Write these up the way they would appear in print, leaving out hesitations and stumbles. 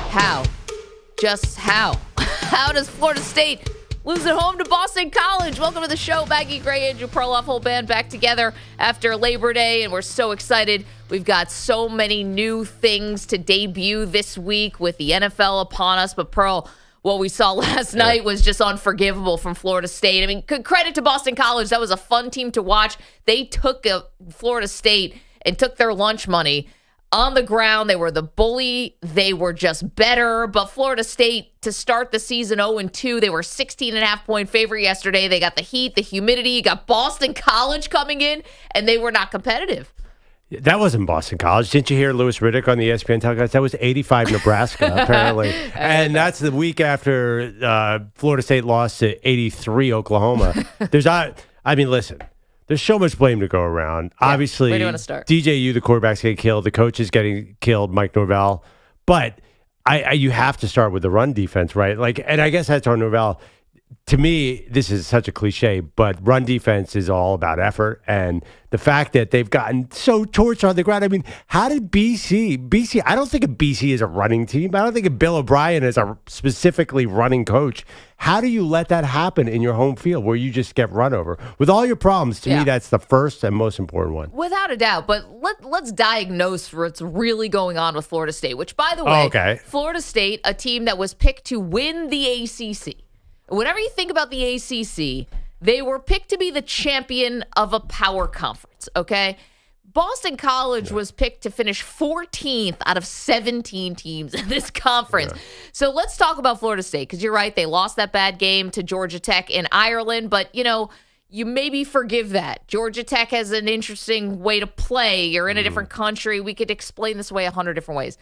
How? Just how? How does Florida State lose at home to Boston College? Welcome to the show. Maggie, Gray, Andrew, Perloff, whole band back together after Labor Day, and we're so excited. We've got so many new things to debut this week with the NFL upon us. But, Pearl, what we saw last night was just unforgivable from Florida State. I mean, credit to Boston College. That was a fun team to watch. They took Florida State and took their lunch money on the ground. They were the bully. They were just better. But Florida State, to start the season 0-2, they were 16.5-point favorite yesterday. They got the heat, the humidity. You got Boston College coming in, and they were not competitive. That wasn't Boston College. Didn't you hear Louis Riddick on the ESPN telecast? That was 85 Nebraska, apparently. And that's the week after Florida State lost to 83 Oklahoma. Listen. There's so much blame to go around. Yeah, obviously, where do you want to start? DJU, the quarterback's getting killed. The coach is getting killed, Mike Norvell. But you have to start with the run defense, right? And I guess that's on Norvell. To me, this is such a cliche, but run defense is all about effort. And the fact that they've gotten so torched on the ground. I mean, how did BC, I don't think of BC as a running team. I don't think of Bill O'Brien as a specifically running coach. How do you let that happen in your home field where you just get run over? With all your problems, to me, that's the first and most important one. Without a doubt. But let's diagnose what's really going on with Florida State, which, by the way, Florida State, a team that was picked to win the ACC. Whenever you think about the ACC, they were picked to be the champion of a power conference, okay? Boston College was picked to finish 14th out of 17 teams in this conference. Yeah. So let's talk about Florida State, because you're right, they lost that bad game to Georgia Tech in Ireland, but, you maybe forgive that. Georgia Tech has an interesting way to play. You're in a different country. We could explain this away 100 different ways.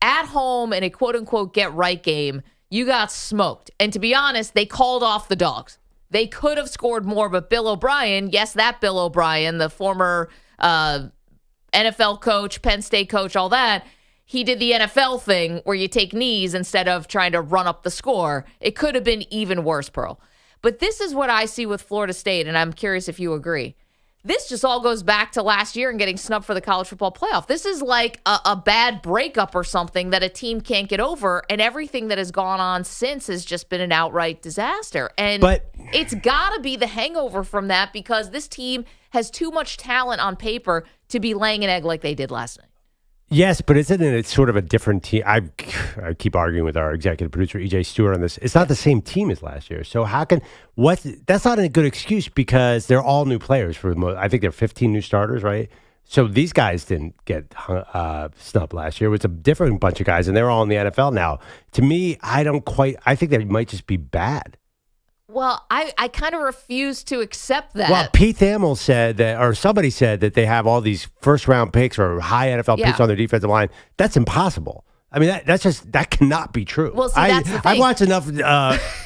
At home in a quote-unquote get-right game, you got smoked. And to be honest, they called off the dogs. They could have scored more, but Bill O'Brien, yes, that Bill O'Brien, the former NFL coach, Penn State coach, all that, he did the NFL thing where you take knees instead of trying to run up the score. It could have been even worse, Pearl. But this is what I see with Florida State, and I'm curious if you agree. This just all goes back to last year and getting snubbed for the college football playoff. This is like a bad breakup or something that a team can't get over, and everything that has gone on since has just been an outright disaster. But it's got to be the hangover from that, because this team has too much talent on paper to be laying an egg like they did last night. Yes, but isn't it sort of a different team? I keep arguing with our executive producer, EJ Stewart, on this. It's not the same team as last year. So that's not a good excuse, because they're all new players. I think they're 15 new starters, right? So these guys didn't get snubbed last year. It was a different bunch of guys, and they're all in the NFL now. To me, I think they might just be bad. Well, I kind of refuse to accept that. Well, Pete Thamel said that, or somebody said that they have all these first-round picks or high NFL picks on their defensive line. That's impossible. I mean, that cannot be true. Well, see, that's the thing. I've watched enough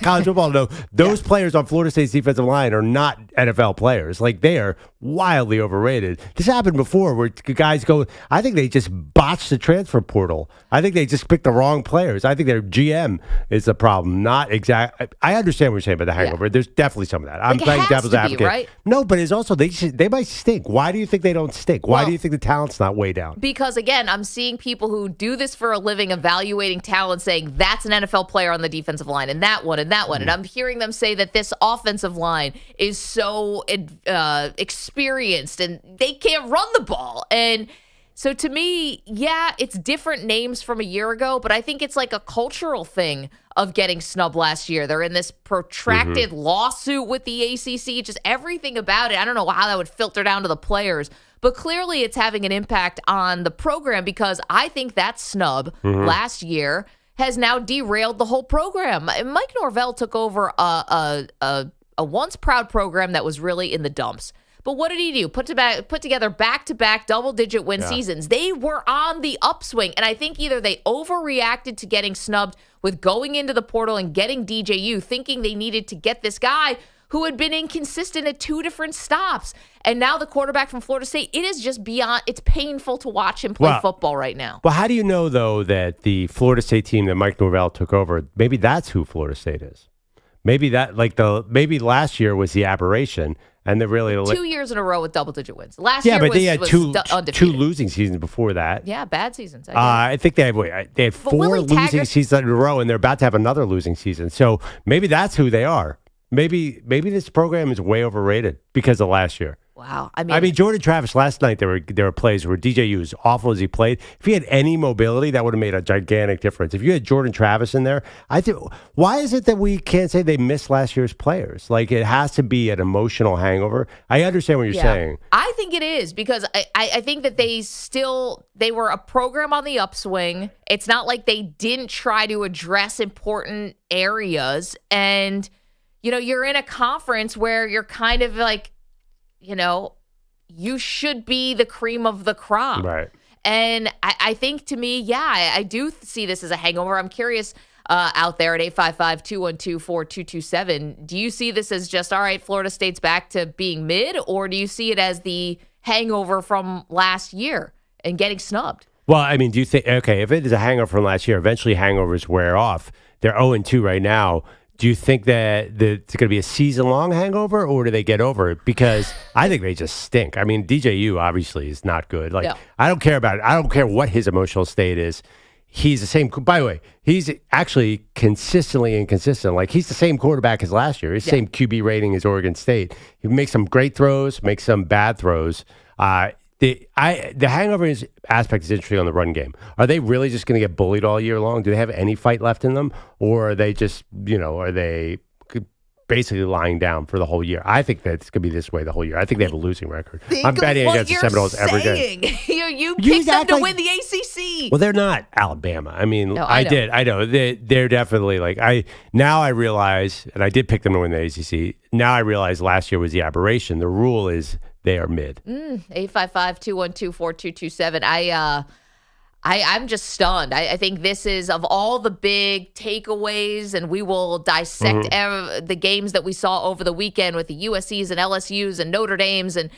college football to know those players on Florida State's defensive line are not NFL players. Like, they are wildly overrated. This happened before where guys go, I think they just botched the transfer portal. I think they just picked the wrong players. I think their GM is the problem, not exact. I understand what you're saying about the hangover. Yeah. There's definitely some of that. I'm playing devil's advocate. Right? No, but it's also, they might stink. Why do you think they don't stink? Why do you think the talent's not way down? Because, again, I'm seeing people who do this for a living, evaluating talent, saying that's an NFL player on the defensive line, and that one, and that one. And I'm hearing them say that this offensive line is so experienced and they can't run the ball. And so to me, it's different names from a year ago, but I think it's like a cultural thing of getting snubbed last year. They're in this protracted lawsuit with the ACC, just everything about it. I don't know how that would filter down to the players, but clearly it's having an impact on the program, because I think that snub last year has now derailed the whole program. Mike Norvell took over a once proud program that was really in the dumps. But what did he do? Put together back-to-back double-digit win seasons. They were on the upswing, and I think either they overreacted to getting snubbed with going into the portal and getting DJU, thinking they needed to get this guy who had been inconsistent at 2 different stops. And now the quarterback from Florida State, it is just beyond, it's painful to watch him play football right now. Well, how do you know, though, that the Florida State team that Mike Norvell took over, maybe that's who Florida State is? Maybe last year was the aberration, And they're really 2 years in a row with double-digit wins. Last year but was, they had undefeated. two losing seasons before that. Yeah, bad seasons. I think they had 4 losing seasons in a row, and they're about to have another losing season. So maybe that's who they are. Maybe this program is way overrated because of last year. Wow. I mean, Jordan Travis last night, there were plays where DJU, as awful as he played, if he had any mobility, that would have made a gigantic difference. If you had Jordan Travis in there, I think, why is it that we can't say they missed last year's players? Like, it has to be an emotional hangover. I understand what you're saying. I think it is because I think that they were a program on the upswing. It's not like they didn't try to address important areas. And, you're in a conference where you're kind of like, you should be the cream of the crop. Right. And I think to me, I do see this as a hangover. I'm curious out there at 855-212-4227. Do you see this as just, all right, Florida State's back to being mid, or do you see it as the hangover from last year and getting snubbed? Well, I mean, do you think, okay, if it is a hangover from last year, eventually hangovers wear off. They're 0-2 right now. Do you think that it's going to be a season-long hangover, or do they get over it? Because I think they just stink. I mean, DJU obviously is not good. Like, I don't care about it. I don't care what his emotional state is. He's the same. By the way, he's actually consistently inconsistent. Like, he's the same quarterback as last year. His same QB rating as Oregon State. He makes some great throws, makes some bad throws. The hangover aspect is interesting on the run game. Are they really just going to get bullied all year long? Do they have any fight left in them? Or are they just, are they basically lying down for the whole year? I think that it's going to be this way the whole year. I think they have a losing record. I'm betting against the Seminoles every game. You picked them to win the ACC. Well, they're not Alabama. I mean, no, I know. They're definitely now I realize, and I did pick them to win the ACC. Now I realize last year was the aberration. The rule is they are mid. 855-212-4227. I'm just stunned. I think this is, of all the big takeaways, and we will dissect the games that we saw over the weekend with the USCs and LSUs and Notre Dames and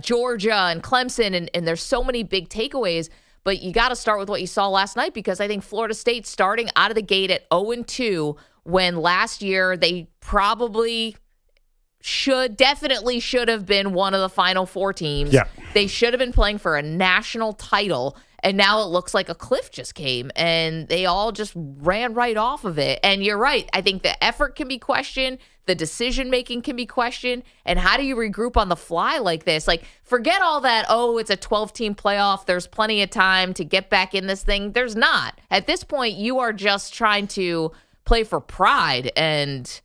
Georgia and Clemson, and there's so many big takeaways, but you got to start with what you saw last night, because I think Florida State starting out of the gate at 0-2 when last year they probably definitely should have been one of the Final Four teams. Yeah. They should have been playing for a national title, and now it looks like a cliff just came, and they all just ran right off of it. And you're right. I think the effort can be questioned. The decision-making can be questioned. And how do you regroup on the fly like this? Like, forget all that, it's a 12-team playoff. There's plenty of time to get back in this thing. There's not. At this point, you are just trying to play for pride and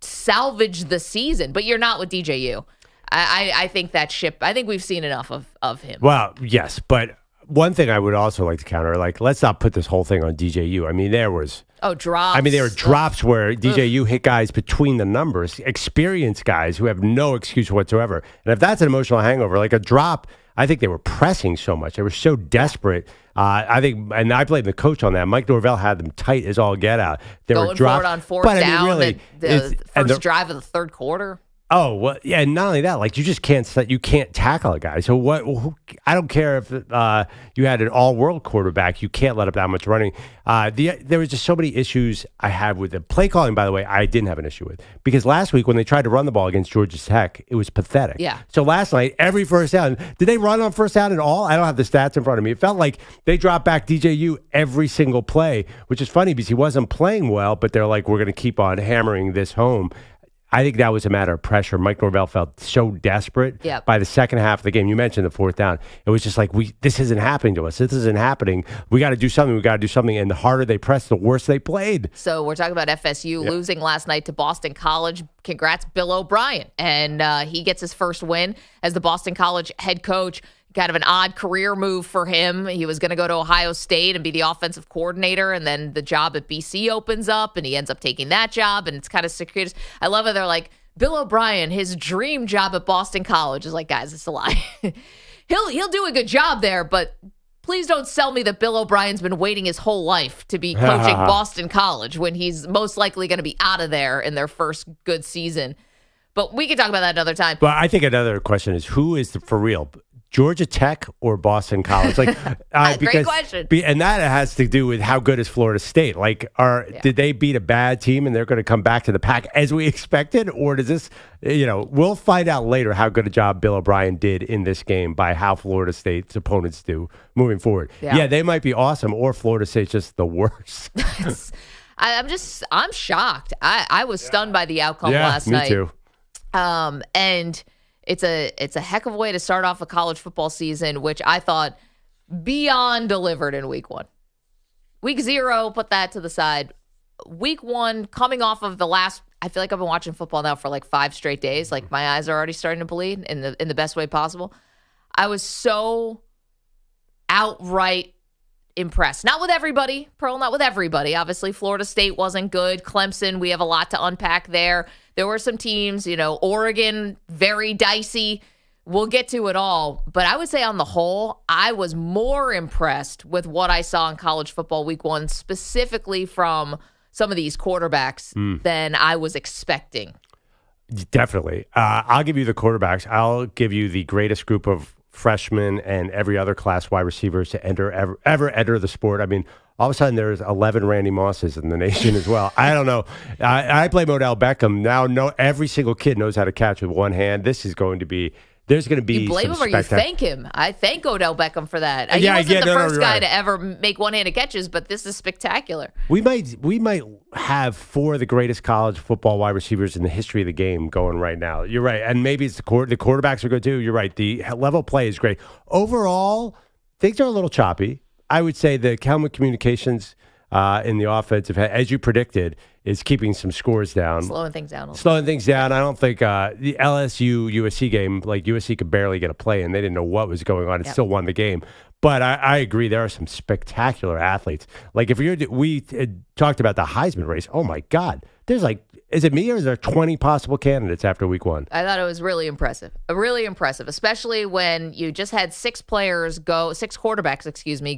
salvage the season, but you're not with DJU. I think that ship, I think we've seen enough of him. Well, yes, but one thing I would also like to counter, let's not put this whole thing on DJU. I mean, there was... drops. I mean, there were drops where DJU hit guys between the numbers, experienced guys who have no excuse whatsoever. And if that's an emotional hangover, like a drop, I think they were pressing so much. They were so desperate. I think, and I blame the coach on that. Mike Norvell had them tight as all get out. They were dropped on fourth down, really, the first drive of the third quarter. Oh, well, yeah, and not only that, you just can't tackle a guy. So I don't care if you had an all-world quarterback, you can't let up that much running. There was just so many issues I had with the play calling, by the way, I didn't have an issue with. Because last week when they tried to run the ball against Georgia Tech, it was pathetic. Yeah. So last night, every first down, did they run on first down at all? I don't have the stats in front of me. It felt like they dropped back DJU every single play, which is funny because he wasn't playing well, but they're like, we're going to keep on hammering this home. I think that was a matter of pressure. Mike Norvell felt so desperate by the second half of the game. You mentioned the fourth down. It was just like, this isn't happening to us. This isn't happening. We got to do something. We got to do something. And the harder they pressed, the worse they played. So we're talking about FSU losing last night to Boston College. Congrats, Bill O'Brien. And he gets his first win as the Boston College head coach. Kind of an odd career move for him. He was going to go to Ohio State and be the offensive coordinator, and then the job at BC opens up, and he ends up taking that job, and it's kind of circuitous. I love it. They're like, Bill O'Brien, his dream job at Boston College is like, guys, it's a lie. He'll do a good job there, but please don't sell me that Bill O'Brien's been waiting his whole life to be coaching Boston College when he's most likely going to be out of there in their first good season. But we can talk about that another time. But I think another question is, who is for real? Georgia Tech or Boston College? Like, great question. And that has to do with how good is Florida State. Like, did they beat a bad team and they're going to come back to the pack as we expected? Or does this, we'll find out later how good a job Bill O'Brien did in this game by how Florida State's opponents do moving forward. Yeah, they might be awesome, or Florida State's just the worst. I'm shocked. I was stunned by the outcome last night. Yeah, me too. And it's a heck of a way to start off a college football season, which I thought beyond delivered in week 1. Week 0, put that to the side. Week 1, coming off of the last, I feel like I've been watching football now for like 5 straight days. Like my eyes are already starting to bleed in the best way possible. I was so outright impressed. Not with everybody, Pearl, not with everybody. Obviously, Florida State wasn't good. Clemson, we have a lot to unpack there. There were some teams, Oregon, very dicey. We'll get to it all. But I would say on the whole, I was more impressed with what I saw in college football week 1, specifically from some of these quarterbacks than I was expecting. Definitely. I'll give you the quarterbacks. I'll give you the greatest group of freshmen and every other class wide receivers to ever enter the sport. I mean, all of a sudden there's 11 Randy Mosses in the nation as well. I don't know. I blame Odell Beckham. Now every single kid knows how to catch with one hand. There's going to be You blame him or you thank him? I thank Odell Beckham for that. He wasn't the first guy to ever make one-handed catches, but this is spectacular. We might have 4 of the greatest college football wide receivers in the history of the game going right now. You're right. And maybe it's the quarterbacks are good too. You're right. The level of play is great. Overall, things are a little choppy. I would say the Calvin communications in the offensive, as you predicted, is keeping some scores down. Slowing things down. I don't think the LSU USC game, like USC could barely get a play in. They didn't know what was going on. It still won the game. But I agree, there are some spectacular athletes. Like we talked about the Heisman race. Oh my God, there's is it me or is there 20 possible candidates after week 1? I thought it was really impressive. Really impressive, especially when you just had 6 quarterbacks,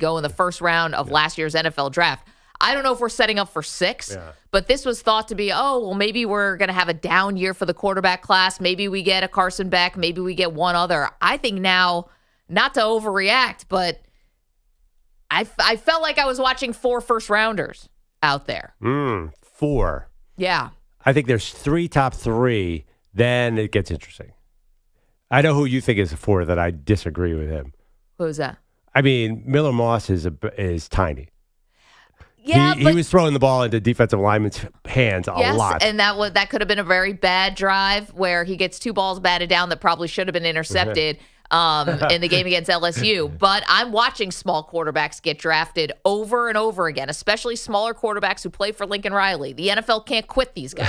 go in the first round of last year's NFL draft. I don't know if we're setting up for 6, but this was thought to be, maybe we're going to have a down year for the quarterback class. Maybe we get a Carson back. Maybe we get one other. I think now, not to overreact, but I felt like I was watching 4 first-rounders out there. 4. Yeah. I think there's 3 top 3. Then it gets interesting. I know who you think is a 4 that I disagree with him. Who's that? I mean, Miller Moss is tiny. Yeah, he was throwing the ball into defensive linemen's hands a lot. And that could have been a very bad drive where he gets 2 balls batted down that probably should have been intercepted in the game against LSU. But I'm watching small quarterbacks get drafted over and over again, especially smaller quarterbacks who play for Lincoln Riley. The NFL can't quit these guys.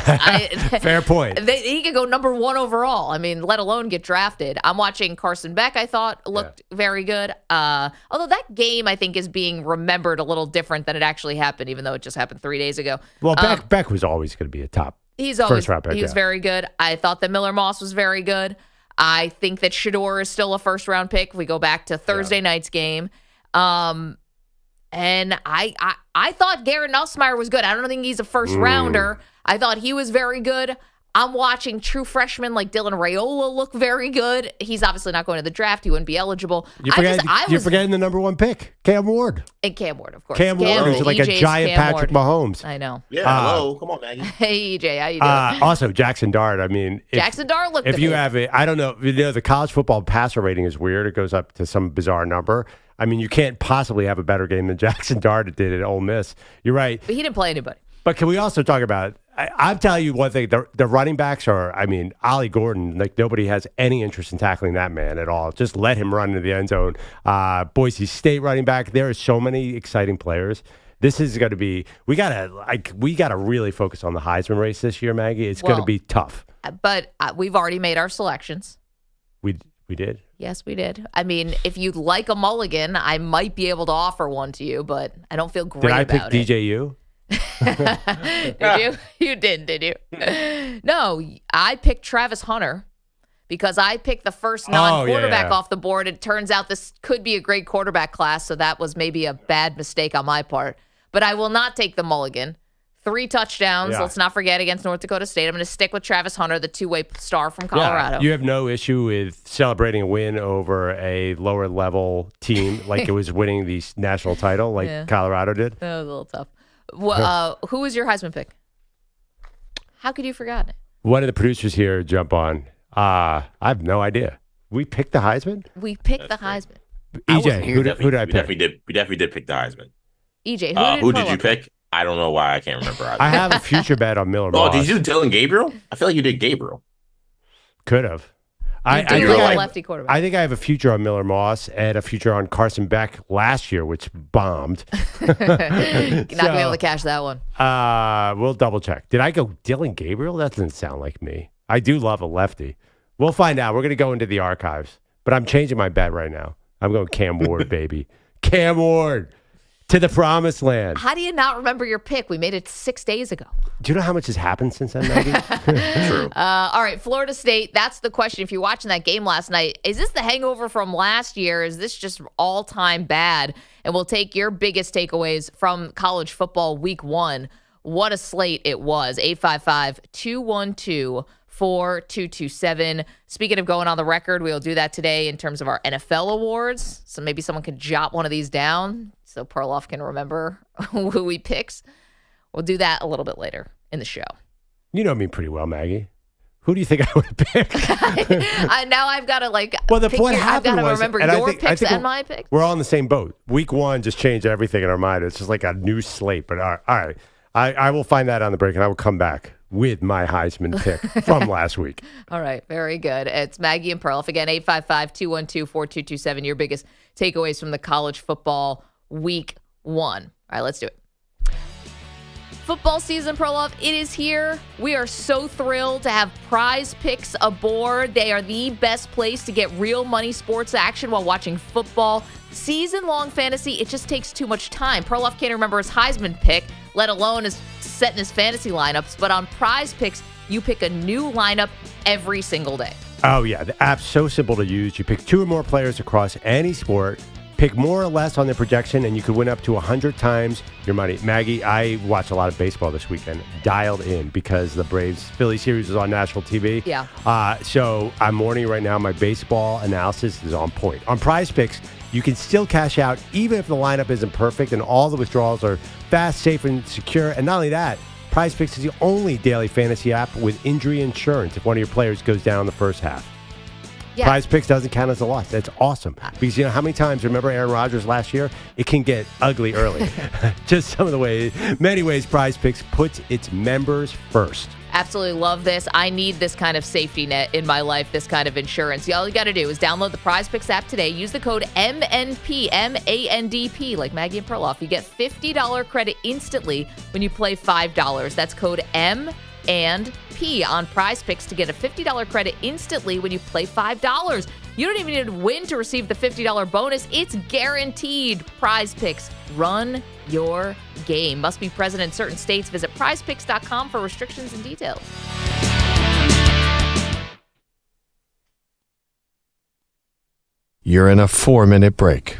Fair point. He could go number 1 overall. I mean, let alone get drafted. I'm watching Carson Beck, I thought, looked very good. Although that game, I think, is being remembered a little different than it actually happened, even though it just happened 3 days ago. Well, Beck was always going to be a top first round pick. He was very good. I thought that Miller Moss was very good. I think that Shedeur is still a first-round pick. If we go back to Thursday night's game. And I thought Garrett Nussmeier was good. I don't think he's a first-rounder. I thought he was very good. I'm watching true freshmen like Dylan Raiola look very good. He's obviously not going to the draft. He wouldn't be eligible. You're forgetting the number 1 pick, Cam Ward. And Cam Ward, of course. Cam Ward is like a giant Patrick Mahomes. I know. Yeah, hello. Come on, Maggie. Hey, EJ, how you doing? Also, Jackson Dart. I mean, Jackson Dart looked If you have it, I don't know. The college football passer rating is weird. It goes up to some bizarre number. I mean, you can't possibly have a better game than Jackson Dart did at Ole Miss. You're right. But he didn't play anybody. But can we also talk about, I'm telling you one thing, the running backs are, I mean, Ollie Gordon, like nobody has any interest in tackling that man at all. Just let him run into the end zone. Boise State running back, there are so many exciting players. This is going to be, we got to really focus on the Heisman race this year, Maggie. It's going to be tough. But we've already made our selections. We did? Yes, we did. I mean, if you'd like a mulligan, I might be able to offer one to you, but I don't feel great about it. Did I pick DJU? Did you? You did you? No, I picked Travis Hunter because I picked the first non-quarterback off the board. It turns out this could be a great quarterback class, so that was maybe a bad mistake on my part. But I will not take the mulligan. 3 touchdowns. Yeah. Let's not forget against North Dakota State. I'm going to stick with Travis Hunter, the two-way star from Colorado. Yeah. You have no issue with celebrating a win over a lower level team like it was winning the national title like Colorado did? That was a little tough. Well, who was your Heisman pick? How could you forget it? One of the producers here jump on. I have no idea. We picked the Heisman? We picked the Heisman. EJ, who did I pick? We definitely did pick the Heisman. EJ, who did you pick? I don't know why. I can't remember. I have a future bet on Miller Moss. Oh, did you do Dylan Gabriel? I feel like you did Gabriel. Could have. I think lefty quarterback. I think I have a future on Miller Moss and a future on Carson Beck last year, which bombed. Not going to be able to cash that one. We'll double check. Did I go Dylan Gabriel? That doesn't sound like me. I do love a lefty. We'll find out. We're going to go into the archives. But I'm changing my bet right now. I'm going CamWard, baby. CamWard. To the promised land. How do you not remember your pick? We made it 6 days ago. Do you know how much has happened since then, Maggie? True. All right, Florida State. That's the question. If you're watching that game last night, is this the hangover from last year? Is this just all-time bad? And we'll take your biggest takeaways from college football week 1. What a slate it was. 855-212-4227. Speaking of going on the record, we'll do that today in terms of our NFL awards. So maybe someone could jot one of these down so Perloff can remember who he picks. We'll do that a little bit later in the show. You know me pretty well, Maggie. Who do you think I would pick? Now I've got to I've got to remember your picks and my picks. We're all in the same boat. Week 1 just changed everything in our mind. It's just like a new slate. But all right. I will find that on the break, and I will come back with my Heisman pick from last week. All right. Very good. It's Maggie and Perloff. Again, 855-212-4227. Your biggest takeaways from the college football week 1. All right, let's do it. Football season, Perloff, it is here. We are so thrilled to have Prize Picks aboard. They are the best place to get real money sports action while watching football. Season-long fantasy, it just takes too much time. Perloff can't remember his Heisman pick, let alone his setting his fantasy lineups. But on Prize Picks, you pick a new lineup every single day. Oh, yeah. The app's so simple to use. You pick 2 or more players across any sport. Pick more or less on their projection, and you could win up to 100 times your money. Maggie, I watched a lot of baseball this weekend, dialed in because the Braves-Philly series is on national TV. Yeah. So I'm warning you right now, my baseball analysis is on point. On Prize Picks, you can still cash out even if the lineup isn't perfect, and all the withdrawals are fast, safe, and secure. And not only that, Prize Picks is the only daily fantasy app with injury insurance if one of your players goes down in the first half. Yeah. Prize Picks doesn't count as a loss. That's awesome. Because you know how many times, remember Aaron Rodgers last year? It can get ugly early. Just some of the ways, many ways Prize Picks puts its members first. Absolutely love this. I need this kind of safety net in my life, this kind of insurance. All you got to do is download the Prize Picks app today. Use the code MNP, M-A-N-D-P, like Maggie and Perloff. You get $50 credit instantly when you play $5. That's code M and P on Prize Picks to get a $50 credit instantly when you play $5. You don't even need to win to receive the $50 bonus. It's guaranteed. Prize Picks. Run your game. Must be present in certain states. Visit prizepicks.com for restrictions and details. You're in a 4-minute break.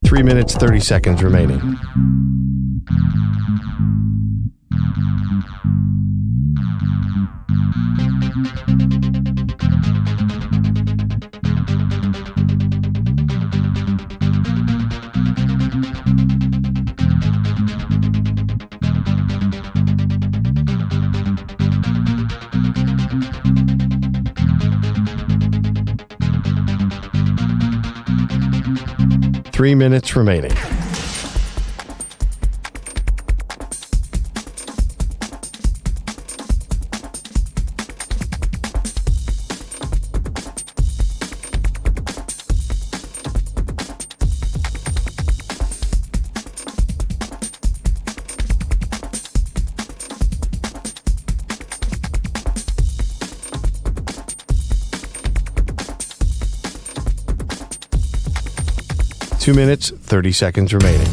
Three minutes, 30 seconds remaining. Three minutes remaining. 2 minutes, 30 seconds remaining.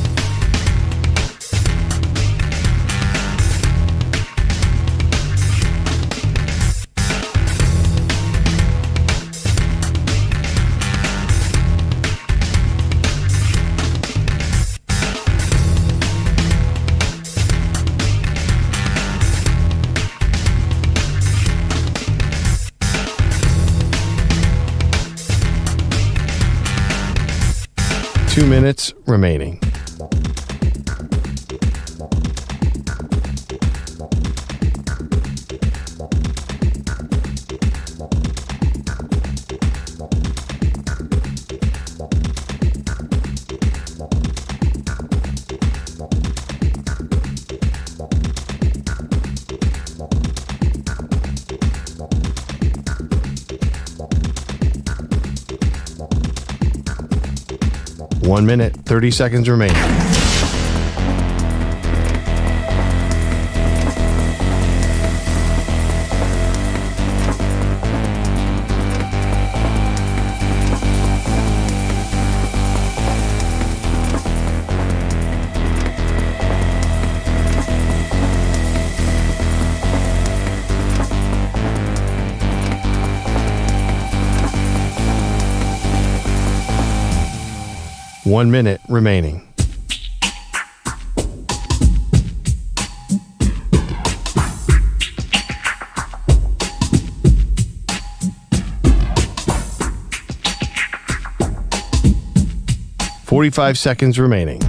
Two minutes remaining. One minute, 30 seconds remaining. One minute remaining. Forty-five seconds remaining.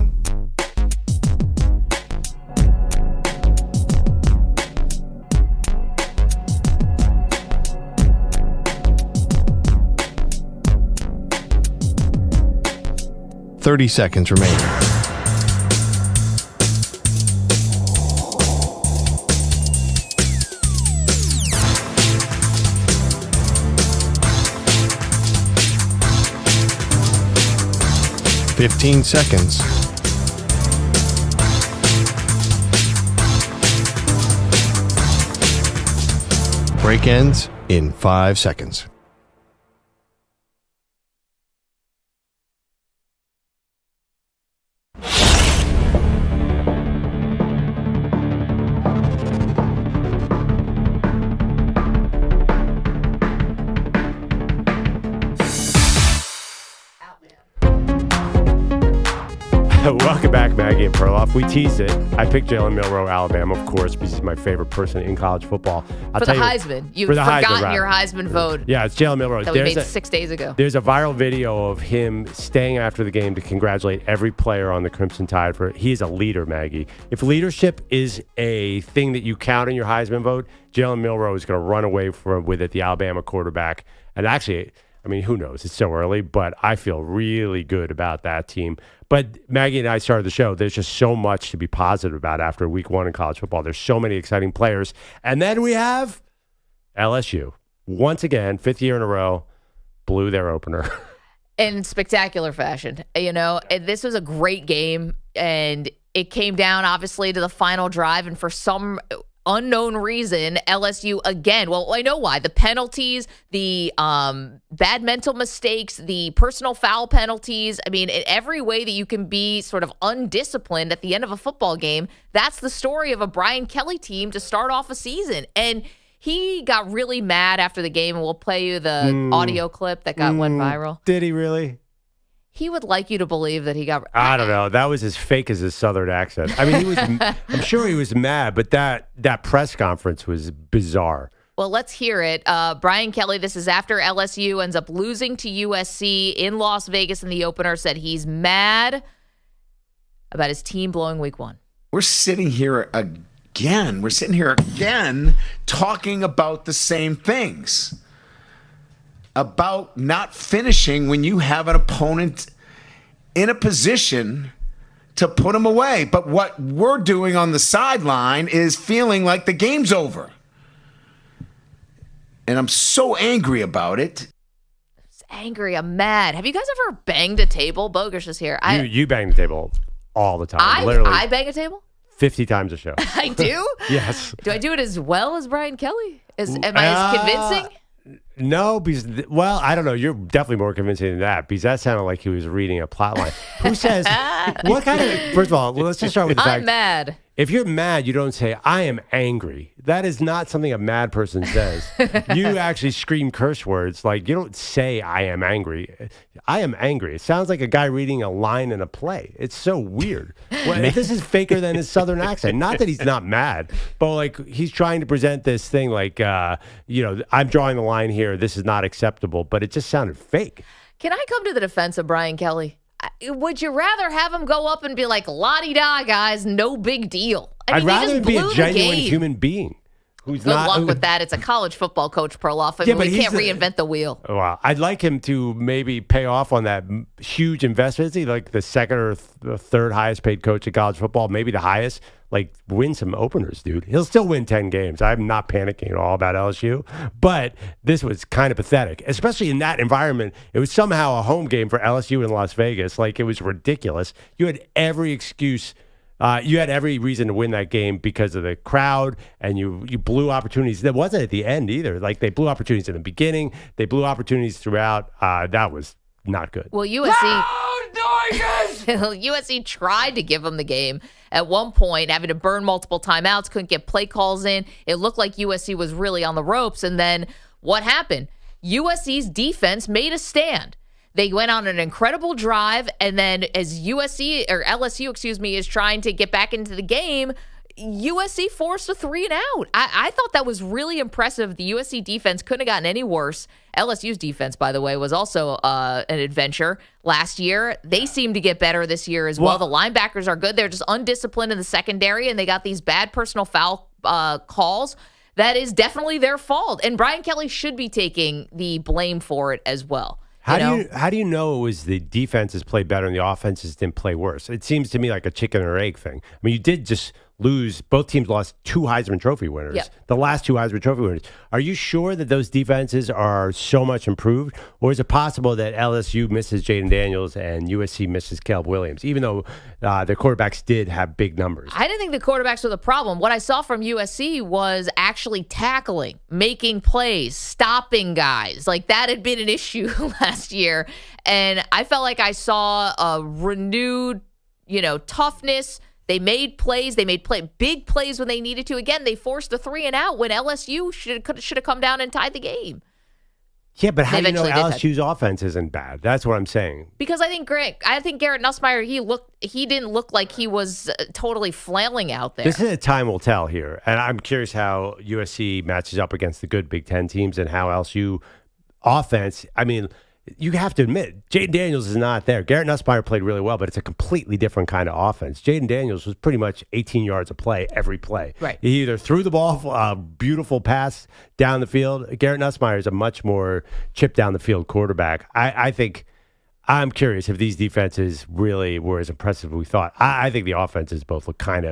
Thirty seconds remaining. Fifteen seconds. Break ends in 5 seconds. Welcome back, Maggie and Perloff. We teased it. I picked Jalen Milroe, Alabama, of course, because he's my favorite person in college football. For the Heisman. You've forgotten your Heisman vote. Yeah, it's Jalen Milroe. That we made 6 days ago. There's a viral video of him staying after the game to congratulate every player on the Crimson Tide. He is a leader, Maggie. If leadership is a thing that you count in your Heisman vote, Jalen Milroe is going to run away with it, the Alabama quarterback. And actually, I mean, who knows? It's so early, but I feel really good about that team. But Maggie and I started the show. There's just so much to be positive about after week 1 in college football. There's so many exciting players. And then we have LSU. Once again, 5th year in a row, blew their opener. In spectacular fashion. You know, this was a great game, and it came down, obviously, to the final drive. And for some unknown reason, LSU again, well, I know why. The penalties, the bad mental mistakes, the personal foul penalties. I mean, in every way that you can be sort of undisciplined at the end of a football game, that's the story of a BrianKelly team to start off a season. And he got really mad after the game, and we'll play you the audio clip that went viral. Did he really? He would like you to believe that he got... I don't know. That was as fake as his Southern accent. I mean, he was. I'm sure he was mad, but that press conference was bizarre. Well, let's hear it. BrianKelly, this is after LSU ends up losing to USC in Las Vegas in the opener, said he's mad about his team blowing week 1. We're sitting here again. We're sitting here again talking about the same things. About not finishing when you have an opponent in a position to put them away. But what we're doing on the sideline is feeling like the game's over. And I'm so angry about it. Angry, I'm mad. Have you guys ever banged a table? Bogus is here. You bang the table all the time. Literally. I bang a table? 50 times a show. I do? Yes. Do I do it as well as BrianKelly? Am I as convincing? No, because, well, I don't know. You're definitely more convincing than that, because that sounded like he was reading a plot line. Who says, what kind of, first of all, let's just start with the fact. I'm mad. If you're mad, you don't say, I am angry. That is not something a mad person says. You actually scream curse words. Like, you don't say, I am angry. I am angry. It sounds like a guy reading a line in a play. It's so weird. Well, this is faker than his Southern accent. Not that he's not mad, but like he's trying to present this thing like, I'm drawing the line here. This is not acceptable, but it just sounded fake. Can I come to the defense of Brian Kelly? Would you rather have him go up and be like, la-di-da, guys, no big deal? I'd rather be a genuine human being. Who's Good not, luck with that. It's a college football coach, Perloff. I mean, we can't reinvent the wheel. Well, I'd like him to maybe pay off on that huge investment. Is he like the second or the third highest paid coach in college football? Maybe the highest. Like, win some openers, dude. He'll still win 10 games. I'm not panicking at all about LSU. But this was kind of pathetic, especially in that environment. It was somehow a home game for LSU in Las Vegas. Like, it was ridiculous. You had every excuse. You had every reason to win that game because of the crowd, and you blew opportunities. That wasn't at the end either. Like, they blew opportunities in the beginning. They blew opportunities throughout. That was not good. Well, USC tried to give them the game at one point, having to burn multiple timeouts, couldn't get play calls in. It looked like USC was really on the ropes. And then what happened? USC's defense made a stand. They went on an incredible drive, and then as LSU is trying to get back into the game, USC forced a 3-and-out. I thought that was really impressive. The USC defense couldn't have gotten any worse. LSU's defense, by the way, was also an adventure last year. They seem to get better this year as well. The linebackers are good. They're just undisciplined in the secondary, and they got these bad personal foul calls. That is definitely their fault, and Brian Kelly should be taking the blame for it as well. How do you know it was the defenses played better and the offenses didn't play worse? It seems to me like a chicken or egg thing. I mean, you did just lose. Both teams lost 2 Heisman Trophy winners. Yep. The last 2 Heisman Trophy winners. Are you sure that those defenses are so much improved? Or is it possible that LSU misses Jaden Daniels and USC misses Caleb Williams, even though their quarterbacks did have big numbers? I didn't think the quarterbacks were the problem. What I saw from USC was actually tackling, making plays, stopping guys. Like, that had been an issue last year. And I felt like I saw a renewed, toughness. They made plays. They made big plays when they needed to. Again, they forced a 3-and-out when LSU should have come down and tied the game. Yeah, but how do you know LSU's offense isn't bad? That's what I'm saying. Because I think Garrett Nussmeier, he didn't look like he was totally flailing out there. This is a time will tell here, and I'm curious how USC matches up against the good Big Ten teams and how LSU offense. I mean, you have to admit, Jaden Daniels is not there. Garrett Nussmeier played really well, but it's a completely different kind of offense. Jaden Daniels was pretty much 18 yards a play every play. Right. He either threw the ball, a beautiful pass down the field. Garrett Nussmeier is a much more chip down the field quarterback. I think I'm curious if these defenses really were as impressive as we thought. I think the offenses both look kind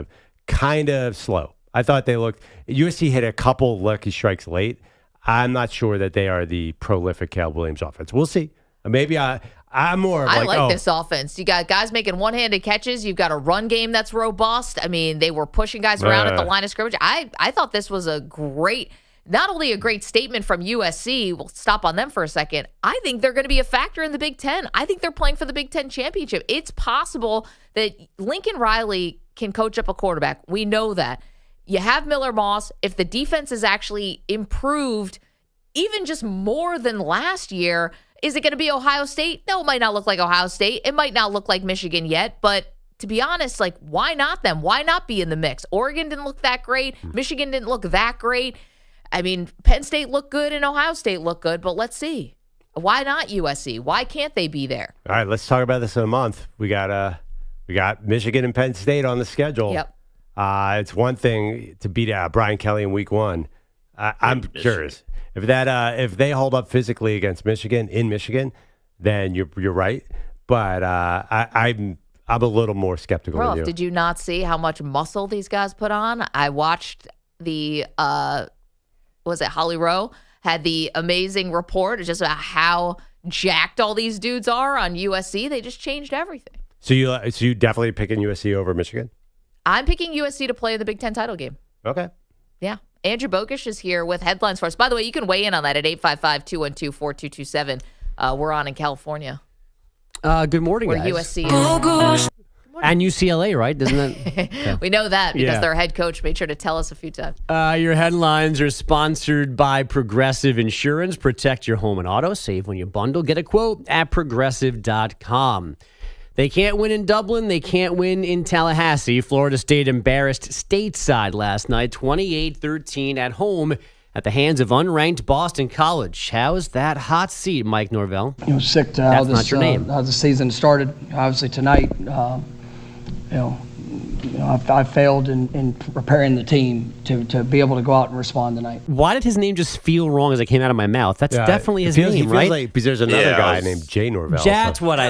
of slow. I thought they looked. USC hit a couple lucky strikes late. I'm not sure that they are the prolific Caleb Williams offense. We'll see. Maybe I'm more of I like this offense. You got guys making one-handed catches. You've got a run game that's robust. I mean, they were pushing guys around at the line of scrimmage. I thought this was not only a great statement from USC. We'll stop on them for a second. I think they're going to be a factor in the Big Ten. I think they're playing for the Big Ten championship. It's possible that Lincoln Riley can coach up a quarterback. We know that. You have Miller Moss. If the defense is actually improved, even just more than last year, is it going to be Ohio State? No, it might not look like Ohio State. It might not look like Michigan yet, but to be honest, like, why not them? Why not be in the mix? Oregon didn't look that great. Michigan didn't look that great. I mean, Penn State looked good and Ohio State looked good, but let's see. Why not USC? Why can't they be there? All right, let's talk about this in a month. We got Michigan and Penn State on the schedule. Yep. It's one thing to beat Brian Kelly in week 1. I'm curious if they hold up physically against Michigan in Michigan, then you're right. But I'm a little more skeptical than you. Did you not see how much muscle these guys put on? I watched the Holly Rowe had the amazing report just about how jacked all these dudes are on USC. They just changed everything. So you definitely picking USC over Michigan? I'm picking USC to play in the Big Ten title game. Okay. Yeah. Andrew Bogish is here with headlines for us. By the way, you can weigh in on that at 855-212-4227. We're on in California. Good morning, where guys. USC is. And UCLA, right? Doesn't that? Okay. We know that because their head coach made sure to tell us a few times. Your headlines are sponsored by Progressive Insurance. Protect your home and auto. Save when you bundle. Get a quote at progressive.com. They can't win in Dublin. They can't win in Tallahassee. Florida State embarrassed stateside last night, 28-13 at home at the hands of unranked Boston College. How's that hot seat, Mike Norvell? Sick to how the season started. Obviously tonight, I failed in preparing the team to be able to go out and respond tonight. Why did his name just feel wrong as it came out of my mouth? That's definitely his name, right? Like, because there's another guy named Jay Norvell. That's what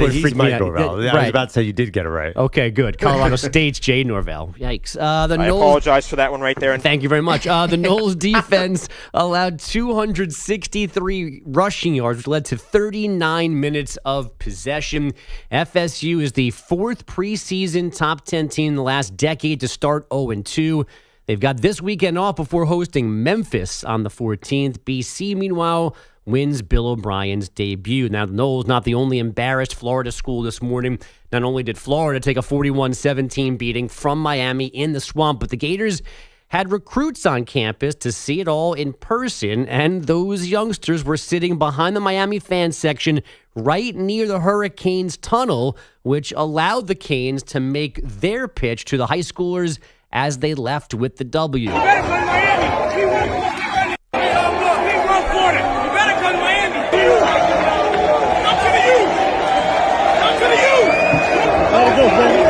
he's Mike Norvell. I was about to say you did get it right. Okay, good. Colorado State's Jay Norvell. Yikes. I apologize for that one right there. Thank you very much. The Noles defense allowed 263 rushing yards, which led to 39 minutes of possession. FSU is the fourth preseason top 10 team in the last decade to start 0-2. They've got this weekend off before hosting Memphis on the 14th. BC, meanwhile, wins Bill O'Brien's debut. Now, the Noles not the only embarrassed Florida school this morning. Not only did Florida take a 41-17 beating from Miami in the Swamp, but the Gators had recruits on campus to see it all in person, and those youngsters were sitting behind the Miami fan section right near the Hurricanes tunnel, which allowed the Canes to make their pitch to the high schoolers as they left with the W. You better come to Miami. We run for it. You better come to Miami. Come to the U. Come to the U. Let's go here.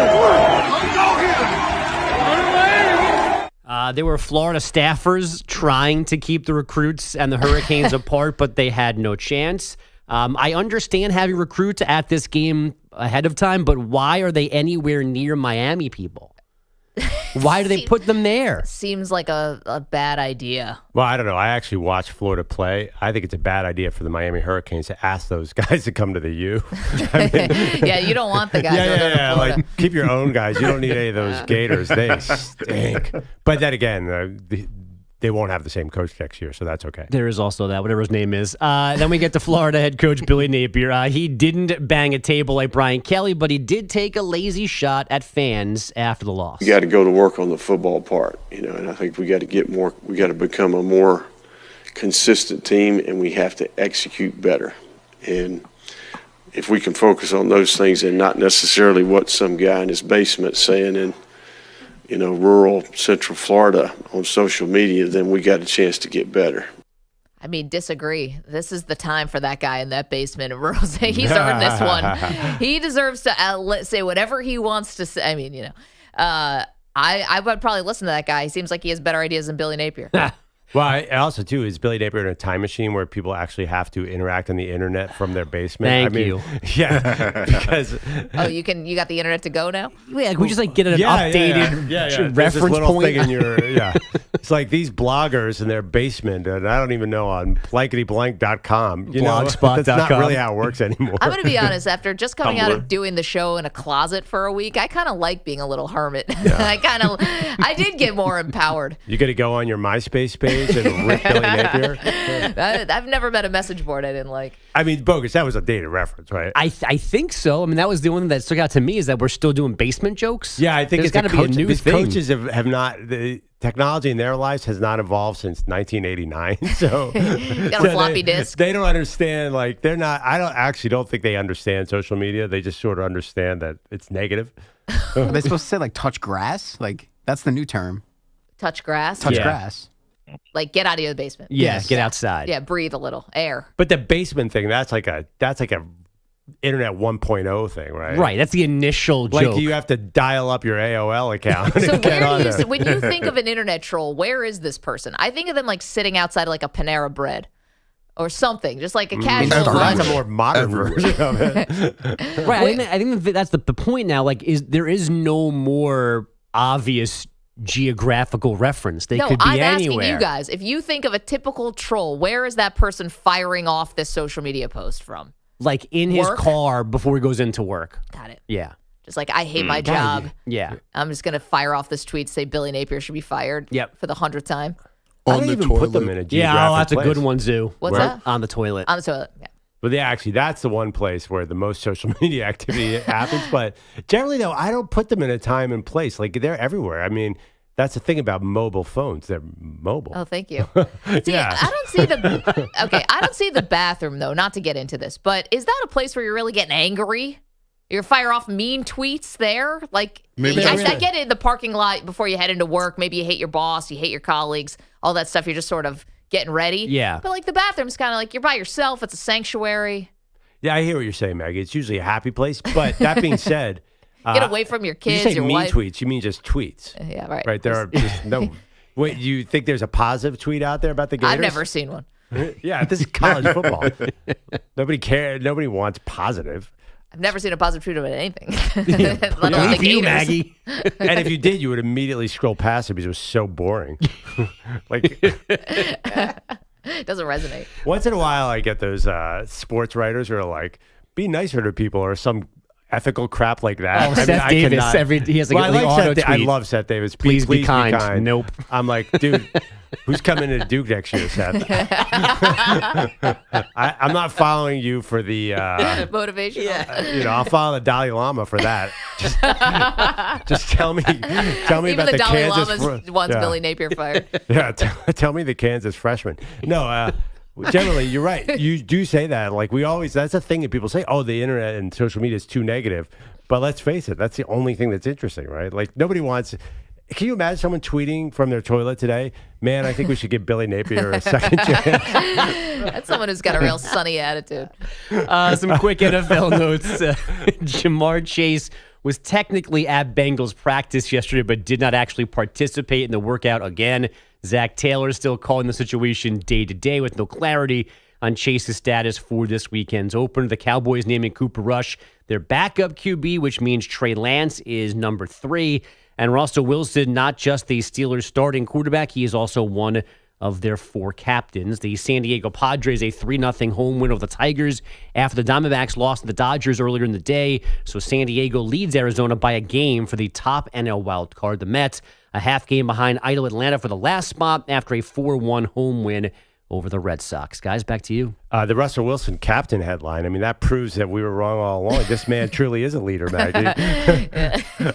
There were Florida staffers trying to keep the recruits and the Hurricanes apart, but they had no chance. I understand having recruits at this game ahead of time, but why are they anywhere near Miami people? Why do they put them there? Seems like a bad idea. Well, I don't know. I actually watched Florida play. I think it's a bad idea for the Miami Hurricanes to ask those guys to come to the U. Yeah, you don't want the guys. Yeah. Like, keep your own guys. You don't need any of those Gators. They stink. But then again, they won't have the same coach next year, so that's okay. There is also that, whatever his name is. Then we get to Florida head coach Billy Napier. He didn't bang a table like Brian Kelly, but he did take a lazy shot at fans after the loss. We got to go to work on the football part, and I think we got to get more. We got to become a more consistent team, and we have to execute better. And if we can focus on those things and not necessarily what some guy in his basement saying in rural Central Florida on social media, then we got a chance to get better. I mean, disagree. This is the time for that guy in that basement in rural. He's earned this one. He deserves to say whatever he wants to say. I mean, I would probably listen to that guy. He seems like he has better ideas than Billy Napier. Well, also, too, is Billy Napier in a time machine where people actually have to interact on the internet from their basement? Thank you. Yeah. Because, you got the internet to go now? Yeah, we just get an updated reference point. Thing in your, it's like these bloggers in their basement, and I don't even know, on blanketyblank.com. Blogspot.com. That's not really how it works anymore. I'm going to be honest. After just coming out of doing the show in a closet for a week, I kind of like being a little hermit. Yeah. I did get more empowered. You got to go on your MySpace page and rip Billy Napier. I've never met a message board I didn't like. I mean, bogus. That was a dated reference, right? I think so. I mean, that was the one that stuck out to me, is that we're still doing basement jokes. Yeah, I think it's got to be a new thing. Coaches have not. The technology in their lives has not evolved since 1989. So got a floppy disk. They don't understand. Like, they're not. I don't think they understand social media. They just sort of understand that it's negative. Are they supposed to say like touch grass? Like, that's the new term. Touch grass. Touch grass. Like, get out of the basement. Yes, get outside. Yeah, breathe a little air. But the basement thing, that's like a internet 1.0 thing, right? Right. That's the initial joke. Like, you have to dial up your AOL account. So when you think of an internet troll, where is this person? I think of them like sitting outside like a Panera Bread or something, just like a casual. That's a more modern version of it. Right. I think that's the point now. Like, there is no more obvious geographical reference. They could be I'm anywhere. asking you guys, if you think of a typical troll, where is that person firing off this social media post from? Like in his car before he goes into work. Got it. Yeah. Just like, I hate my job. Yeah. I'm just going to fire off this tweet, say Billy Napier should be fired for the 100th time. I don't even put them in a geographic that's place. a good one, Zoo. What's that? On the toilet. On the toilet, yeah. But actually, that's the one place where the most social media activity happens. But generally, though, I don't put them in a time and place. Like, they're everywhere. I mean, that's the thing about mobile phones. They're mobile. Oh, thank you. See, Yeah. I don't see the bathroom, though, not to get into this, but is that a place where you're really getting angry? You fire off mean tweets there? Like, I get it in the parking lot before you head into work. Maybe you hate your boss, you hate your colleagues, all that stuff. You're just sort of getting ready. Yeah. But, like, the bathroom's kind of like you're by yourself. It's a sanctuary. Yeah, I hear what you're saying, Maggie. It's usually a happy place. But that being said, get away from your kids, you say your mean wife. tweets. You mean just tweets. Yeah, right. Right, there are just no... Wait, you think there's a positive tweet out there about the Gators? I've never seen one. Yeah, this is college football. Nobody cares. Nobody wants positive. I've never seen a positive tweet about anything. Let alone the Gators. Maggie. And if you did, you would immediately scroll past it because it was so boring. Like, It doesn't resonate. once in a while, I get those sports writers who are like, "Be nicer to people," or some ethical crap like that. Oh, Seth Davis. He has like Well, the auto I tweet. love Seth Davis. Please be kind. Nope. I'm like, dude, who's coming to Duke next year, Seth? I'm not following you for the Motivation. I'll follow the Dalai Lama for that. Just tell me Even about the Dalai Kansas. Lama wants Billy Napier fired. Yeah, tell me the Kansas freshman. No, generally, you're right. You do say that. Like, that's a thing that people say, oh, the internet and social media is too negative. But let's face it, that's the only thing that's interesting, right? Like, nobody wants... Can you imagine someone tweeting from their toilet today? Man, I think we should give Billy Napier a second chance. That's someone who's got a real sunny attitude. Some quick NFL notes. JaMarrChase was technically at Bengals practice yesterday, but did not actually participate in the workout again. Zach Taylor is still calling the situation day to day with no clarity on Chase's status for this weekend's opener. The Cowboys naming Cooper Rush their backup QB, which means Trey Lance is number 3. And Russell Wilson, not just the Steelers' starting quarterback, he is also one of their 4 captains. The San Diego Padres, a 3-0 home win over the Tigers after the Diamondbacks lost to the Dodgers earlier in the day. So San Diego leads Arizona by a game for the top NL wild card. The Mets, a half game behind idle Atlanta for the last spot after a 4-1 home win over the Red Sox. Guys, back to you. The Russell Wilson captain headline. I mean, that proves that we were wrong all along. This man truly is a leader, Maggie.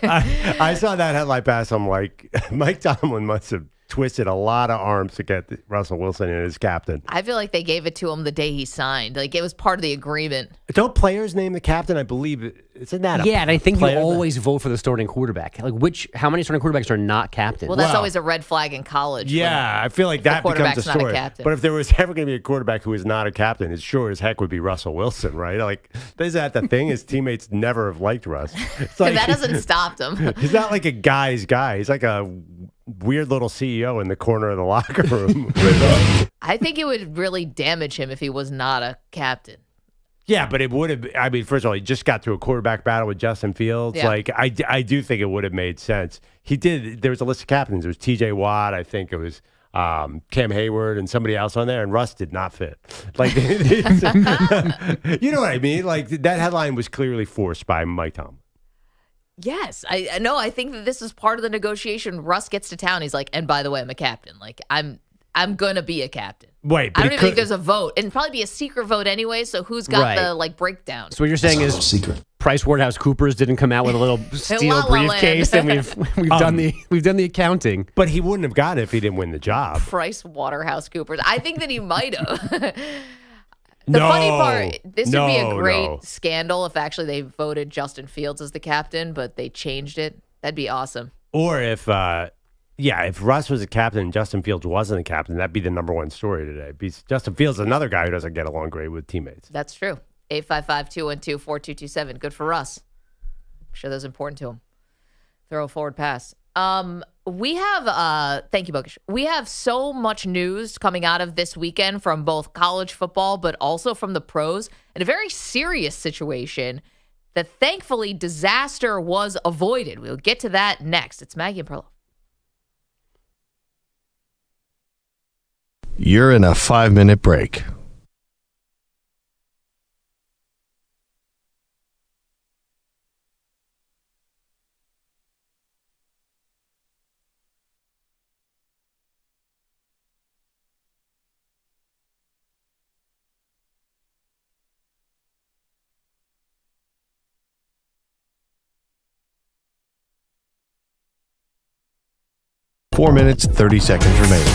I saw that headline pass. I'm like, Mike Tomlin must have twisted a lot of arms to get Russell Wilson in as captain. I feel like they gave it to him the day he signed. Like, it was part of the agreement. Don't players name the captain? I believe. Isn't that and I think you player? always vote for the starting quarterback. Like, how many starting quarterbacks are not captains? Well, that's always a red flag in college. Yeah, I feel like that becomes a story. Not a captain. But if there was ever going to be a quarterback who is not a captain, it sure as heck would be Russell Wilson, right? Like, is that the thing? His teammates never have liked Russ. It's like, that hasn't stopped him. He's not like a guy's guy. He's like a weird little CEO in the corner of the locker room. I think it would really damage him if he was not a captain. Yeah, but it would have. I mean, first of all, he just got through a quarterback battle with Justin Fields. Yeah. Like, I do think it would have made sense. He did. There was a list of captains. There was T.J. Watt. I think it was Cam Hayward and somebody else on there, and Russ did not fit. Like, you know what I mean? Like, that headline was clearly forced by Mike Tomlin. Yes, I know. I think that this is part of the negotiation. Russ gets to town. He's like, and by the way, I'm a captain. Like, I'm gonna be a captain. Wait, I don't even think there's a vote, and probably be a secret vote anyway. So who's got the breakdown? So what you're saying is secret. PricewaterhouseCoopers didn't come out with a little steel La La briefcase, and we've done the accounting. But he wouldn't have gotten it if he didn't win the job. PricewaterhouseCoopers. I think that he might have. The funny part, this would be a great scandal if actually they voted Justin Fields as the captain, but they changed it. That'd be awesome. Or if Russ was a captain and Justin Fields wasn't a captain, that'd be the number one story today. Because Justin Fields is another guy who doesn't get along great with teammates. That's true. 855-212-4227. Good for Russ. I'm sure that's important to him. Throw a forward pass. We have, thank you, Bogish. We have so much news coming out of this weekend from both college football, but also from the pros, and a very serious situation that thankfully disaster was avoided. We'll get to that next. It's Maggie and Perloff. You're in a 5-minute break. 4 minutes, 30 seconds remaining.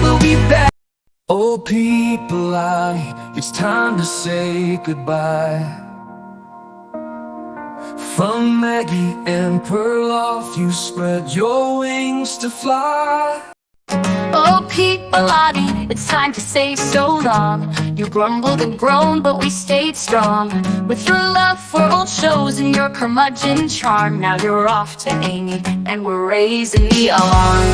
We'll be back. Oh, people, it's time to say goodbye. From Maggie and Perloff, you spread your wings to fly. Oh, people, it's time to say so long. You grumbled and groaned, but we stayed strong. With your love for old shows and your curmudgeon charm, now you're off to Amy, and we're raising the alarm.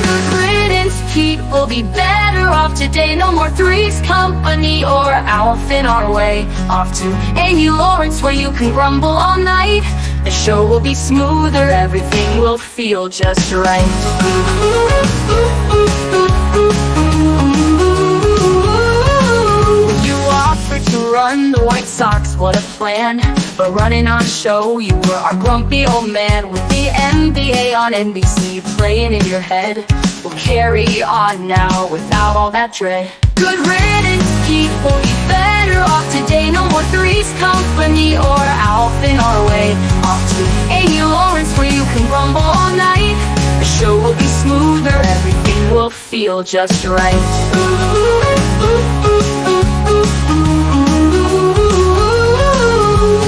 Good riddance, Pete, we'll be better off today. No more Three's Company or Alf in our way. Off to Amy Lawrence, where you can grumble all night. The show will be smoother, everything will feel just right. You offered to run the White Sox, what a plan. But running on show, you were our grumpy old man. With the NBA on NBC playing in your head, we'll carry on now without all that dread. Good riddance, people, be better off today. No more Three's Company or Alf in our way. Off to Amy Lawrence, where you can grumble all night. The show will be smoother, everything will feel just right.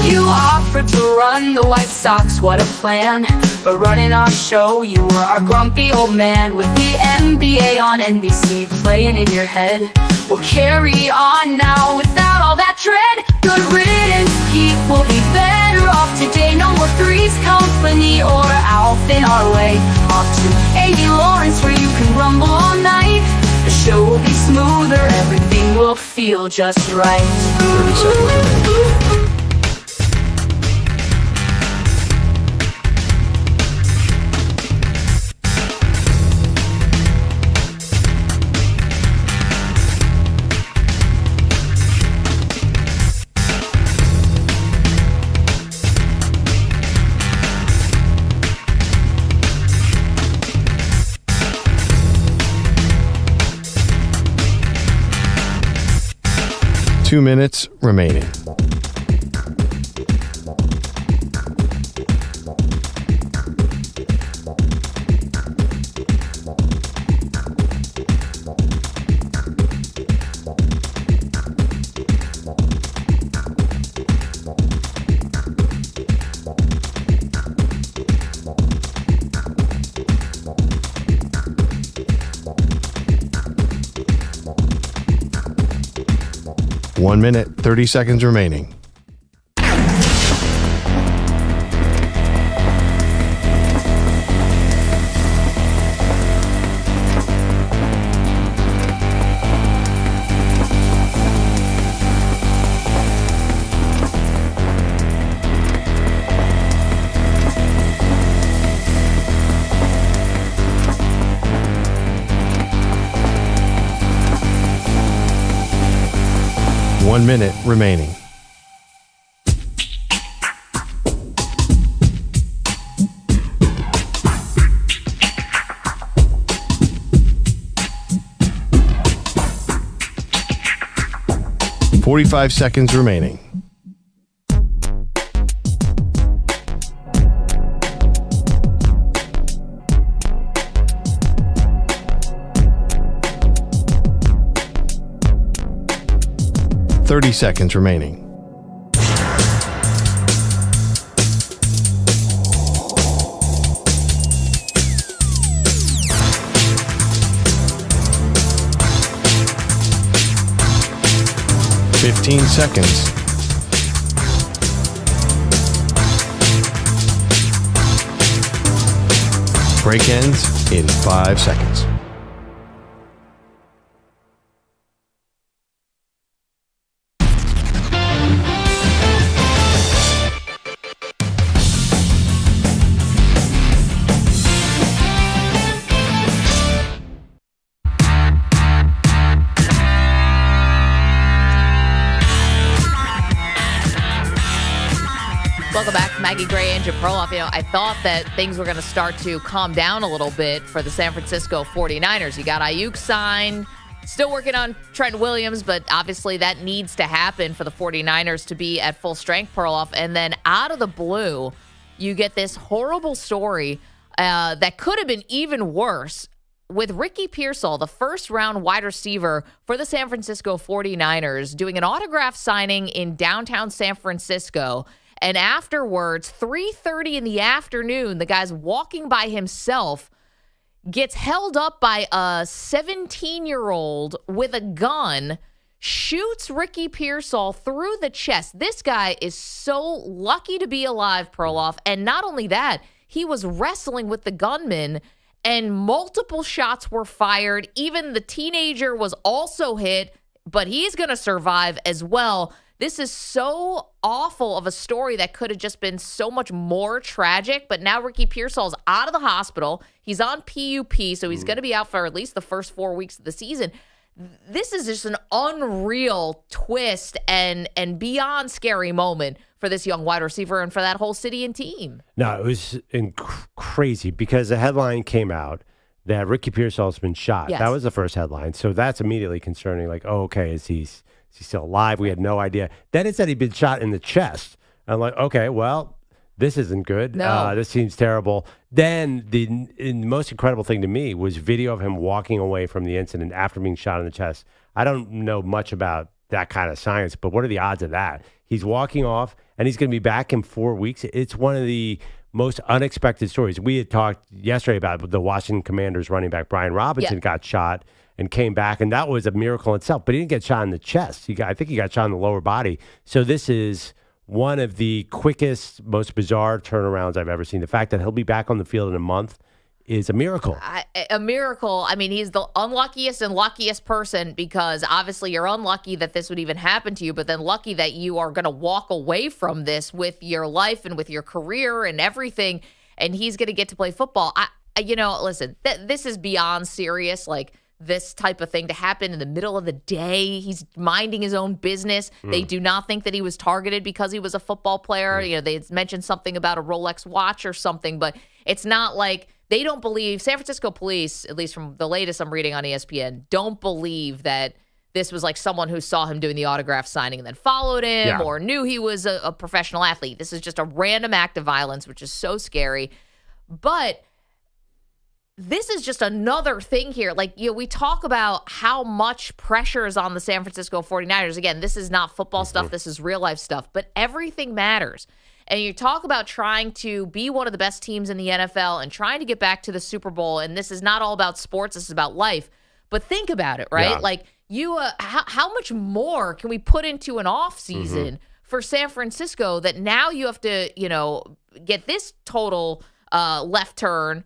You offered to run the White Sox, what a plan. But running our show, you were our grumpy old man. With the NBA on NBC playing in your head, we'll carry on now without all that dread. Good riddance, Pete, we'll be better off today. No more Three's Company or Alf in our way. Off to Amy Lawrence, where you can rumble all night. The show will be smoother, everything will feel just right. 30 seconds remaining. Two minutes remaining. One minute, 30 seconds remaining. One minute remaining. "45 seconds remaining. "30 seconds remaining. "15 seconds. Break ends in 5 seconds. Welcome back to Maggie Gray and Jim Perloff. I thought that things were going to start to calm down a little bit for the San Francisco 49ers. You got Aiyuk signed, Still working on Trent Williams, but obviously that needs to happen for the 49ers to be at full strength, Perloff. And then out of the blue, you get this horrible story that could have been even worse with Ricky Pearsall, the first-round wide receiver for the San Francisco 49ers, doing an autograph signing in downtown San Francisco. And afterwards, 3:30 in the afternoon, the guy's walking by himself, gets held up by a 17-year-old with a gun, shoots Ricky Pearsall through the chest. This guy is so lucky to be alive, Perloff. And not only that, he was wrestling with the gunman, and multiple shots were fired. Even the teenager was also hit, but he's going to survive as well. This is so awful of a story that could have just been so much more tragic. But now Ricky Pearsall's out of the hospital. He's on PUP, so he's going to be out for at least the first 4 weeks of the season. This is just an unreal twist and beyond scary moment for this young wide receiver and for that whole city and team. No, it was crazy because the headline came out that Ricky Pearsall has been shot. Yes. That was the first headline. So that's immediately concerning. Like, oh, okay, is he still alive? We had no idea. Then it said he'd been shot in the chest. I'm like, okay, well, this isn't good. No. This seems terrible. Then the most incredible thing to me was video of him walking away from the incident after being shot in the chest. I don't know much about that kind of science, but what are the odds of that? He's walking off, and he's going to be back in 4 weeks. It's one of the most unexpected stories. We had talked yesterday about the Washington Commanders running back Brian Robinson got shot and came back, and that was a miracle itself. But he didn't get shot in the chest. I think he got shot in the lower body. So this is one of the quickest, most bizarre turnarounds I've ever seen. The fact that he'll be back on the field in a month is a miracle. A miracle. I mean, he's the unluckiest and luckiest person because obviously you're unlucky that this would even happen to you, but then lucky that you are going to walk away from this with your life and with your career and everything, and he's going to get to play football. Listen, this is beyond serious. Like, this type of thing to happen in the middle of the day. He's minding his own business. They do not think that he was targeted because he was a football player. You know, they mentioned something about a Rolex watch or something, but it's not like they don't believe. San Francisco police, at least from the latest I'm reading on ESPN, don't believe that this was like someone who saw him doing the autograph signing and then followed him or knew he was a professional athlete. This is just a random act of violence, which is so scary. But this is just another thing here. Like, we talk about how much pressure is on the San Francisco 49ers. Again, this is not football stuff. This is real life stuff. But everything matters. And you talk about trying to be one of the best teams in the NFL and trying to get back to the Super Bowl. And this is not all about sports. This is about life. But think about it, right? Yeah. Like, how much more can we put into an off season for San Francisco that now you have to, get this total left turn,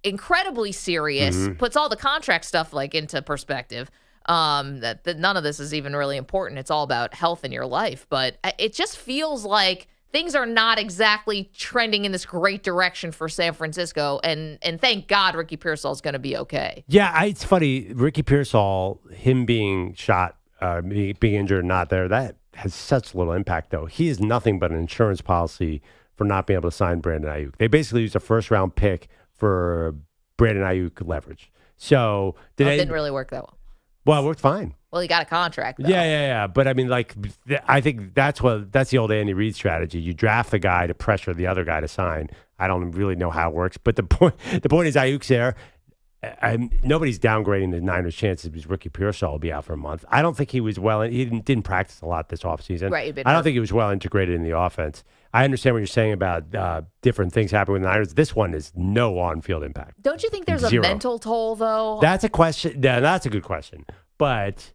incredibly serious, puts all the contract stuff like into perspective. That none of this is even really important. It's all about health in your life. But it just feels like things are not exactly trending in this great direction for San Francisco. And thank God Ricky Pearsall is going to be okay. Yeah, it's funny. Ricky Pearsall, him being shot, being injured, not there, that has such little impact, though. He is nothing but an insurance policy for not being able to sign Brandon Aiyuk. They basically used a first-round pick for Brandon Aiyuk leverage. So it didn't really work that well. Well, it worked fine. Well, he got a contract, though. Yeah. But I mean, I think that's the old Andy Reid strategy. You draft the guy to pressure the other guy to sign. I don't really know how it works, but the point is Aiyuk's there. Nobody's downgrading the Niners' chances because Ricky Pearsall will be out for a month. I don't think he was he didn't practice a lot this offseason. Right. I don't think he was well integrated in the offense. I understand what you're saying about different things happening with the Niners. This one is no on-field impact. Don't you think there's a mental toll, though? That's a question. Yeah, that's a good question. But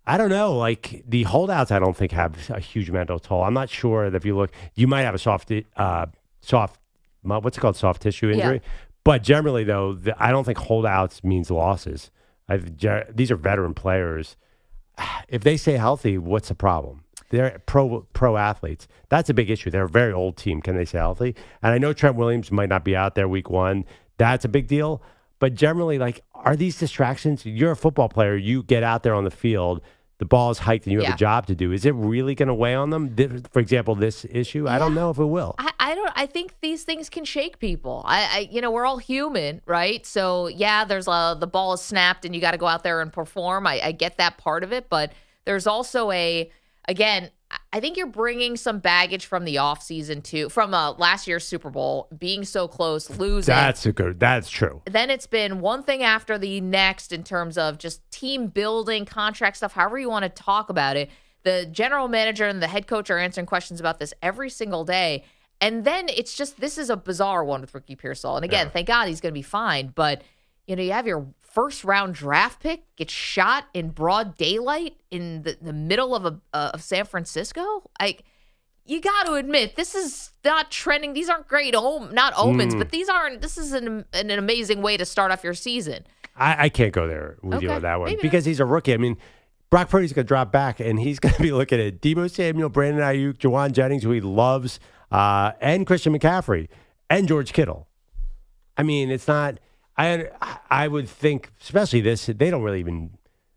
I don't know. Like, the holdouts, I don't think have a huge mental toll. I'm not sure that if you look, you might have a soft what's it called, soft tissue injury. Yeah. But generally, though, I don't think holdouts means losses. These are veteran players. If they stay healthy, what's the problem? They're pro athletes. That's a big issue. They're a very old team. Can they stay healthy? And I know Trent Williams might not be out there week one. That's a big deal. But generally, are these distractions? You're a football player. You get out there on the field. The ball is hiked and you have a job to do. Is it really going to weigh on them? For example, this issue? I don't know if it will. I I think these things can shake people. We're all human, right? So yeah, there's the ball is snapped and you got to go out there and perform. I get that part of it, but there's also again, I think you're bringing some baggage from the offseason too, from last year's Super Bowl, being so close, losing. That's true. Then it's been one thing after the next in terms of just team building, contract stuff, however you want to talk about it. The general manager and the head coach are answering questions about this every single day. And then it's just, this is a bizarre one with Ricky Pearsall. And again, thank God he's going to be fine. But, you have your first round draft pick get shot in broad daylight in the middle of San Francisco. You got to admit, this is not trending. These aren't great not omens, but this is an amazing way to start off your season. I can't go there with you on that one because he's a rookie. I mean, Brock Purdy's going to drop back and he's going to be looking at Deebo Samuel, Brandon Aiyuk, Jawan Jennings, who he loves, and Christian McCaffrey and George Kittle. I mean, it's not. I would think, especially this, they don't really even.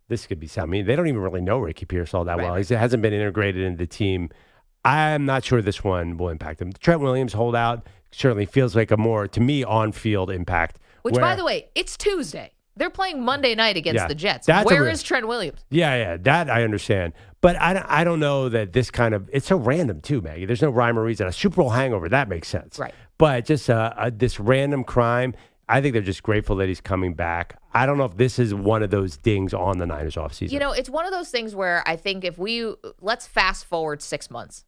This could be something. They don't even really know Ricky Pearsall that well. He hasn't been integrated into the team. I'm not sure this one will impact him. Trent Williams holdout certainly feels like a more, to me, on-field impact. Which, by the way, it's Tuesday. They're playing Monday night against the Jets. Where is Trent Williams? Yeah, that I understand. But I don't know that this kind of, it's so random too, Maggie. There's no rhyme or reason. A Super Bowl hangover, that makes sense. Right. But just this random crime, I think they're just grateful that he's coming back. I don't know if this is one of those dings on the Niners offseason. It's one of those things where I think let's fast forward 6 months.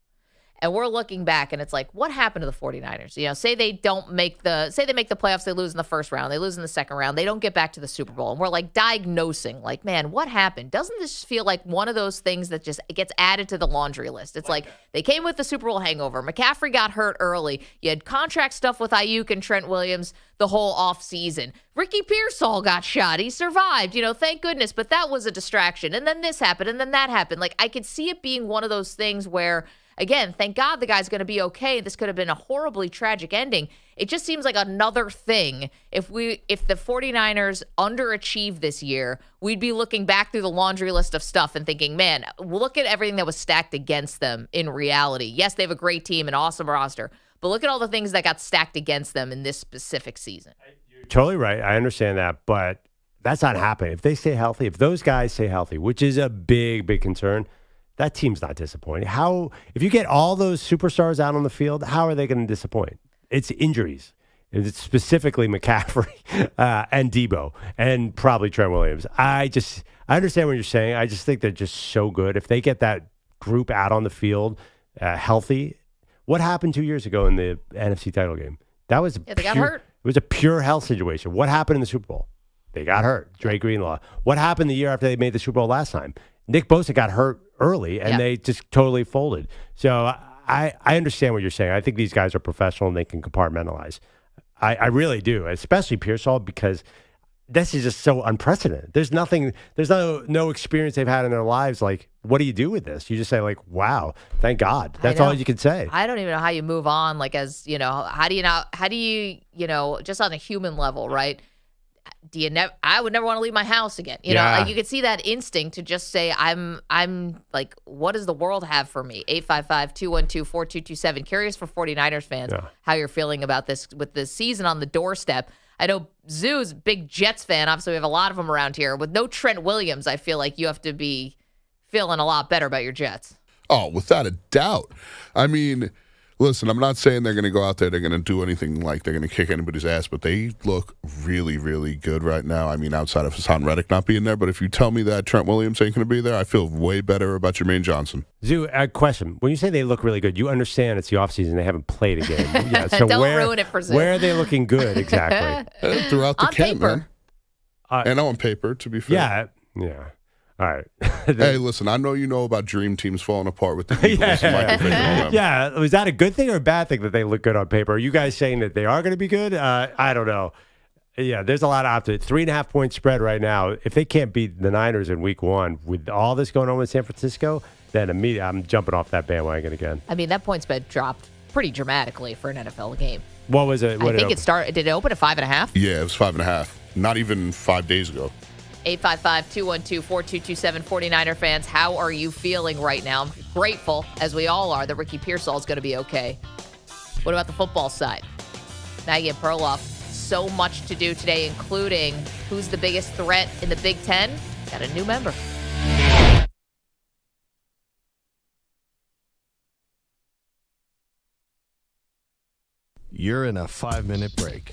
And we're looking back, and it's like, what happened to the 49ers? Say they make the playoffs, they lose in the first round, they lose in the second round, they don't get back to the Super Bowl. And we're like diagnosing, like, man, what happened? Doesn't this feel like one of those things that just gets added to the laundry list? It's like they came with the Super Bowl hangover. McCaffrey got hurt early. You had contract stuff with Aiyuk and Trent Williams the whole offseason. Ricky Pearsall got shot. He survived, thank goodness. But that was a distraction. And then this happened, and then that happened. Like, I could see it being one of those things where, again, thank God the guy's going to be okay. This could have been a horribly tragic ending. It just seems like another thing. If the 49ers underachieved this year, we'd be looking back through the laundry list of stuff and thinking, man, look at everything that was stacked against them in reality. Yes, they have a great team, an awesome roster, but look at all the things that got stacked against them in this specific season. You're totally right. I understand that, but that's not happening. If they stay healthy, if those guys stay healthy, which is a big, big concern, that team's not disappointing. If you get all those superstars out on the field, how are they going to disappoint? It's injuries. It's specifically McCaffrey and Deebo and probably Trent Williams. I understand what you're saying. I just think they're just so good. If they get that group out on the field healthy, what happened 2 years ago in the NFC title game? That was they got hurt. It was a pure health situation. What happened in the Super Bowl? They got hurt. Dre Greenlaw. What happened the year after they made the Super Bowl last time? Nick Bosa got hurt early, and they just totally folded. So I understand what you're saying. I think these guys are professional, and they can compartmentalize. I really do, especially Pearsall, because this is just so unprecedented. There's no experience they've had in their lives. Like, what do you do with this? You just say, like, wow, thank God. That's all you can say. I don't even know how you move on. Like, how do you just on a human level, right? I would never want to leave my house again. You know, like you could see that instinct to just say, I'm like, what does the world have for me? 855-212-4227. Curious for 49ers fans how you're feeling about this with the season on the doorstep. I know Zoo's a big Jets fan. Obviously, we have a lot of them around here. With no Trent Williams, I feel like you have to be feeling a lot better about your Jets. Oh, without a doubt. I mean, listen, I'm not saying they're going to go out there, they're going to do anything like they're going to kick anybody's ass, but they look really, really good right now. I mean, outside of Hassan Reddick not being there, but if you tell me that Trent Williams ain't going to be there, I feel way better about Jermaine Johnson. Zoo, a question. When you say they look really good, you understand it's the offseason, they haven't played a game. Yeah, so Don't ruin it for Zoo. Where are they looking good exactly? Throughout the on camp, paper. man. And on paper, to be fair. Yeah. All right. Hey, listen, I know you know about dream teams falling apart with the Eagles. Yeah. Was that a good thing or a bad thing that they look good on paper? Are you guys saying that they are going to be good? I don't know. Yeah, there's a lot of options. 3.5 point spread right now. If they can't beat the Niners in week 1 with all this going on with San Francisco, then immediately I'm jumping off that bandwagon again. I mean, that point spread dropped pretty dramatically for an NFL game. What was it? I think it started. Did it open at 5.5? Yeah, it was 5.5. Not even 5 days ago. 855-212-4227 49er fans, how are you feeling right now? I'm grateful, as we all are, that Ricky Pearsall is going to be okay. What about the football side? Maggie and Perloff, so much to do today, including who's the biggest threat in the Big Ten. Got a new member. You're in a 5-minute break.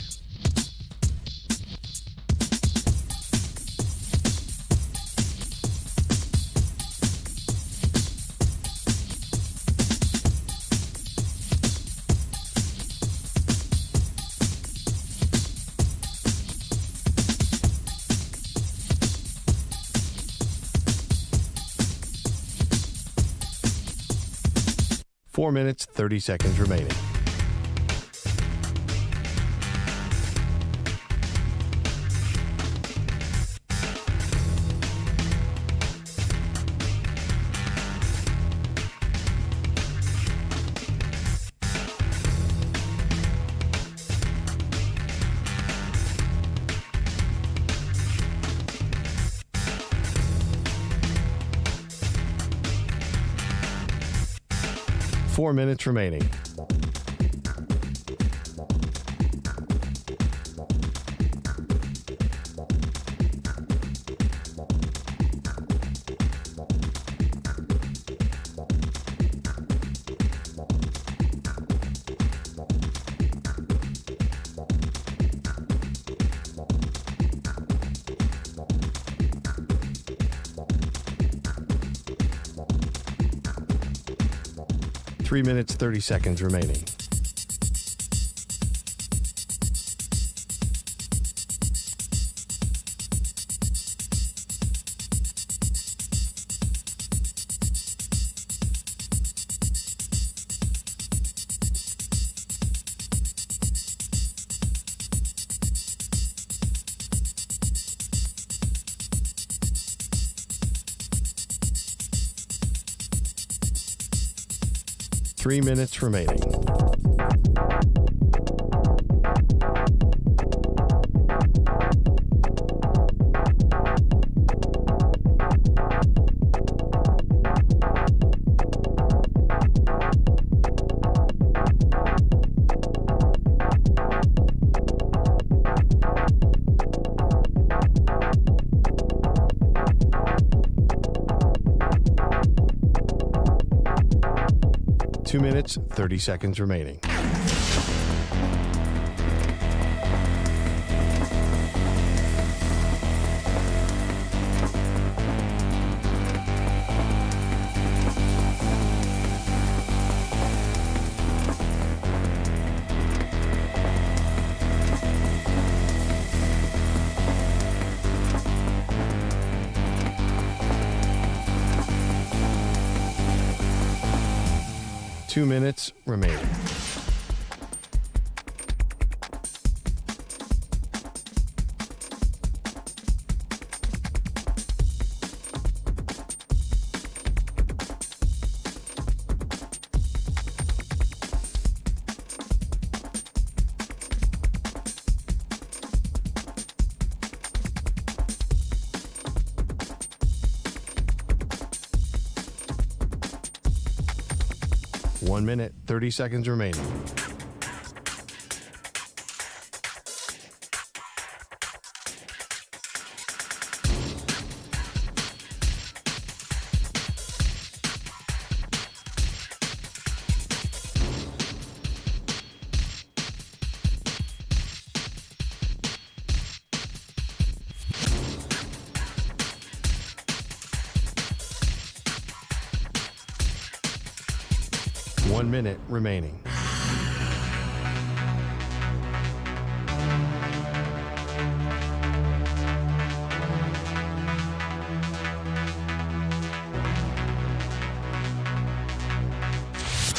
Four minutes, 30 seconds remaining. Four minutes remaining. Three minutes, 30 seconds remaining. Three minutes remaining. Two minutes, 30 seconds remaining. Two minutes remaining. One minute, 30 seconds remaining. One minute remaining.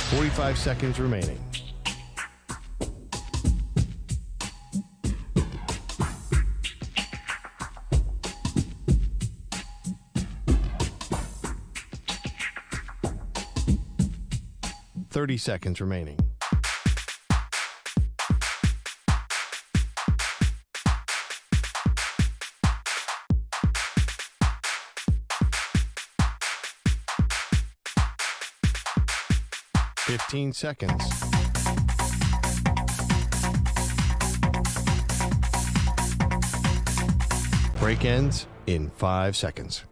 Forty-five seconds remaining. Thirty seconds remaining. Fifteen seconds. Break ends in 5 seconds.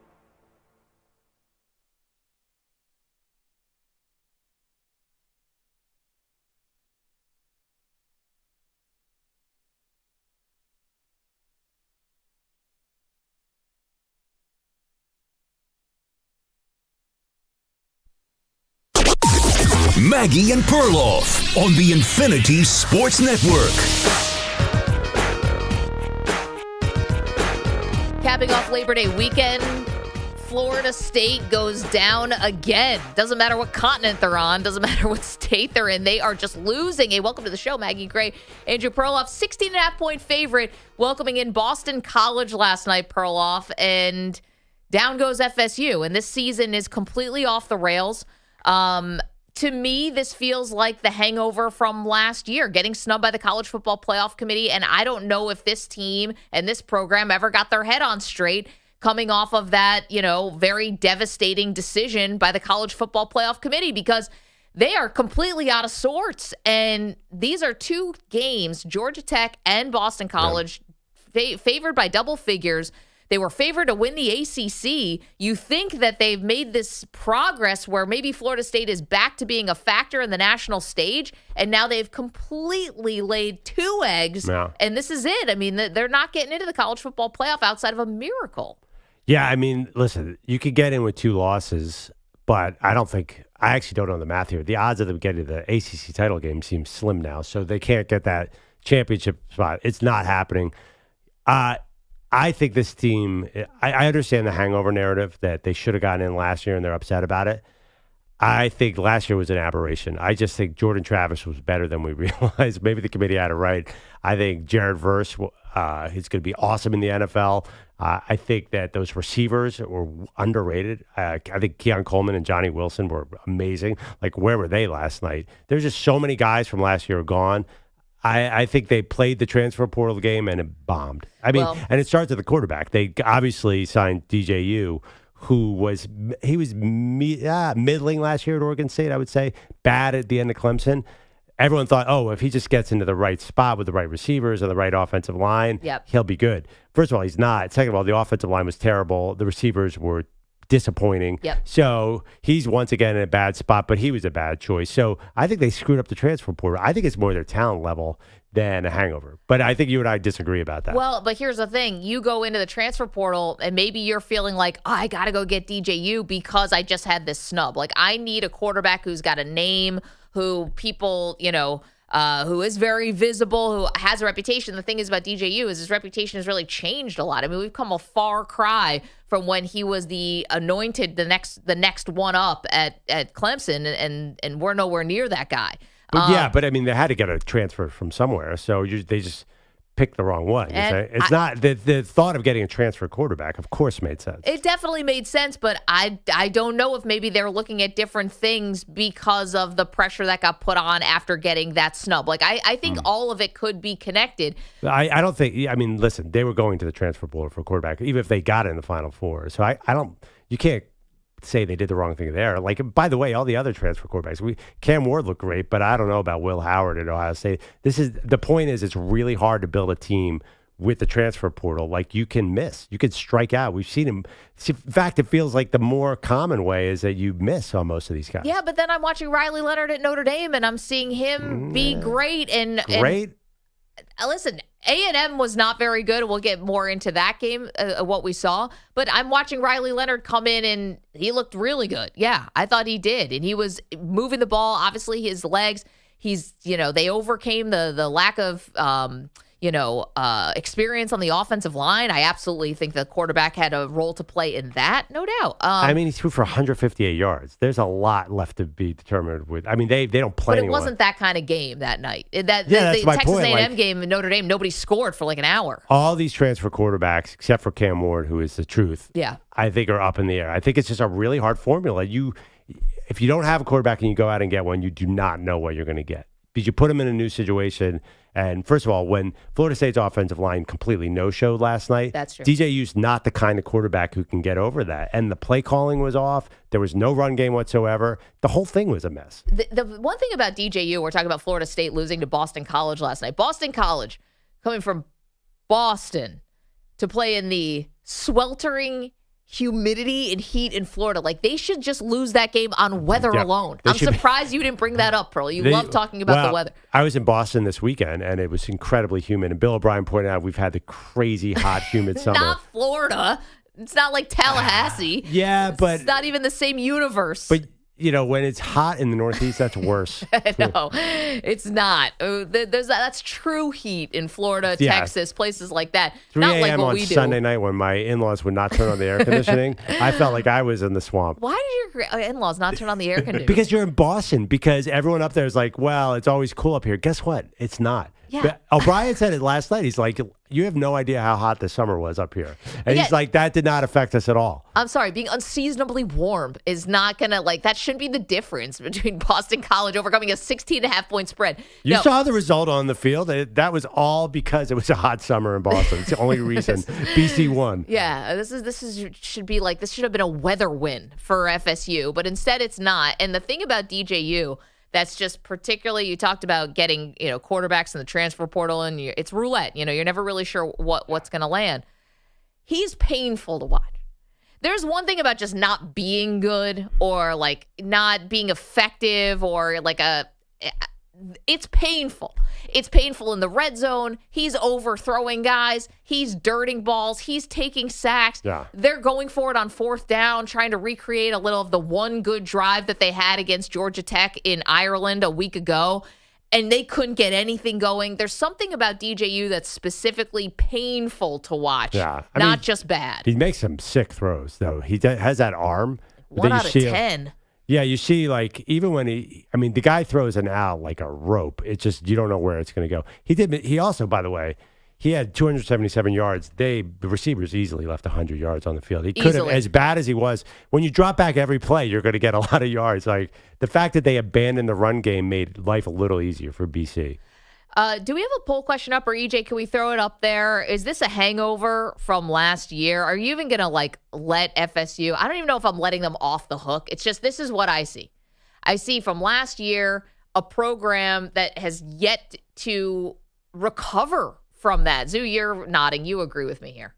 Maggie and Perloff on the Infinity Sports Network. Capping off Labor Day weekend, Florida State goes down again. Doesn't matter what continent they're on. Doesn't matter what state they're in. They are just losing. Hey, welcome to the show, Maggie Gray. Andrew Perloff, 16.5-point favorite, welcoming in Boston College last night, Perloff. And down goes FSU. And this season is completely off the rails. To me, this feels like the hangover from last year, getting snubbed by the College Football Playoff Committee. And I don't know if this team and this program ever got their head on straight coming off of that, very devastating decision by the College Football Playoff Committee, because they are completely out of sorts. And these are two games, Georgia Tech and Boston College, favored by double figures. They were favored to win the ACC. You think that they've made this progress where maybe Florida State is back to being a factor in the national stage, and now they've completely laid two eggs, and this is it. I mean, they're not getting into the college football playoff outside of a miracle. Yeah, I mean, listen, you could get in with two losses, but I actually don't know the math here. The odds of them getting to the ACC title game seem slim now, so they can't get that championship spot. It's not happening. I think this team, I understand the hangover narrative that they should have gotten in last year and they're upset about it. I think last year was an aberration. I just think Jordan Travis was better than we realized. Maybe the committee had it right. I think Jared Verse is going to be awesome in the NFL. I think that those receivers were underrated. I think Keon Coleman and Johnny Wilson were amazing. Like, where were they last night? There's just so many guys from last year gone. I think they played the transfer portal game and it bombed. I mean, and it starts at the quarterback. They obviously signed DJU, who was middling last year at Oregon State, I would say, bad at the end of Clemson. Everyone thought, if he just gets into the right spot with the right receivers and the right offensive line, he'll be good. First of all, he's not. Second of all, the offensive line was terrible. The receivers were disappointing. So he's once again in a bad spot, but he was a bad choice. So I think they screwed up the transfer portal. I think it's more their talent level than a hangover. But I think you and I disagree about that. Well, but here's the thing. You go into the transfer portal and maybe you're feeling like, I got to go get DJU because I just had this snub. Like, I need a quarterback who's got a name, who people, who is very visible, who has a reputation. The thing is about DJU is his reputation has really changed a lot. I mean, we've come a far cry from when he was the anointed, the next one up at Clemson, and we're nowhere near that guy. But but I mean, they had to get a transfer from somewhere, so they just picked the wrong one. It's not the thought of getting a transfer quarterback, of course, made sense. It definitely made sense, but I don't know if maybe they're looking at different things because of the pressure that got put on after getting that snub. Like, I think all of it could be connected. I don't think. I mean, listen, they were going to the transfer portal for quarterback, even if they got it in the Final Four. So I don't. You can't say they did the wrong thing there. Like, by the way, all the other transfer quarterbacks, CamWard looked great, but I don't know about Will Howard at Ohio State. The point is it's really hard to build a team with the transfer portal. Like, you can miss, you can strike out. We've seen him. In fact, it feels like the more common way is that you miss on most of these guys. Yeah, but then I'm watching Riley Leonard at Notre Dame and I'm seeing him be great. Great. Listen, A&M was not very good. We'll get more into that game, what we saw. But I'm watching Riley Leonard come in, and he looked really good. Yeah, I thought he did. And he was moving the ball. Obviously, his legs, they overcame the lack of, experience on the offensive line. I absolutely think the quarterback had a role to play in that, no doubt. I mean, he threw for 158 yards. There's a lot left to be determined with. I mean, they don't play. But it wasn't that kind of game that night. The that's my Texas point. A&M game in Notre Dame, nobody scored for like an hour. All these transfer quarterbacks, except for CamWard, who is the truth, I think are up in the air. I think it's just a really hard formula. If you don't have a quarterback and you go out and get one, you do not know what you're going to get. Because you put them in a new situation. And first of all, when Florida State's offensive line completely no-showed last night, that's true. DJU's not the kind of quarterback who can get over that. And the play calling was off. There was no run game whatsoever. The whole thing was a mess. The one thing about DJU, we're talking about Florida State losing to Boston College last night. Boston College, coming from Boston, to play in the sweltering humidity and heat in Florida. Like, they should just lose that game on weather alone. I'm surprised you didn't bring that up, Pearl. You love talking about the weather. I was in Boston this weekend, and it was incredibly humid. And Bill O'Brien pointed out we've had the crazy hot, humid summer. Not Florida. It's not like Tallahassee. But it's not even the same universe. But when it's hot in the Northeast, that's worse. No, it's not. That's true heat in Florida, Texas, places like that. 3 not like a.m. what on we do. Sunday night when my in-laws would not turn on the air conditioning, I felt like I was in the swamp. Why did your in-laws not turn on the air conditioning? Because you're in Boston. Because everyone up there is like, well, it's always cool up here. Guess what? It's not. Yeah. But O'Brien said it last night. He's like, you have no idea how hot the summer was up here. And he's like, that did not affect us at all. I'm sorry, being unseasonably warm is not going to, that shouldn't be the difference between Boston College overcoming a 16.5-point spread. You saw the result on the field. That was all because it was a hot summer in Boston. It's the only reason BC won. Yeah, this should have been a weather win for FSU, but instead it's not. And the thing about DJU, that's just particularly, you talked about getting, quarterbacks in the transfer portal, and it's roulette. You're never really sure what's going to land. He's painful to watch. There's one thing about just not being good or not being effective or it's painful. It's painful in the red zone. He's overthrowing guys. He's dirting balls. He's taking sacks. Yeah. They're going for it on 4th down, trying to recreate a little of the one good drive that they had against Georgia Tech in Ireland a week ago, and they couldn't get anything going. There's something about DJU that's specifically painful to watch, not just bad. He makes some sick throws, though. He has that arm. 1 out of 10. Yeah, you see, even when the guy throws an out like a rope. It's just, you don't know where it's going to go. He also, by the way, he had 277 yards. The receivers easily left 100 yards on the field. He could have, as bad as he was, when you drop back every play, you're going to get a lot of yards. The fact that they abandoned the run game made life a little easier for BC. Do we have a poll question up, or EJ, can we throw it up there? Is this a hangover from last year? Are you even going to let FSU? I don't even know if I'm letting them off the hook. It's just, this is what I see. I see from last year a program that has yet to recover from that. Zoo, you're nodding. You agree with me here.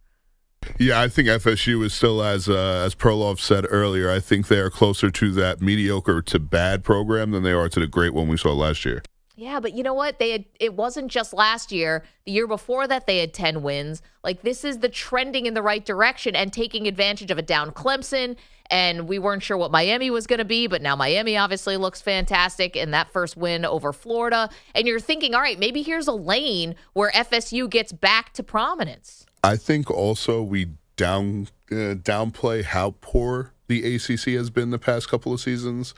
Yeah, I think FSU is still, as Perloff said earlier, I think they are closer to that mediocre to bad program than they are to the great one we saw last year. Yeah, but you know what? It wasn't just last year. The year before that, they had 10 wins. This is the trending in the right direction and taking advantage of a down Clemson. And we weren't sure what Miami was going to be, but now Miami obviously looks fantastic in that first win over Florida. And you're thinking, all right, maybe here's a lane where FSU gets back to prominence. I think also we downplay how poor the ACC has been the past couple of seasons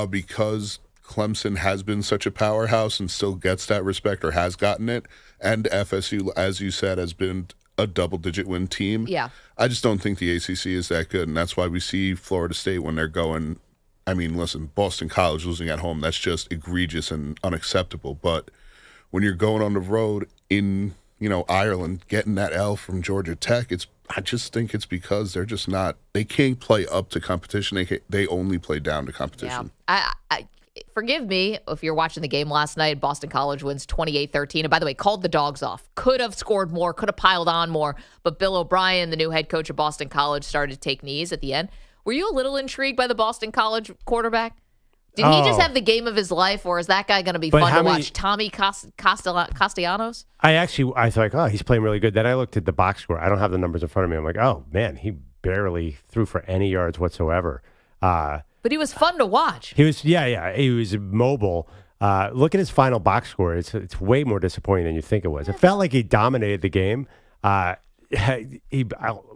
because Clemson has been such a powerhouse and still gets that respect, or has gotten it. And FSU, as you said, has been a double-digit win team. Yeah. I just don't think the ACC is that good, and that's why we see Florida State when they're going. I mean, listen, Boston College losing at home, that's just egregious and unacceptable. But when you're going on the road in, Ireland, getting that L from Georgia Tech, I just think it's because they're just not. They can't play up to competition. They only play down to competition. Yeah. Forgive me if you're watching the game last night. Boston College wins 28-13. And by the way, called the dogs off. Could have scored more, could have piled on more. But Bill O'Brien, the new head coach of Boston College, started to take knees at the end. Were you a little intrigued by the Boston College quarterback? Did he just have the game of his life, or is that guy going to be fun to watch? Tommy Castellanos? I thought, he's playing really good. Then I looked at the box score. I don't have the numbers in front of me. I'm like, oh, man, he barely threw for any yards whatsoever. But he was fun to watch. He was, he was mobile. Look at his final box score. It's way more disappointing than you think it was. It felt like he dominated the game. He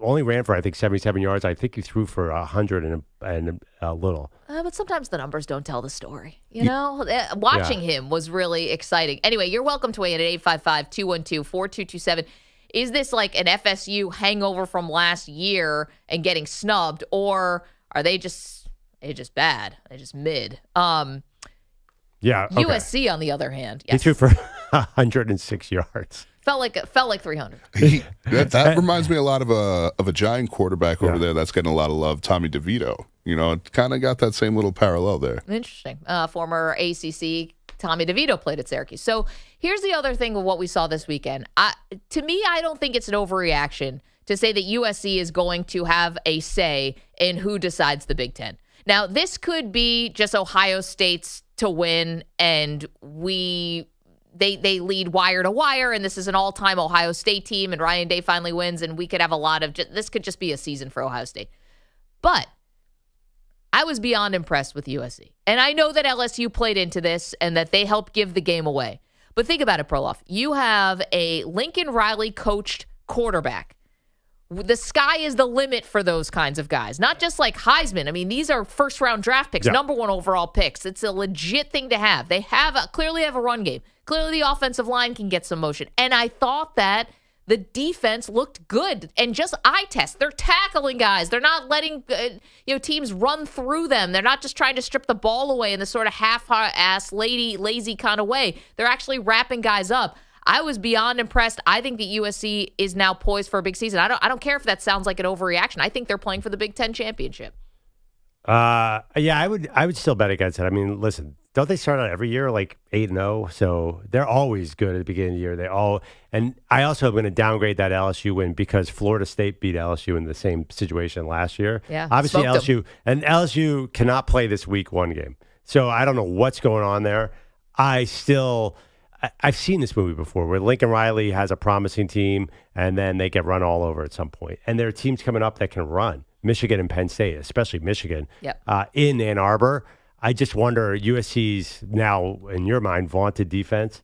only ran for, I think, 77 yards. I think he threw for 100 and a little. But sometimes the numbers don't tell the story. Watching him was really exciting. Anyway, you're welcome to weigh in at 855-212-4227. Is this like an FSU hangover from last year and getting snubbed, or are they just bad? They're just mid. Yeah. Okay. USC, on the other hand, he threw for 106 yards. Felt like 300. That reminds me a lot of a giant quarterback over there that's getting a lot of love, Tommy DeVito. It kind of got that same little parallel there. Interesting. Former ACC Tommy DeVito played at Syracuse. So here's the other thing with what we saw this weekend. To me, I don't think it's an overreaction to say that USC is going to have a say in who decides the Big Ten. Now, this could be just Ohio State's to win, and they lead wire to wire, and this is an all-time Ohio State team, and Ryan Day finally wins, and we could have a lot of this could just be a season for Ohio State. But I was beyond impressed with USC. And I know that LSU played into this and that they helped give the game away. But think about it, Perloff. You have a Lincoln Riley coached quarterback. The sky is the limit for those kinds of guys. Not just like Heisman. I mean, these are first-round draft picks, number one overall picks. It's a legit thing to have. They clearly have a run game. Clearly the offensive line can get some motion. And I thought that the defense looked good and just eye test. They're tackling guys. They're not letting teams run through them. They're not just trying to strip the ball away in this sort of half-ass, lazy kind of way. They're actually wrapping guys up. I was beyond impressed. I think that USC is now poised for a big season. I don't care if that sounds like an overreaction. I think they're playing for the Big Ten championship. Yeah, I would still bet against it. I mean, listen, don't they start out every year like 8-0? So they're always good at the beginning of the year. And I also am going to downgrade that LSU win because Florida State beat LSU in the same situation last year. Yeah, obviously LSU cannot play this week one game. So I don't know what's going on there. I've seen this movie before where Lincoln Riley has a promising team and then they get run all over at some point. And there are teams coming up that can run. Michigan and Penn State, especially Michigan, in Ann Arbor. I just wonder, USC's now, in your mind, vaunted defense,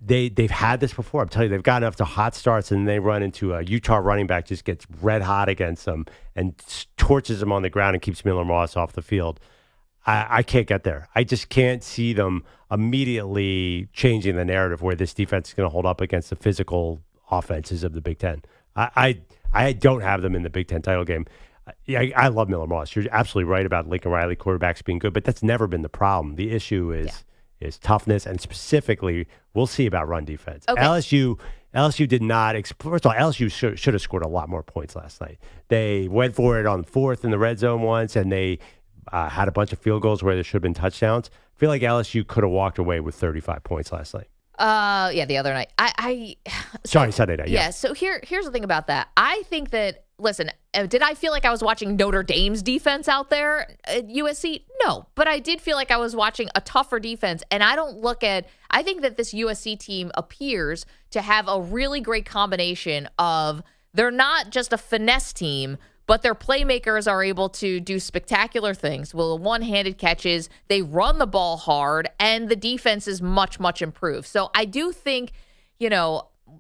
they've had this before. I'm telling you, they've gotten up to hot starts and they run into a Utah running back just gets red hot against them and torches them on the ground and keeps Miller Moss off the field. I can't get there. I just can't see them immediately changing the narrative where this defense is going to hold up against the physical offenses of the Big Ten. I don't have them in the Big Ten title game. I love Miller Moss. You're absolutely right about Lincoln Riley quarterbacks being good, but that's never been the problem. The issue is toughness, and specifically, we'll see about run defense. Okay. LSU did not. First of all, LSU should have scored a lot more points last night. They went for it on fourth in the red zone once, and they had a bunch of field goals where there should have been touchdowns. I feel like LSU could have walked away with 35 points last night. The other night. Sunday night. Yeah. So here's the thing about that. I think that. Listen, did I feel like I was watching Notre Dame's defense out there at USC? No, but I did feel like I was watching a tougher defense. And I think that this USC team appears to have a really great combination of, they're not just a finesse team, but their playmakers are able to do spectacular things. Well, one-handed catches, they run the ball hard, and the defense is much, much improved. So I do think,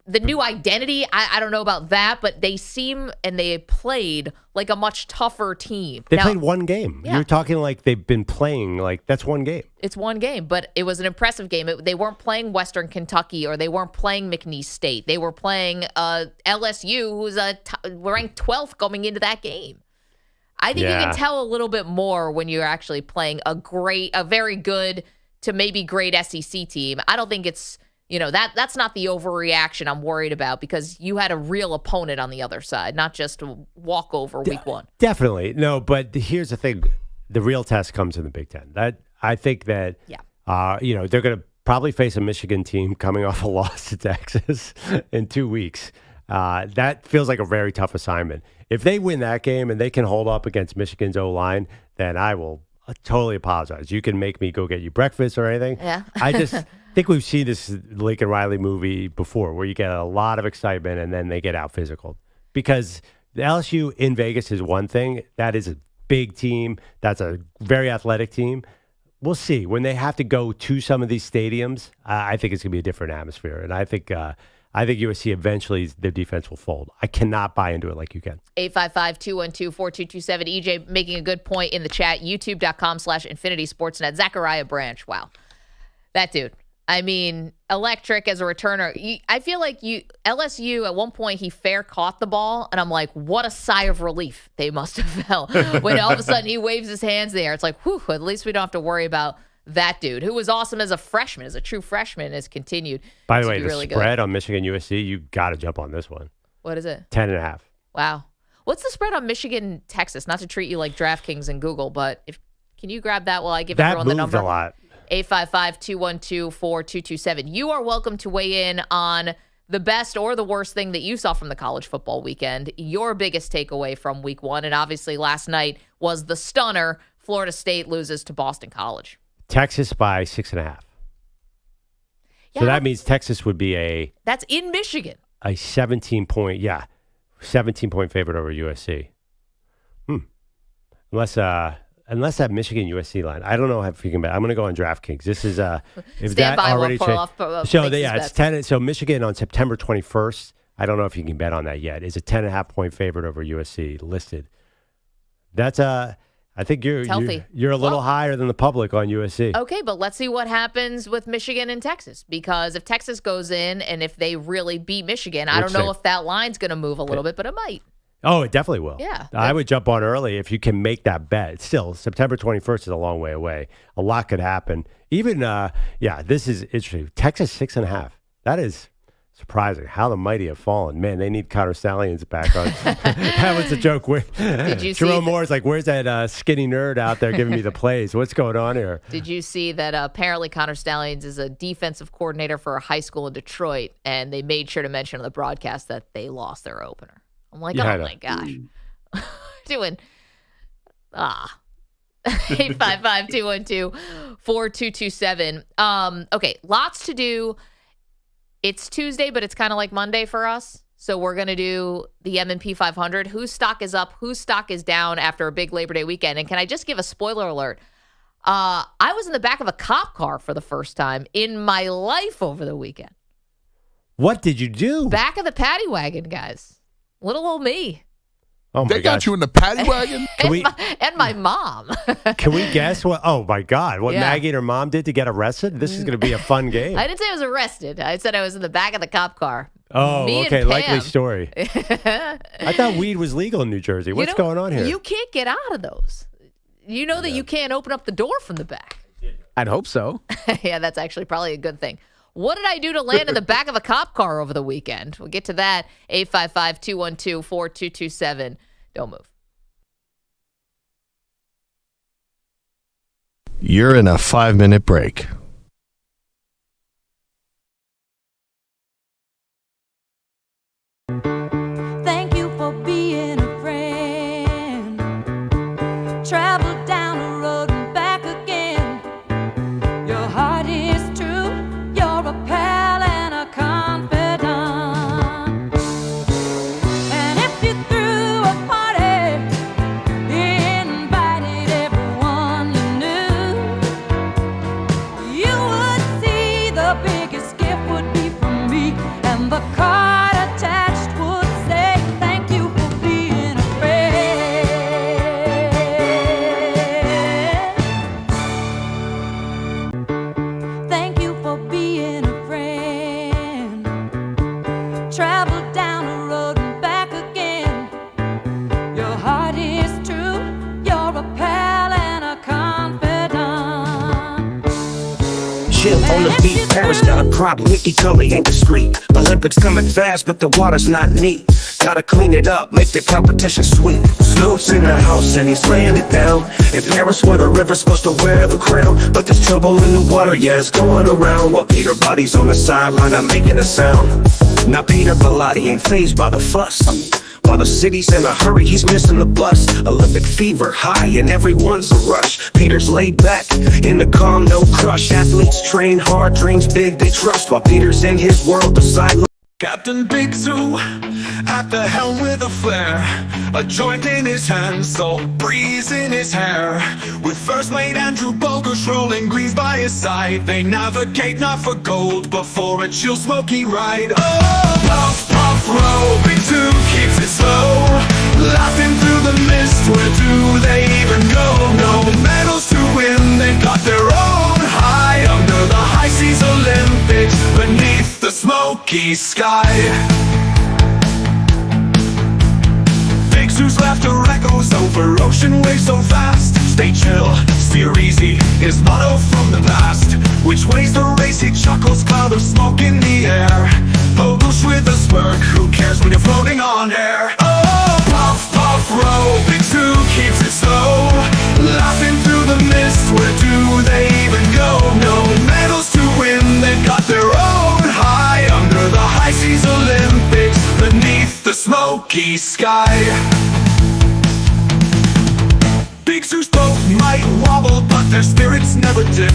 the new identity, I don't know about that, but they seem and they played like a much tougher team. They played one game. Yeah. You're talking like they've been playing like that's one game. It's one game, but it was an impressive game. They weren't playing Western Kentucky or they weren't playing McNeese State. They were playing LSU, who's ranked 12th going into that game. I think you can tell a little bit more when you're actually playing a very good to maybe great SEC team. I don't think it's that's not the overreaction I'm worried about because you had a real opponent on the other side, not just a walkover week one. Definitely. No, but here's the thing. The real test comes in the Big Ten. I think that, they're going to probably face a Michigan team coming off a loss to Texas in 2 weeks. That feels like a very tough assignment. If they win that game and they can hold up against Michigan's O-line, then I will totally apologize. You can make me go get you breakfast or anything. Yeah. I just think we've seen this Lincoln Riley movie before where you get a lot of excitement and then they get out physical. Because the LSU in Vegas is one thing. That is a big team. That's a very athletic team. We'll see. When they have to go to some of these stadiums, I think it's going to be a different atmosphere. And I think USC eventually their defense will fold. I cannot buy into it like you can. 855-212-4227. EJ making a good point in the chat. YouTube.com/Infinity Sportsnet. Zachariah Branch. Wow. That dude. I mean, electric as a returner. I feel like LSU, at one point, he fair caught the ball, and I'm like, what a sigh of relief they must have felt. When all of a sudden he waves his hands there. It's like, whew, at least we don't have to worry about that dude, who was awesome as a freshman, as a true freshman, has continued. By the way, the really spread good. On Michigan USC, you got to jump on this one. What is it? 10.5. Wow. What's the spread on Michigan, Texas? Not to treat you like DraftKings and Google, but can you grab that while I give everyone the number? That moves a lot. 855-212-4227. You are welcome to weigh in on the best or the worst thing that you saw from the college football weekend, your biggest takeaway from week one. And obviously last night was the stunner. Florida State loses to Boston College. Texas by 6.5. Yeah. So that means Texas would be That's in Michigan. a 17-point favorite over USC. Unless that Michigan USC line, I don't know if you can bet. I'm going to go on DraftKings. This is if Stand that by already Perloff, so makes his it's bets. 10. So Michigan on September 21st. I don't know if you can bet on that yet. Is a 10.5-point favorite over USC listed. That's I think you're a little higher than the public on USC. Okay, but let's see what happens with Michigan and Texas. Because if Texas goes in and if they really beat Michigan, I don't know if that line's going to move a little bit, but it might. Oh, it definitely will. Yeah. I would jump on early if you can make that bet. Still, September 21st is a long way away. A lot could happen. Even, this is interesting. Texas 6.5. That is surprising. How the mighty have fallen. Man, they need Connor Stallions back on. That was a joke. Did you Jerome see Moore's like, where's that skinny nerd out there giving me the plays? What's going on here? Did you see that apparently Connor Stallions is a defensive coordinator for a high school in Detroit, and they made sure to mention on the broadcast that they lost their opener. I'm like, oh my gosh. Doing 855-212-4227. Okay, lots to do. It's Tuesday, but it's kind of like Monday for us. So we're going to do the MP500. Whose stock is up, whose stock is down after a big Labor Day weekend. And can I just give a spoiler alert? I was in the back of a cop car for the first time in my life over the weekend. What did you do? Back of the paddy wagon, guys. Little old me. Oh my They got you in the paddy wagon? And my mom. Can we guess what? Oh my God! What Yeah. Maggie and her mom did to get arrested? This is going to be a fun game. I didn't say I was arrested. I said I was in the back of the cop car. Oh, Me and okay. Pam. Likely story. I thought weed was legal in New Jersey. What's going on here? You can't get out of those. You know that you can't open up the door from the back. I'd hope so. Yeah, that's actually probably a good thing. What did I do to land in the back of a cop car over the weekend? We'll get to that. 855-212-4227. Don't move. You're in a 5-minute break. Thank you for being a friend. Travel down the road and back again. Your heart is true. You're a pal and a confidant. And if you threw a party, invited everyone you knew, you would see the biggest gift would be from me, and the card attached would say, thank you for being a friend. Thank you for being a friend. Travel down the road and back again. Your heart is true. You're a pal and a confidant. Chill on the beat, Paris got a problem. Ricky Cully ain't discreet. Olympics coming fast, but the water's not neat. Gotta clean it up, make the competition sweet. Snoop's in the house and he's laying it down. In Paris where the river's supposed to wear the crown, but there's trouble in the water, yeah, it's going around. While Peter Buddy's on the sideline, I'm making a sound. Now Peter Bellotti ain't fazed by the fuss. While the city's in a hurry, he's missing the bus. Olympic fever high and everyone's a rush. Peter's laid back, in the calm, no crush. Athletes train hard, dreams big, they trust. While Peter's in his world, the sideline. Captain Big Two at the helm with a flare, a joint in his hand, so breeze in his hair. With first mate Andrew Bogus rolling greens by his side, they navigate not for gold, but for a chill smoky ride. Oh, puff, puff, row, Big Two keeps it slow, laughing through the mist. Where do they even go? No medals to win, they've got their own high under the high seas Olympics, beneath the smoky sky. Big Zoo's laughter echoes over ocean waves so fast. Stay chill, steer easy, his motto from the past. Which way's the race, he chuckles, cloud of smoke in the air. Bogus with a smirk, who cares when you're floating on air? Oh, puff, puff, row, Big Zoo keeps it slow, laughing through the mist. Where do they even go? smoky sky. Big Zeus boat might wobble, but their spirits never dip.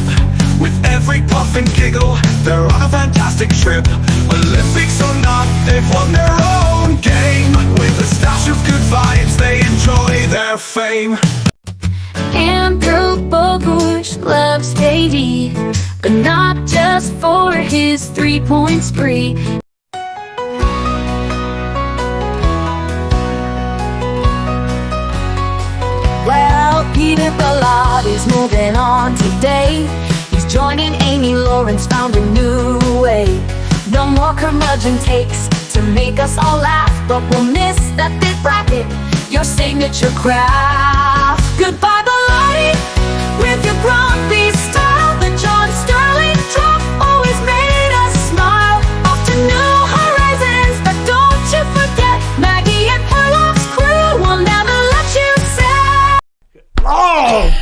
With every puff and giggle, they're on a fantastic trip. Olympics or not, they've won their own game. With a stash of good vibes, they enjoy their fame. Andrew Bogusz loves speedy, but not just for his 3-point spree. Well, Peter Ballard is moving on today. He's joining Amy Lawrence, found a new way. No more curmudgeon takes to make us all laugh, but we'll miss that big bracket, your signature craft. Goodbye, Ballard, with your grumpy style. The John Sterling drop always made us smile. Off to new horizons, but don't you forget Maggie and Perloff's crew will never let you say. Oh!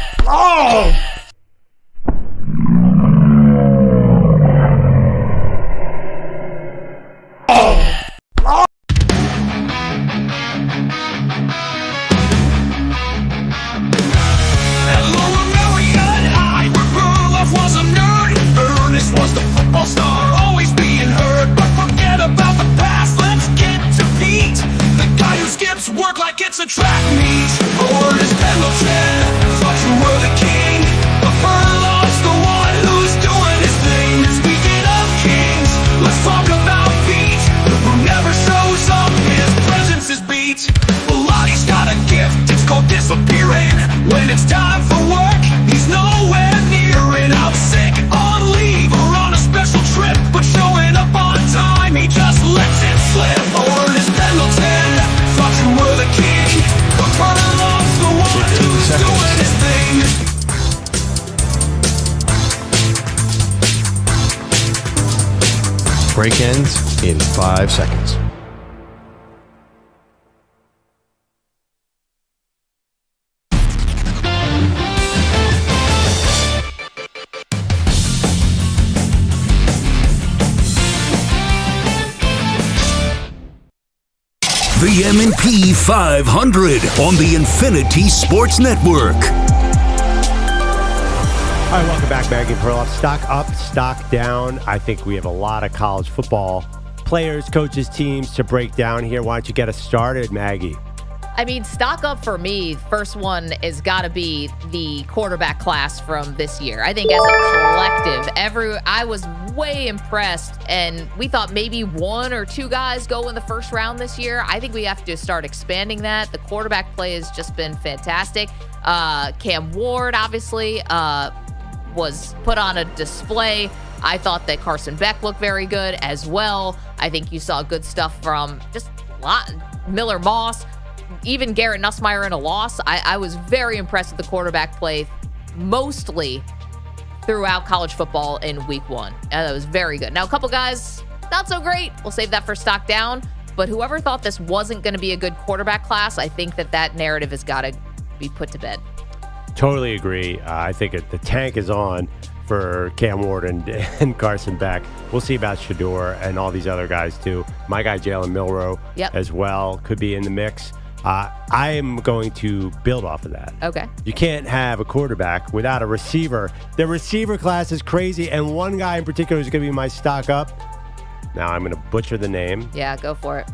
Was the football star, always being heard. But forget about the past, let's get to Pete, the guy who skips work like it's a track meet. Or is Pendleton, thought you were the king, but Perloff's the one who's doing his thing. Speaking of kings, let's talk about Pete, who never shows up, his presence is beat. Lottie's got a gift, it's called disappearing. When it's time for work, he's nowhere near it. Out sick, on leave, or on a special trip, but showing up on time, he just lets it slip. Or is Pendleton, thought you were the king, but Perloff's the one who's doing his thing. Break ends in 5 seconds. The MP500 on the Infinity Sports Network. All right, welcome back, Maggie Perloff. Stock up, stock down. I think we have a lot of college football players, coaches, teams to break down here. Why don't you get us started, Maggie? I mean, stock up for me, first one has got to be the quarterback class from this year. I think as a collective, I was way impressed, and we thought maybe 1 or 2 guys go in the first round this year. I think we have to start expanding that. The quarterback play has just been fantastic. CamWard, obviously, was put on a display. I thought that Carson Beck looked very good as well. I think you saw good stuff from just a lot. Miller Moss, even Garrett Nussmeier in a loss. I was very impressed with the quarterback play mostly throughout college football in week 1. That was very good. Now, a couple guys, not so great. We'll save that for stock down. But whoever thought this wasn't going to be a good quarterback class, I think that narrative has got to be put to bed. Totally agree. I think the tank is on for CamWard and Carson Beck. We'll see about Shedeur and all these other guys too. My guy Jalen Milroe as well could be in the mix. I am going to build off of that. Okay. You can't have a quarterback without a receiver. The receiver class is crazy, and one guy in particular is going to be my stock up. Now I'm going to butcher the name. Yeah, go for it.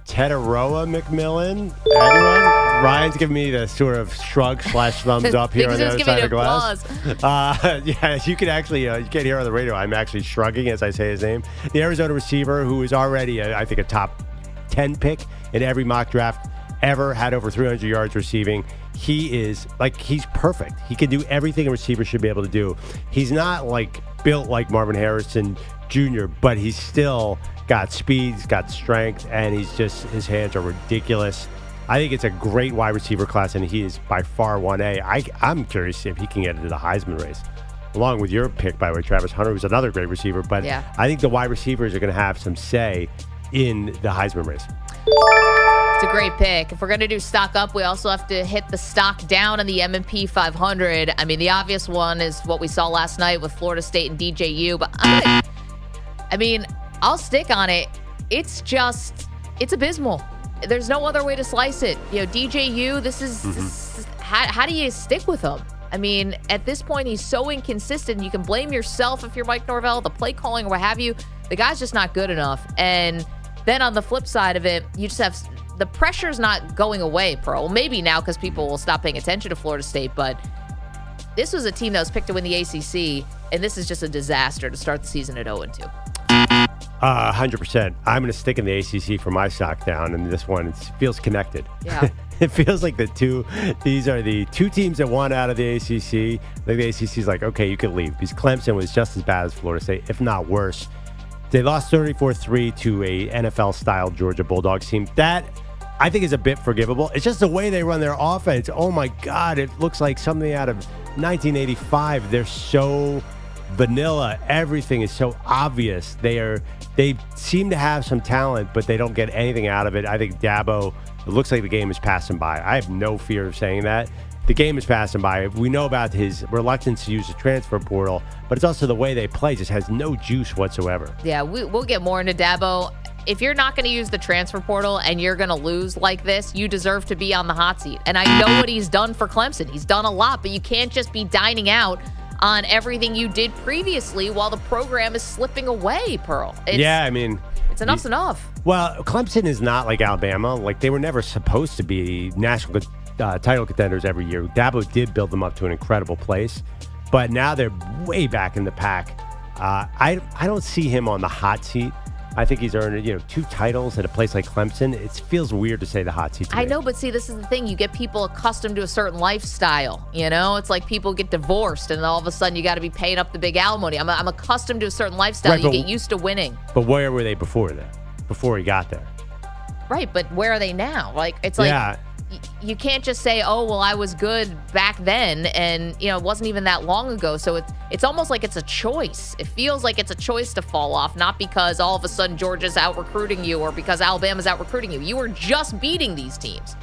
Teteroa McMillan. Anyone? Ryan's giving me the sort of shrug / thumbs up here on the other side of the glass. Yeah, you can actually, you can't hear on the radio. I'm actually shrugging as I say his name. The Arizona receiver who is already, I think, a top 10 pick in every mock draft ever, had over 300 yards receiving. He's perfect. He can do everything a receiver should be able to do. He's not built like Marvin Harrison Jr., but he's still got speed, he's got strength, and his hands are ridiculous. I think it's a great wide receiver class, and he is by far 1A. I'm curious if he can get into the Heisman race, along with your pick, by the way, Travis Hunter, who's another great receiver. But yeah. I think the wide receivers are going to have some say in the Heisman race. It's a great pick. If we're going to do stock up, we also have to hit the stock down in the MP500. I mean, the obvious one is what we saw last night with Florida State and DJU. But I mean, I'll stick on it. It's just it's abysmal. There's no other way to slice it. DJU, this is how do you stick with him? I mean, at this point, he's so inconsistent. You can blame yourself if you're Mike Norvell, the play calling or what have you. The guy's just not good enough. And then on the flip side of it, you just have the pressure's not going away, Pearl. Well, maybe now because people will stop paying attention to Florida State, but this was a team that was picked to win the ACC, and this is just a disaster to start the season at 0-2. 100%. I'm going to stick in the ACC for my stock down, and this one feels connected. Yeah. It feels like these are the two teams that won out of the ACC. Like the ACC is like, okay, you can leave. Because Clemson was just as bad as Florida State, if not worse. They lost 34-3 to a NFL-style Georgia Bulldogs team. That, I think, is a bit forgivable. It's just the way they run their offense. Oh, my God, it looks like something out of 1985. They're so vanilla. Everything is so obvious. They seem to have some talent, but they don't get anything out of it. I think Dabo, it looks like the game is passing by. I have no fear of saying that. The game is passing by. We know about his reluctance to use the transfer portal, but it's also the way they play just has no juice whatsoever. Yeah, we'll get more into Dabo. If you're not going to use the transfer portal and you're going to lose like this, you deserve to be on the hot seat. And I know what he's done for Clemson. He's done a lot, but you can't just be dining out on everything you did previously while the program is slipping away, Pearl. It's enough's enough. Well, Clemson is not like Alabama. Like, they were never supposed to be national title contenders every year. Dabo did build them up to an incredible place, but now they're way back in the pack. I don't see him on the hot seat. I think he's earned 2 titles at a place like Clemson. It feels weird to say the hot seat. I know, but see, this is the thing. You get people accustomed to a certain lifestyle. It's like people get divorced, and all of a sudden you got to be paying up the big alimony. I'm accustomed to a certain lifestyle. Right, you get used to winning. But where were they before that? Before he got there? Right, but where are they now? You can't just say, oh, well, I was good back then, and it wasn't even that long ago. So it's almost like it's a choice. It feels like it's a choice to fall off, not because all of a sudden Georgia's out recruiting you or because Alabama's out recruiting you. You were just beating these teams.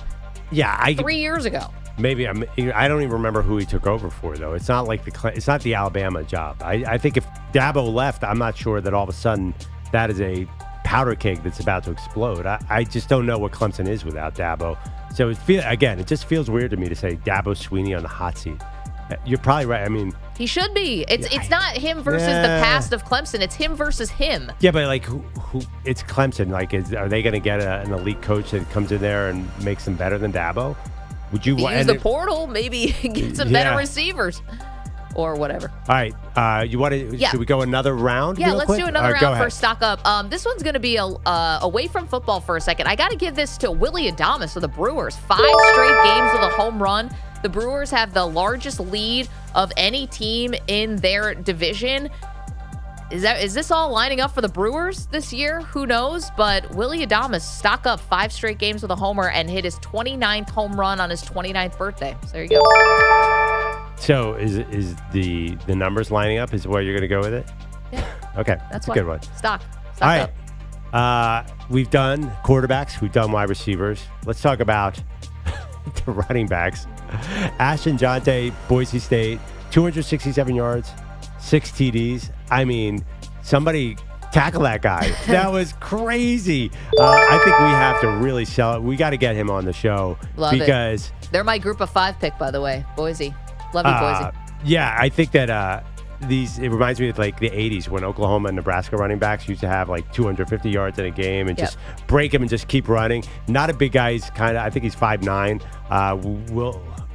Yeah, 3 years ago. Maybe I don't even remember who he took over for, though. It's not like it's not the Alabama job. I think if Dabo left, I'm not sure that all of a sudden that is a powder keg that's about to explode. I just don't know what Clemson is without Dabo. So it just feels weird to me to say Dabo Swinney on the hot seat. You're probably right. I mean, he should be. It's not him versus the past of Clemson. It's him versus him. Yeah, but like, who? It's Clemson. Like, are they going to get an elite coach that comes in there and makes them better than Dabo? Would you use the portal? Maybe get some better receivers. Or whatever. All right. You want to? Yeah. Should we go another round? Yeah, let's do another round for stock up. This one's going to be away from football for a second. I got to give this to Willy Adames of the Brewers. 5 straight games with a home run. The Brewers have the largest lead of any team in their division. Is this all lining up for the Brewers this year? Who knows? But Willy Adames stock up 5 straight games with a homer and hit his 29th home run on his 29th birthday. So there you go. So is the numbers lining up? Is where you're going to go with it? Yeah. Okay. That's a good one. Stock all right. up. We've done quarterbacks. We've done wide receivers. Let's talk about the running backs. Ashton Jonte, Boise State, 267 yards, 6 TDs. I mean, somebody tackle that guy. That was crazy. I think we have to really sell it. We got to get him on the show. Love it. They're my group of 5 pick, by the way. Boise. Love you, Boise. Yeah, I think that it reminds me of like the 80s when Oklahoma and Nebraska running backs used to have like 250 yards in a game and just break him and just keep running. Not a big guy. He's I think he's 5'9".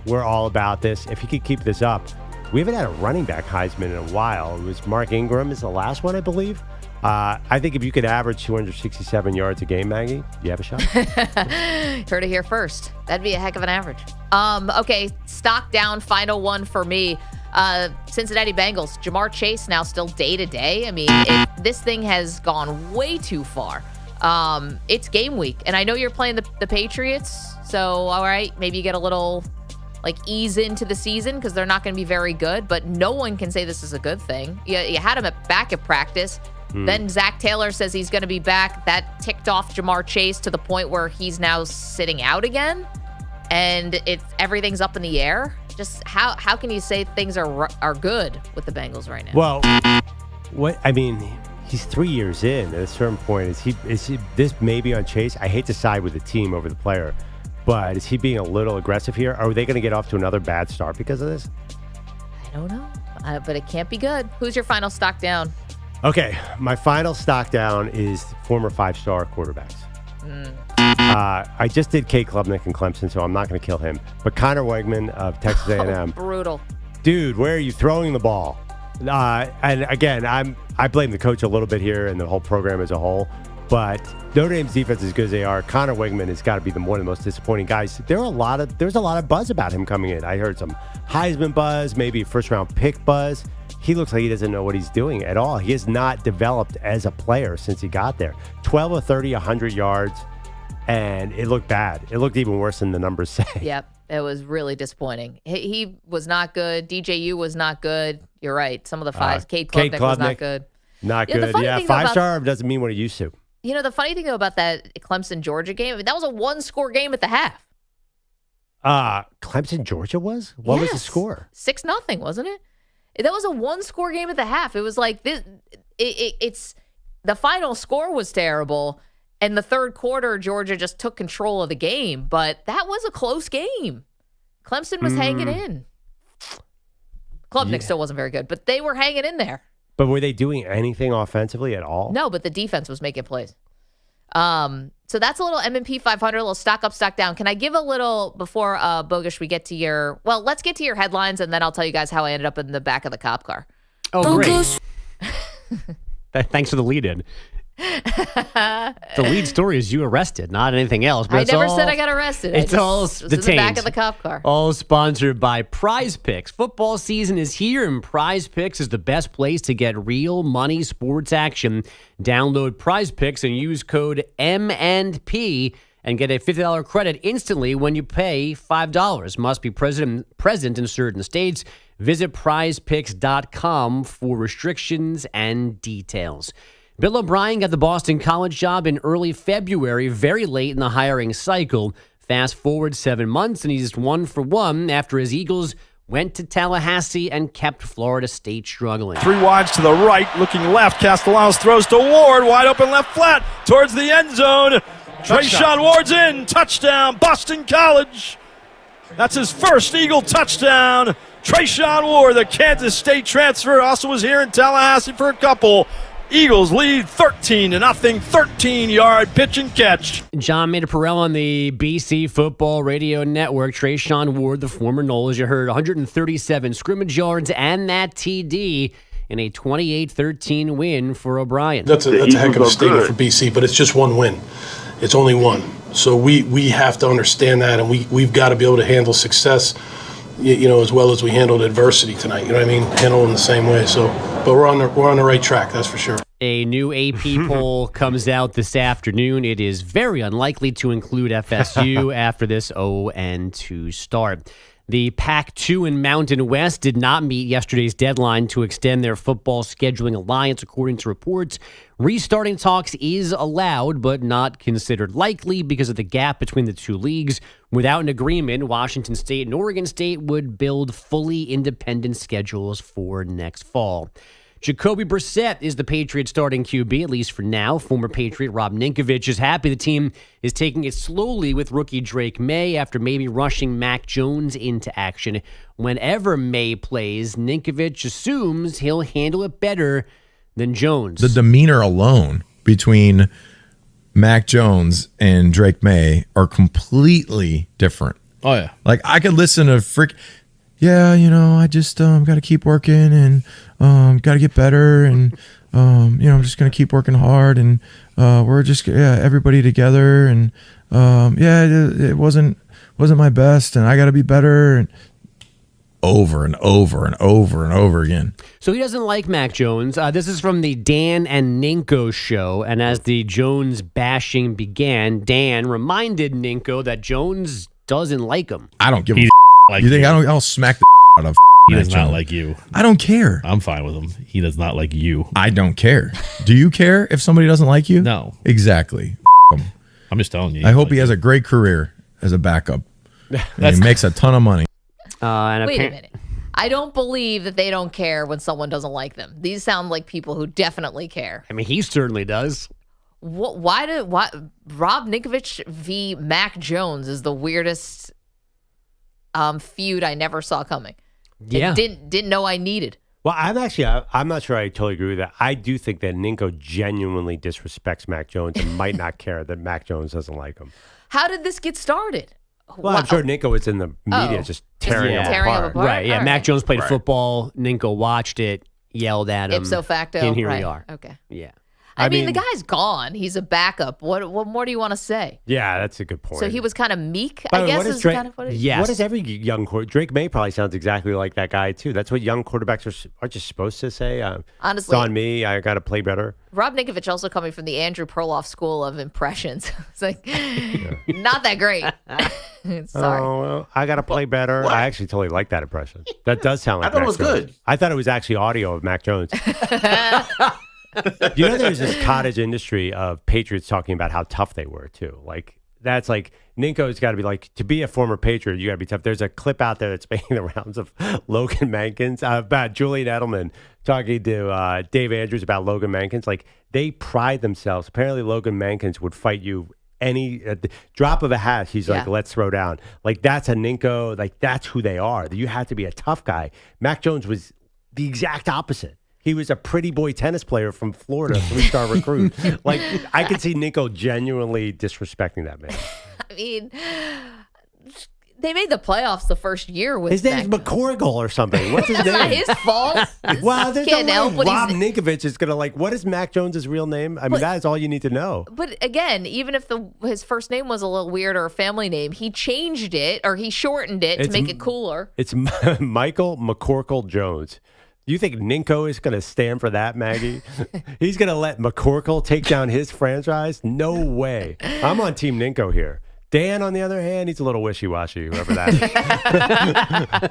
We're all about this. If he could keep this up, we haven't had a running back Heisman in a while. It was Mark Ingram is the last one, I believe. I think if you could average 267 yards a game, Maggie, you have a shot. Heard it here first. That'd be a heck of an average. Okay, stock down, final one for me. Cincinnati Bengals, JaMarrChase now still day-to-day. I mean, this thing has gone way too far. It's game week, and I know you're playing the Patriots, so all right, maybe you get a little ease into the season because they're not going to be very good, but no one can say this is a good thing. You had him back at practice. Then Zach Taylor says he's going to be back. That ticked off JaMarrChase to the point where he's now sitting out again, and everything's up in the air. Just how can you say things are good with the Bengals right now? Well, he's 3 years in. At a certain point, is he this maybe on Chase? I hate to side with the team over the player, but is he being a little aggressive here? Are they going to get off to another bad start because of this? I don't know, but it can't be good. Who's your final stock down? Okay, my final stock down is former 5-star quarterbacks. I just did Kate Klubnik in Clemson, so I'm not going to kill him. But Connor Wegman of Texas A&M. Brutal. Dude, where are you throwing the ball? And again, I blame the coach a little bit here and the whole program as a whole. But Notre Dame's defense, as good as they are, Connor Wegman has got to be one of the most disappointing guys. There's a lot of buzz about him coming in. I heard some Heisman buzz, maybe first-round pick buzz. He looks like he doesn't know what he's doing at all. He has not developed as a player since he got there. 12 of 30, 100 yards, and it looked bad. It looked even worse than the numbers say. Yep, it was really disappointing. He was not good. DJU was not good. You're right. Some of the fives. Kate Klubnik was not good. Not good. Yeah, 5-star doesn't mean what it used to. The funny thing, though, about that Clemson-Georgia game, that was a one-score game at the half. Clemson-Georgia was? What was the score? 6-0, wasn't it? That was a one-score game at the half. It was like this. It's the final score was terrible, and the third quarter, Georgia just took control of the game. But that was a close game. Clemson was hanging in. Klubnik still wasn't very good, but they were hanging in there. But were they doing anything offensively at all? No, but the defense was making plays. So that's a little MP500, a little stock up, stock down. Can I give a little, before, Bogush, we get to let's get to your headlines, and then I'll tell you guys how I ended up in the back of the cop car. Oh, great. Thanks for the lead-in. The lead story is you arrested, not anything else. But I never said I got arrested. It's all detained. In the back of the cop car. All sponsored by Prize Picks. Football season is here, and Prize Picks is the best place to get real money sports action. Download Prize Picks and use code M&P and get a $50 credit instantly when you pay $5. Must be present in certain states. Visit prizepicks.com for restrictions and details. Bill O'Brien got the Boston College job in early February, very late in the hiring cycle. Fast forward 7 months, and he's 1 for 1 after his Eagles went to Tallahassee and kept Florida State struggling. 3 wides to the right, looking left. Castellanos throws to Ward, wide open left flat towards the end zone. Trayshawn Ward's in, touchdown, Boston College. That's his first Eagle touchdown. Trayshawn Ward, the Kansas State transfer, also was here in Tallahassee for a couple. Eagles lead 13-0, 13-yard pitch and catch. John Materparell on the BC Football Radio Network. Trayshawn Ward, the former Nole, as you heard, 137 scrimmage yards and that TD in a 28-13 win for O'Brien. That's a heck of a statement for BC, but it's just one win. It's only one. So we have to understand that, and we've got to be able to handle success, as well as we handled adversity tonight. You know what I mean? Handle in the same way. So, but we're on the right track, that's for sure. A new AP poll comes out this afternoon. It is very unlikely to include FSU after this 0-2 start. The Pac-2 and Mountain West did not meet yesterday's deadline to extend their football scheduling alliance, according to reports. Restarting talks is allowed, but not considered likely because of the gap between the two leagues. Without an agreement, Washington State and Oregon State would build fully independent schedules for next fall. Jacoby Brissett is the Patriots starting QB, at least for now. Former Patriot RobNinkovich is happy the team is taking it slowly with rookie Drake May after maybe rushing MacJones into action. Whenever May plays, Ninkovich assumes he'll handle it better than Jones. The demeanor alone between MacJones and Drake May are completely different. Oh, yeah. Like, I could listen to I just got to keep working and got to get better and I'm just going to keep working hard and we're just everybody together and it wasn't my best and I got to be better and over and over and over and over again. So he doesn't like MacJones. This is from the Dan and Ninko show, and as the Jones bashing began, Dan reminded Ninko that Jones doesn't like him. I don't give a like you think I'll smack the out of he does not like you. I don't care. I'm fine with him. He does not like you. I don't care. Do you care if somebody doesn't like you? No. Exactly. I'm just telling you. I hope he has a great career as a backup. And he makes a ton of money. Wait a minute. I don't believe that they don't care when someone doesn't like them. These sound like people who definitely care. I mean, he certainly does. Why RobNinkovich v. MacJones is the weirdest feud I never saw coming. Yeah. Didn't know I needed. Well, I'm not sure I totally agree with that. I do think that Ninko genuinely disrespects Mac Jones and might not care that Mac Jones doesn't like him. How did this get started? Well, I'm sure Ninko was in the media just tearing him apart. Right, yeah. All Mac right. Jones played football. Ninko watched it, yelled at him. Ipso facto. And here right. we are. Okay. Yeah. I mean, the guy's gone. He's a backup. What more do you want to say? Yeah, that's a good point. So he was kind of meek, By I the way, guess what is is Drake, kind of what it is. Yes. What is every young quarterback? Drake May probably sounds exactly like that guy, too. That's what young quarterbacks are just supposed to say. Honestly. It's on me. I got to play better. RobNinkovich also coming from the Andrew Perloff school of impressions. It's like, not that great. Sorry. Oh, well, I got to play better. What? I actually totally like that impression. That does sound like I thought it Mac was Jones. good. I thought it was actually audio of Mac Jones. You know, there's this cottage industry of Patriots talking about how tough they were, too. Like, that's like, Ninko's got to be like, to be a former Patriot, you got to be tough. There's a clip out there that's making the rounds of Logan Mankins, about Julian Edelman talking to Dave Andrews about Logan Mankins. Like, they pride themselves. Apparently, Logan Mankins would fight you any at the drop of a hat. He's like, let's throw down. Like, that's a Ninko. Like, that's who they are. You have to be a tough guy. Mac Jones was the exact opposite. He was a pretty boy tennis player from Florida, 3-star recruit. Like, I could see Ninko genuinely disrespecting that man. I mean, they made the playoffs the first year with His name's McCorkle or something. What's his That's name? not his fault. Well, there's Can't no help way what Rob he's- Ninkovich is going to what is Mac Jones' real name? I mean, that is all you need to know. But again, even if his first name was a little weird or a family name, he changed it or he shortened it to make it cooler. It's Michael McCorkle Jones. You think Ninko is going to stand for that, Maggie? He's going to let McCorkle take down his franchise? No way. I'm on Team Ninko here. Dan, on the other hand, he's a little wishy-washy, whoever that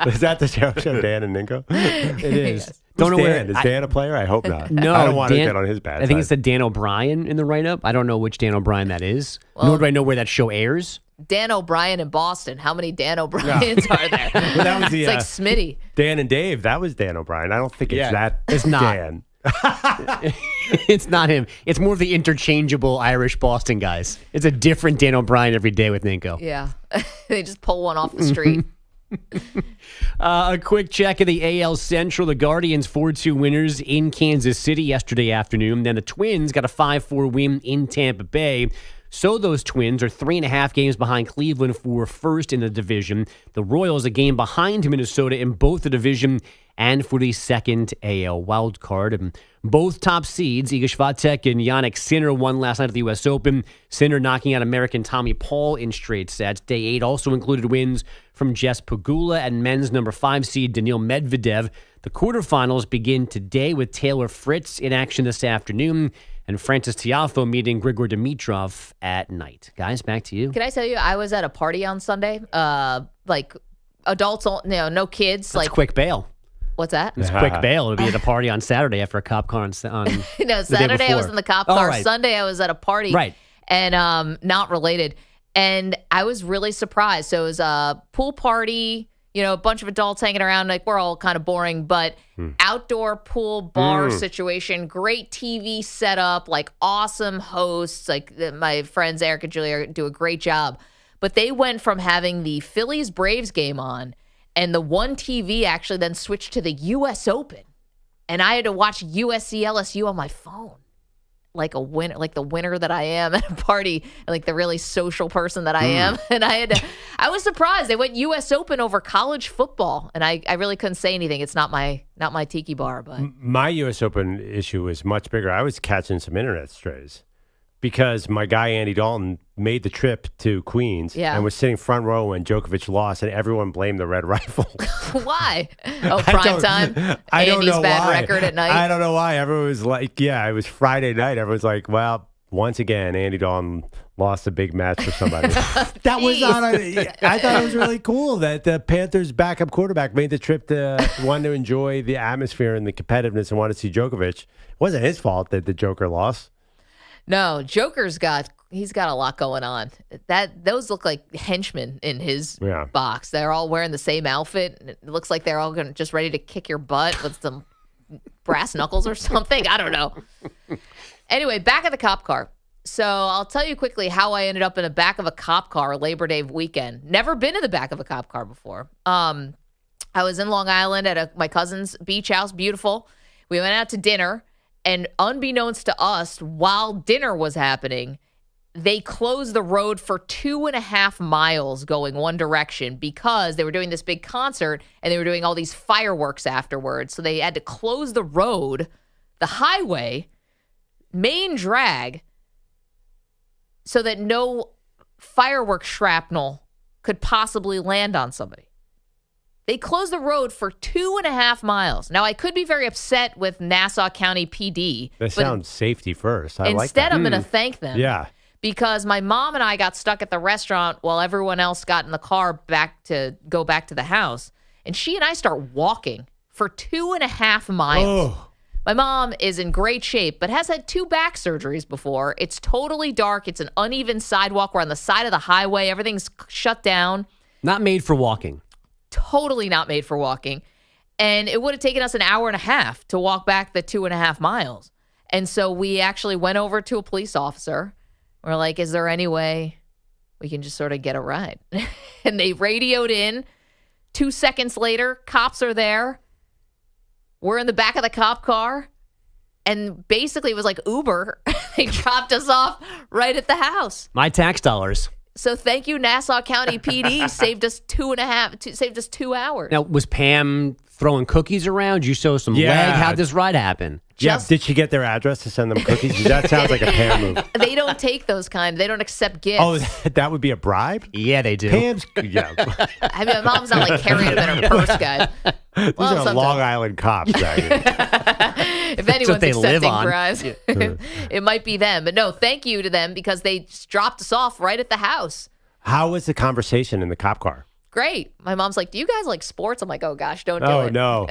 is. Is that the show, Dan and Ninko? It is. Who's Don't know Dan? where Is Dan a player? I hope not. No, I don't want to Dan- get on his bad I think side. it said Dan O'Brien in the write-up. I don't know which Dan O'Brien that is. Nor do I know where that show airs. Dan O'Brien in Boston. How many Dan O'Briens are there? Well, that was the, it's like Smitty. Dan and Dave, that was Dan O'Brien. I don't think it's that. It's not. Dan. It's not him. It's more of the interchangeable Irish Boston guys. It's a different Dan O'Brien every day with Ninko. Yeah. They just pull one off the street. A quick check of the AL Central. The Guardians 4-2 winners in Kansas City yesterday afternoon. Then the Twins got a 5-4 win in Tampa Bay. So those Twins are 3.5 games behind Cleveland for first in the division. The Royals a game behind Minnesota in both the division and for the second AL wild card. And both top seeds, Iga Swiatek and Jannik Sinner, won last night at the U.S. Open. Sinner knocking out American Tommy Paul in straight sets. Day 8 also included wins from Jess Pegula and men's number 5 seed Daniil Medvedev. The quarterfinals begin today with Taylor Fritz in action this afternoon and Francis Tiafoe meeting Grigor Dimitrov at night. Guys, back to you. Can I tell you, I was at a party on Sunday. Like adults, no kids. That's quick bail. What's that? It's quick bail. It'll be at a party on Saturday after a cop car on No, the day Saturday I was before. in the cop Oh, car. right. Sunday I was at a party. Right. And not related. And I was really surprised. So it was a pool party, a bunch of adults hanging around. Like, we're all kind of boring, but outdoor pool bar situation, great TV setup, like awesome hosts. Like my friends Eric and Julia do a great job. But they went from having the Phillies Braves game on, and the one TV actually then switched to the U.S. Open. And I had to watch USC LSU on my phone. Like the winner that I am at a party, like the really social person that I am. And I was surprised. They went U.S. Open over college football. And I really couldn't say anything. It's not my tiki bar, but My U.S. Open issue is much bigger. I was catching some internet strays because my guy Andy Dalton made the trip to Queens and was sitting front row when Djokovic lost, and everyone blamed the Red Rifle. why? Oh, prime time? I don't Andy's know bad why. record at night? I don't know why. Everyone was like, it was Friday night. Everyone's like, well, once again, Andy Dalton lost a big match for somebody. That was not. I thought it was really cool that the Panthers' backup quarterback made the trip to want to enjoy the atmosphere and the competitiveness and want to see Djokovic. It wasn't his fault that the Joker lost. No, Joker's he's got a lot going on. Those look like henchmen in his box. They're all wearing the same outfit. It looks like they're all just ready to kick your butt with some brass knuckles or something. I don't know. Anyway, back of the cop car. So I'll tell you quickly how I ended up in the back of a cop car Labor Day weekend. Never been in the back of a cop car before. I was in Long Island at my cousin's beach house. Beautiful. We went out to dinner. And unbeknownst to us, while dinner was happening, they closed the road for 2.5 miles going one direction because they were doing this big concert and they were doing all these fireworks afterwards. So they had to close the road, the highway, main drag, so that no fireworks shrapnel could possibly land on somebody. They closed the road for 2.5 miles. Now, I could be very upset with Nassau County PD. That sounds safety first. I like that. Instead, I'm going to thank them. Yeah. Because my mom and I got stuck at the restaurant while everyone else got in the car go back to the house. And she and I start walking for 2.5 miles. Oh. My mom is in great shape, but has had 2 back surgeries before. It's totally dark. It's an uneven sidewalk. We're on the side of the highway. Everything's shut down. Not made for walking. Totally not made for walking. And it would have taken us an hour and a half to walk back the 2.5 miles. And so we actually went over to a police officer. We're like, is there any way we can just sort of get a ride? And they radioed in. 2 seconds later, cops are there. We're in the back of the cop car. And basically it was like Uber. They dropped us off right at the house. My tax dollars. So thank you, Nassau County PD. Saved us 2 hours. Now, was Pam throwing cookies around? You show some leg? How'd this ride happen? Did she get their address to send them cookies? That sounds like a Pam move. They don't take those kind. They don't accept gifts. Oh, that would be a bribe? Yeah, they do. Pam's, yeah. I mean, my mom's not like carrying them in her purse, guys. These are Long Island cops. If anyone's accepting bribes, it might be them. But no, thank you to them because they just dropped us off right at the house. How was the conversation in the cop car? Great. My mom's like, do you guys like sports? I'm like, oh, gosh, don't do it. Oh, no.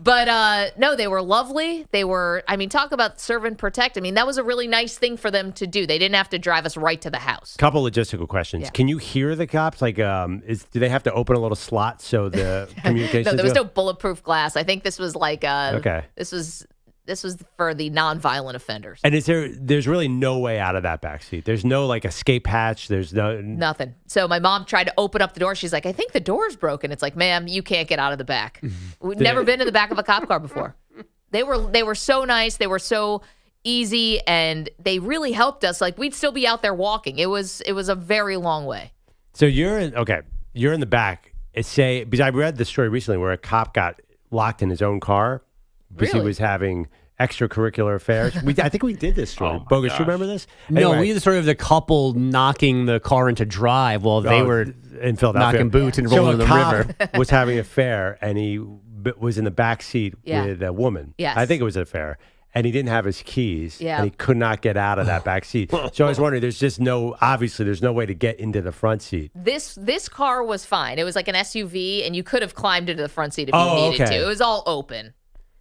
But no, they were lovely. They were, I mean, talk about serve and protect. I mean, that was a really nice thing for them to do. They didn't have to drive us right to the house. Couple logistical questions. Yeah. Can you hear the cops? Like, do they have to open a little slot so the communication? No, there was no bulletproof glass. I think this was like, This was for the nonviolent offenders. And there's really no way out of that backseat. There's no like escape hatch. There's nothing. So my mom tried to open up the door. She's like, I think the door's broken. It's like, ma'am, you can't get out of the back. We've never been in the back of a cop car before. They were so nice. They were so easy, and they really helped us. Like we'd still be out there walking. It was a very long way. So you're in the back. Because I read the story recently where a cop got locked in his own car. Because he was having extracurricular affairs. I think we did this story. Bogus, you remember this? No, we did the story of the couple knocking the car into drive while they were in Philadelphia, knocking boots and rolling in the river. Was having an affair, and he was in the back seat with a woman. Yes. I think it was an affair. And he didn't have his keys, and he could not get out of that back seat. So I was wondering, there's no way to get into the front seat. This car was fine. It was like an SUV, and you could have climbed into the front seat if you needed to. It was all open.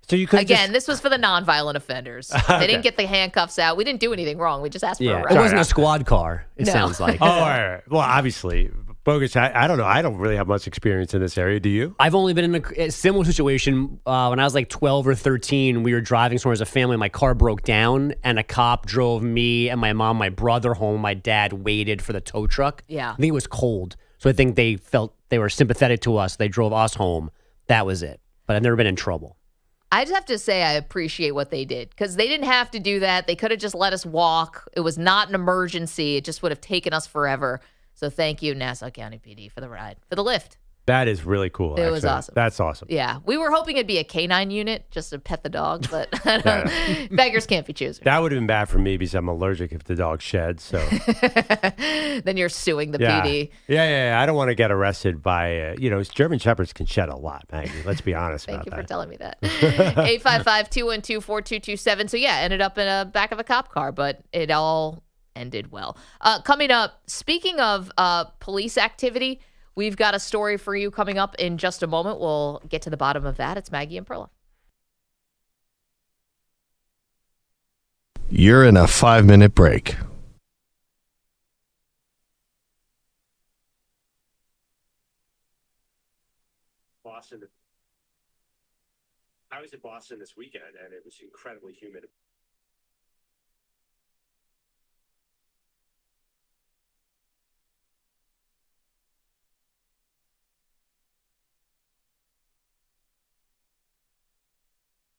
So you could this was for the nonviolent offenders. They didn't get the handcuffs out. We didn't do anything wrong. We just asked for a ride. It wasn't a squad car, it sounds like. Oh, all right. Well, obviously. Bogus, I don't know. I don't really have much experience in this area. Do you? I've only been in a similar situation when I was like 12 or 13. We were driving somewhere as a family. My car broke down, and a cop drove me and my mom, my brother home. My dad waited for the tow truck. Yeah. I think it was cold. So I think they felt they were sympathetic to us. They drove us home. That was it. But I've never been in trouble. I just have to say I appreciate what they did because they didn't have to do that. They could have just let us walk. It was not an emergency. It just would have taken us forever. So thank you, Nassau County PD, for the ride, for the lift. That is really cool. It was awesome. That's awesome. Yeah. We were hoping it'd be a canine unit just to pet the dog, but beggars can't be choosers. That would have been bad for me because I'm allergic if the dog sheds. So then you're suing the PD. Yeah. I don't want to get arrested by, German Shepherds can shed a lot, Maggie. Let's be honest about that. Thank you for telling me that. 855-212-4227. So ended up in a back of a cop car, but it all ended well. Coming up, speaking of police activity, we've got a story for you coming up in just a moment. We'll get to the bottom of that. It's Maggie and Perloff. You're in a 5-minute break. Boston. I was in Boston this weekend, and it was incredibly humid.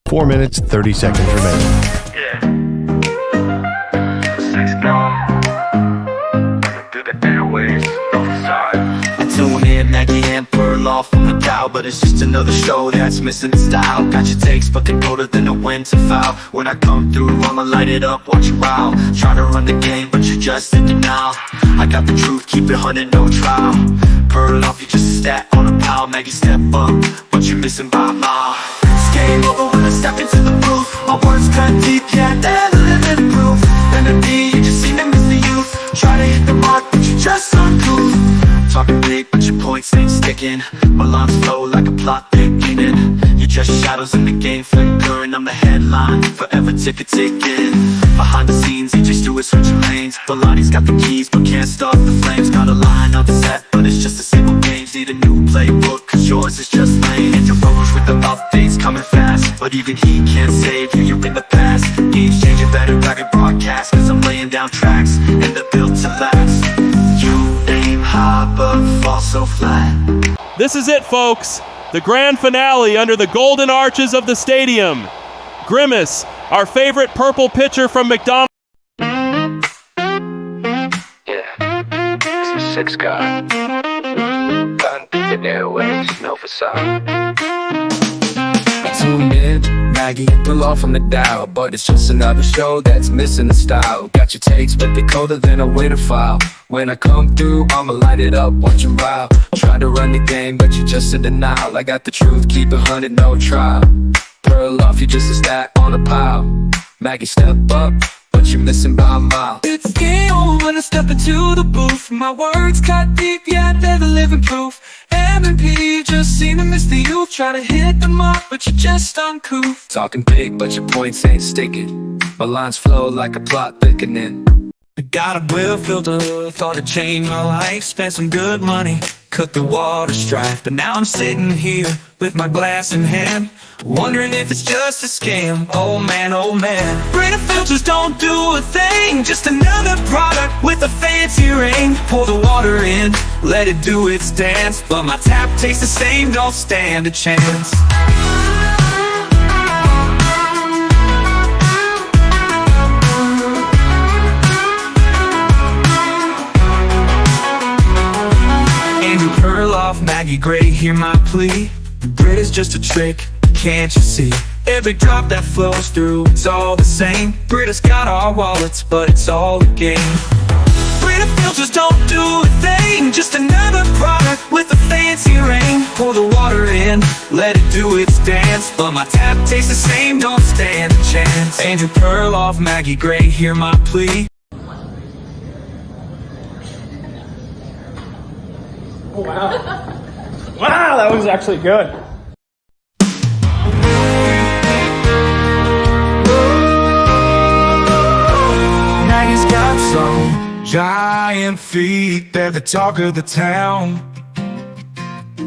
Four minutes, 30 seconds remaining. Yeah. 6 do the airways. I tune in, Maggie and Perloff from the cow, but it's just another show that's missing the style. Got your takes, but they're colder than the winter foul. When I come through, I'ma light it up, watch you wow. Try to run the game, but you're just in denial. I got the truth, keep it 100, no trial. Perloff, you just a stat on a pile. Maggie, step up, but you're missing by a mile. Game over when I step into the booth. My words cut deep, yeah, they're the living proof. And to me, you just seem to miss the youth. Try to hit the mark, but you're just uncouth. Talking big, but your points ain't sticking. My lines flow like a plot thickening. You're just shadows in the game flickering. I'm the headline, forever ticking. Behind the scenes, EJ Stewart switching lanes. Belotti's got the keys, but can't start the flames. Got a line on the set, but it's just a simple game. Need a new playbook, cause yours is just lame. And your Roach with the updates coming fast, but even he can't save you, you're in the past. Games changing, better rapid broadcast, cause I'm laying down tracks, and they're built to last. You aim high, but fall so flat. This is it, folks. The grand finale under the golden arches of the stadium. Grimace, our favorite purple pitcher from McDonald's. Yeah, it's the 6 guy. The airways, no facade. Tune in, Maggie, Perloff from the dial, but it's just another show that's missing the style. Got your takes, but they're colder than a winter file. When I come through, I'ma light it up, watch you wow. Try to run the game, but you're just in denial. I got the truth, keep it 100, no trial. Perloff, you just a stat on a pile. Maggie, step up, but you're missing by a mile. It's game over when I step into the booth. My words cut deep, yeah, they're the living proof. MP, just seem to miss the youth. Try to hit the mark, but you're just uncouth. Talking big, but your points ain't sticking. My lines flow like a plot thickening. I got a well filter, thought it'd change my life. Spent some good money, cut the water strife. But now I'm sitting here with my glass in hand, wondering if it's just a scam. Oh man, oh man. Brandon filters don't do a thing, just another product with a fancy ring. Pour the water in, let it do its dance, but my tap tastes the same, don't stand a chance. Perloff, Maggie Gray, hear my plea. Grit is just a trick, can't you see? Every drop that flows through, it's all the same. Grit has got our wallets, but it's all a game. Brandon filters don't do a thing, just another product with a fancy ring. Pour the water in, let it do its dance, but my tap tastes the same, don't stand a chance. Andrew Perloff, Maggie Gray, hear my plea. Oh, wow. Wow, that was actually good. Maggie's got some giant feet, they're the talk of the town.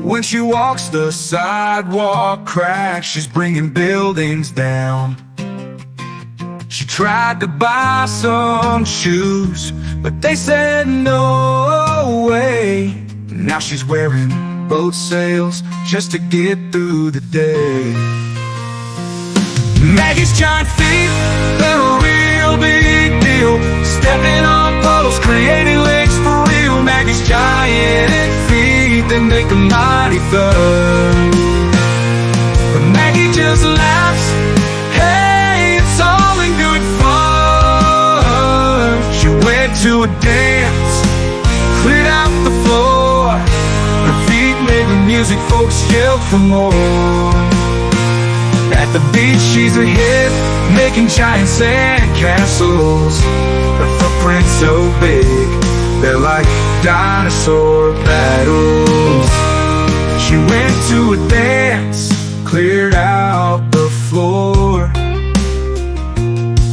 When she walks the sidewalk cracks, she's bringing buildings down. She tried to buy some shoes, but they said no way. Now she's wearing boat sails just to get through the day. Maggie's giant feet, they're a real big deal. Stepping on posts, creating legs for real. Maggie's giant feet, they make a mighty thud. But Maggie just laughs, hey, it's all in good fun. She went to a dance, cleared out the floor. Her feet made the music, folks yelled for more. At the beach she's a hit, making giant sand castles. Her footprint's so big, they're like dinosaur battles. She went to a dance, cleared out the floor.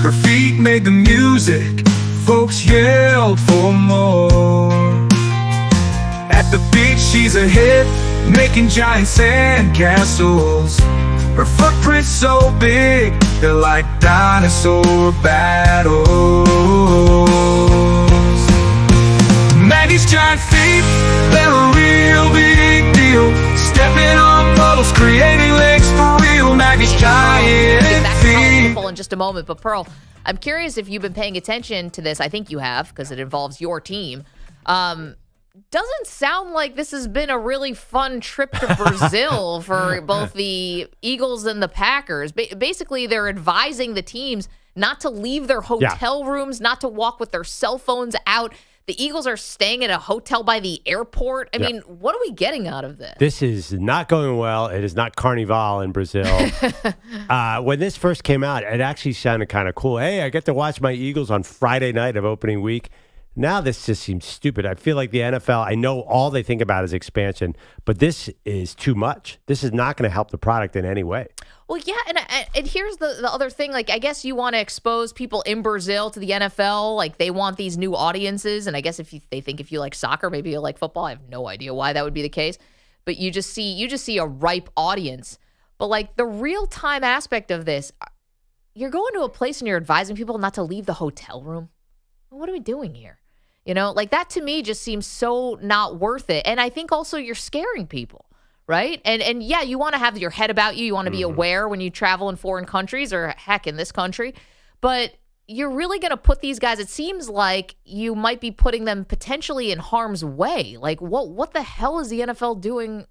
Her feet beat made the music, folks yelled for more. At the beach she's a hit, making giant sand castles. Her footprint's so big, they're like dinosaur battles. Maggie's giant feet, they're a real big deal. Stepping on puddles, creating lakes for real. Maggie's giant feet. In just a moment, but Pearl, I'm curious if you've been paying attention to this. I think you have, because it involves your team. Doesn't sound like this has been a really fun trip to Brazil for both the Eagles and the Packers. Basically, they're advising the teams not to leave their hotel rooms, not to walk with their cell phones out. The Eagles are staying at a hotel by the airport. I mean, what are we getting out of this? This is not going well. It is not Carnival in Brazil. When this first came out, it actually sounded kind of cool. Hey, I get to watch my Eagles on Friday night of opening week. Now this just seems stupid. I feel like the NFL, I know all they think about is expansion, but this is too much. This is not going to help the product in any way. Well, yeah, and here's the other thing. Like, I guess you want to expose people in Brazil to the NFL. Like, they want these new audiences, and I guess they think if you like soccer, maybe you like football. I have no idea why that would be the case, but you just see a ripe audience. But like the real time aspect of this, you're going to a place and you're advising people not to leave the hotel room. What are we doing here? You know, like that to me just seems so not worth it. And I think also you're scaring people, right? And yeah, you want to have your head about you. You want to be aware when you travel in foreign countries or heck in this country. But you're really going to put these guys, it seems like you might be putting them potentially in harm's way. Like what the hell is the NFL doing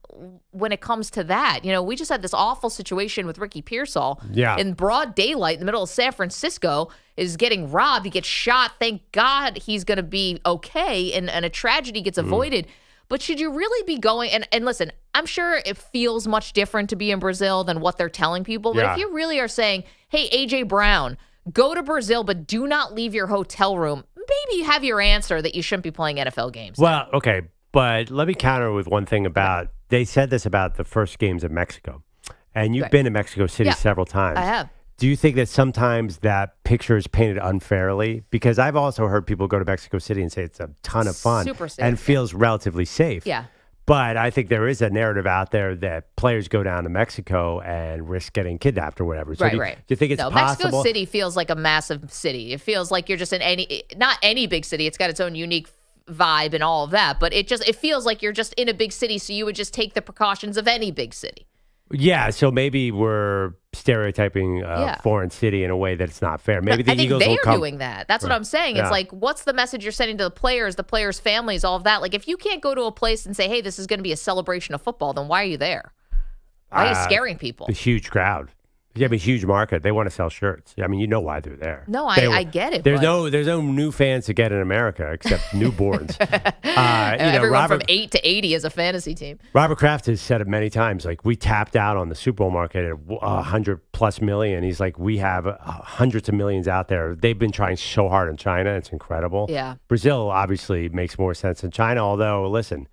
when it comes to that? You know, we just had this awful situation with Ricky Pearsall in broad daylight in the middle of San Francisco, is getting robbed. He gets shot. Thank God he's going to be okay, and a tragedy gets avoided. But should you really be going, and listen, I'm sure it feels much different to be in Brazil than what they're telling people. But if you really are saying, hey, A.J. Brown, go to Brazil, but do not leave your hotel room, maybe you have your answer that you shouldn't be playing NFL games. Well, okay, but let me counter with one thing about, they said this about the first games of Mexico. And you've been to Mexico City several times. I have. Do you think that sometimes that picture is painted unfairly? Because I've also heard people go to Mexico City and say it's a ton of fun. Super safe. And feels relatively safe. Yeah. But I think there is a narrative out there that players go down to Mexico and risk getting kidnapped or whatever. So do you think it's possible? Mexico City feels like a massive city. It feels like you're just in not any big city. It's got its own unique vibe and all of that. But it feels like you're just in a big city, so you would just take the precautions of any big city. Yeah, so maybe we're stereotyping a foreign city in a way that's not fair. Maybe the Eagles will come. They're doing that. That's what I'm saying. It's like, what's the message you're sending to the players' families, all of that? Like, if you can't go to a place and say, hey, this is going to be a celebration of football, then why are you there? Why are you scaring people? A huge crowd. Yeah, I mean, huge market. They want to sell shirts. I mean, you know why they're there. No, I get it. There's no new fans to get in America except newborns. Everyone from 8 to 80 is a fantasy team. Robert Kraft has said it many times. Like, we tapped out on the Super Bowl market at 100+ million. He's like, we have hundreds of millions out there. They've been trying so hard in China. It's incredible. Yeah. Brazil obviously makes more sense than China. Although, listen,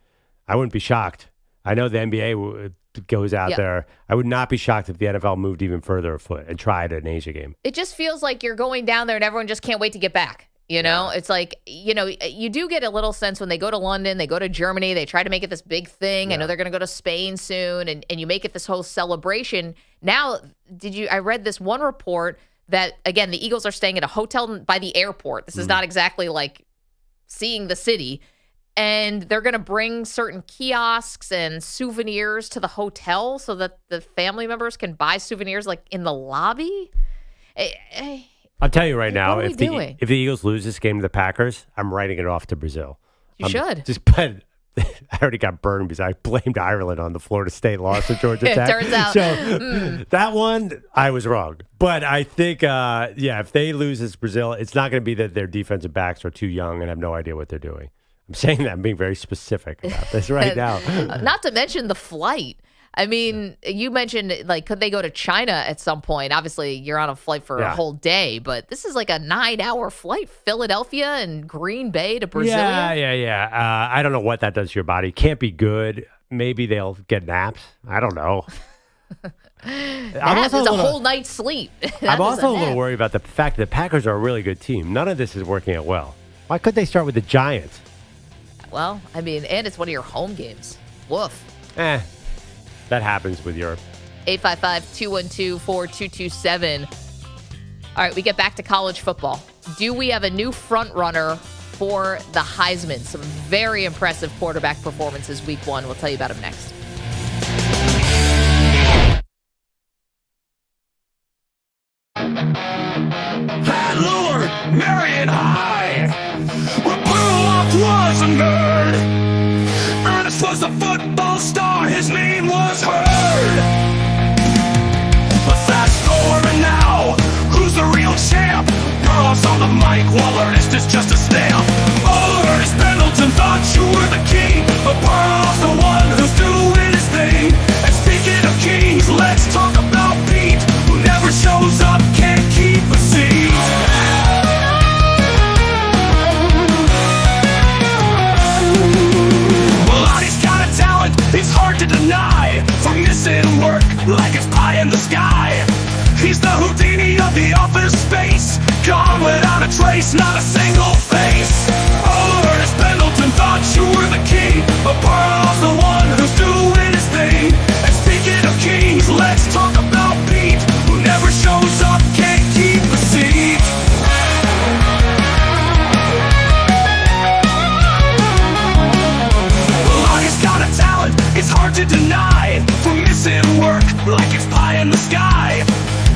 I wouldn't be shocked. I know the NBA goes out there. I would not be shocked if the NFL moved even further afoot and tried an Asia game. It just feels like you're going down there and everyone just can't wait to get back. You know, it's like, you know, you do get a little sense when they go to London, they go to Germany, they try to make it this big thing. I know they're going to go to Spain soon, and you make it this whole celebration. Now, I read this one report that, again, the Eagles are staying at a hotel by the airport. This is not exactly like seeing the city. And they're going to bring certain kiosks and souvenirs to the hotel so that the family members can buy souvenirs like in the lobby. I'll tell you right now, if the Eagles lose this game to the Packers, I'm writing it off to Brazil. You should. But I already got burned because I blamed Ireland on the Florida State loss to Georgia Tech. It turns out. So that one, I was wrong. But I think, if they lose this Brazil, it's not going to be that their defensive backs are too young and have no idea what they're doing. I'm saying that. I'm being very specific about this right now. Not to mention the flight. I mean, you mentioned, like, could they go to China at some point? Obviously, you're on a flight for a whole day, but this is like a 9-hour flight, Philadelphia and Green Bay to Brazil. Yeah. I don't know what that does to your body. Can't be good. Maybe they'll get naps. I don't know. It's a whole night's sleep. I'm also a little worried about the fact that the Packers are a really good team. None of this is working out well. Why couldn't they start with the Giants? Well, I mean, and it's one of your home games. Woof. That happens with Europe. 855-212-4227. All right, we get back to college football. Do we have a new front runner for the Heisman? Some very impressive quarterback performances week one. We'll tell you about them next. Landlord, Marion High, where Perloff was a nerd. Ernest was a football star, his name was heard. But fast forward now, who's the real champ? Perloff's on the mic while Ernest is just a stamp. Oh, Ernest Pendleton thought you were the king, but Perloff's the one who's doing his thing. And speaking of kings, let's talk about Pete, who never shows up, can't keep a seat. Well, he's got a talent, it's hard to deny. From missing work like it's pie in the sky. He's the Houdini of the office space, gone without a trace, not a single face. Oh, Ernest Pendleton thought you were the king, but Perloff's the one who's doing his thing. And speaking of kings, let's talk about Pete, who never shows up, can't keep a seat. Well, he's got a talent, it's hard to deny. From missing work like it's pie in the sky.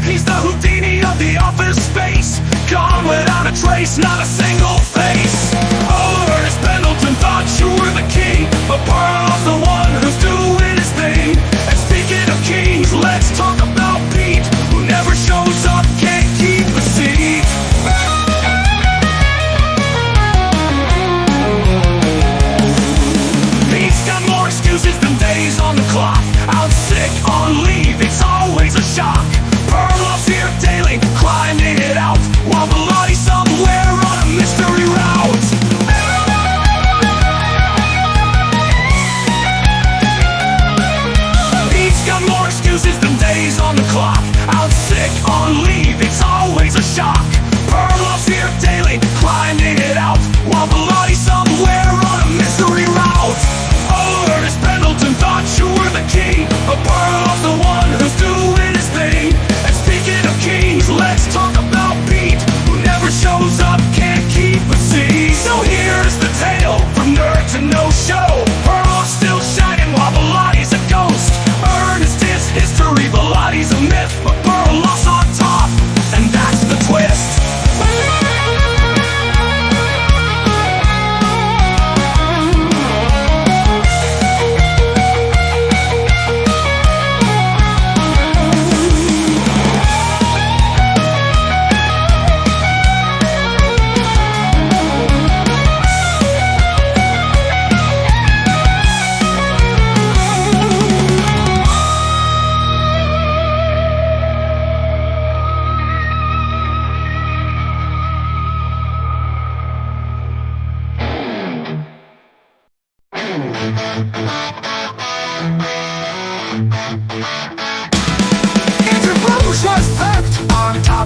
He's the Houdini of the office space, gone without a trace, not a single face. Oh, Ernest Pendleton thought you were the king, but Perloff's the one who's doing his thing. And speaking of kings, let's talk about Pete, who never shows up, can't keep a seat. Pete's got more excuses than days on the clock. Out sick, on leave, it's always a shock. Perloff's here daily, climbing it out, while Belotti's somewhere on a mystery route. Pete's got more excuses than days on the clock. Out sick, on leave, it's always a shock. Perloff's here daily, climbing it out, while Belotti's somewhere on a mystery route. Oh, Ernest Pendleton thought you were the king, but Perloff's the one who's doing his thing. Kings, let's talk about Pete, who never shows up, can't keep a seat. So here's the tale, from nerd to no show. Perloff's still shining while Belotti's a ghost. Ernest is history, Belotti's a myth, but Perloff's on top, and that's the twist.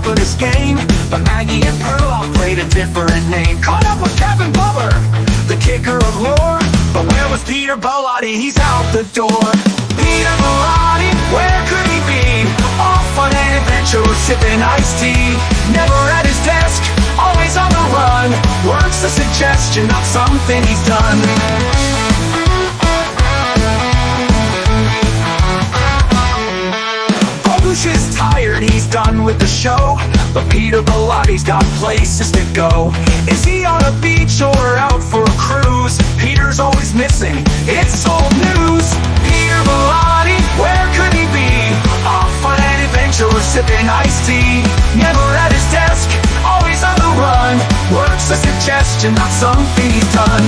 Of this game, but Maggie and Perloff played a different name. Caught up with Kevin Bubber, the kicker of lore, but where was Peter Bellotti? He's out the door. Peter Bellotti, where could he be? Off on an adventure, sipping iced tea. Never at his desk, always on the run. Works a suggestion, not something he's done. Is tired, he's done with the show, but Peter Bellotti's got places to go. Is he on a beach or out for a cruise? Peter's always missing, it's old news. Peter Bellotti, where could he be? Off on an adventure, sipping iced tea. Never at his desk, always on the run. Works a suggestion, not something he's done.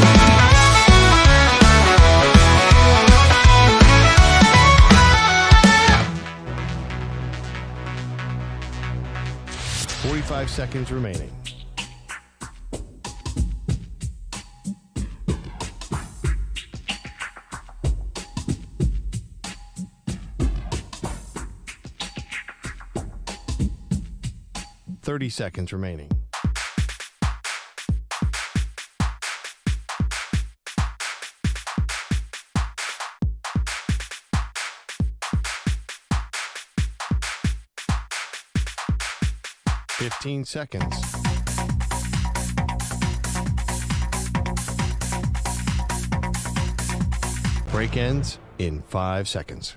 45 seconds remaining. 30 seconds remaining. Fifteen seconds. Break ends in 5 seconds.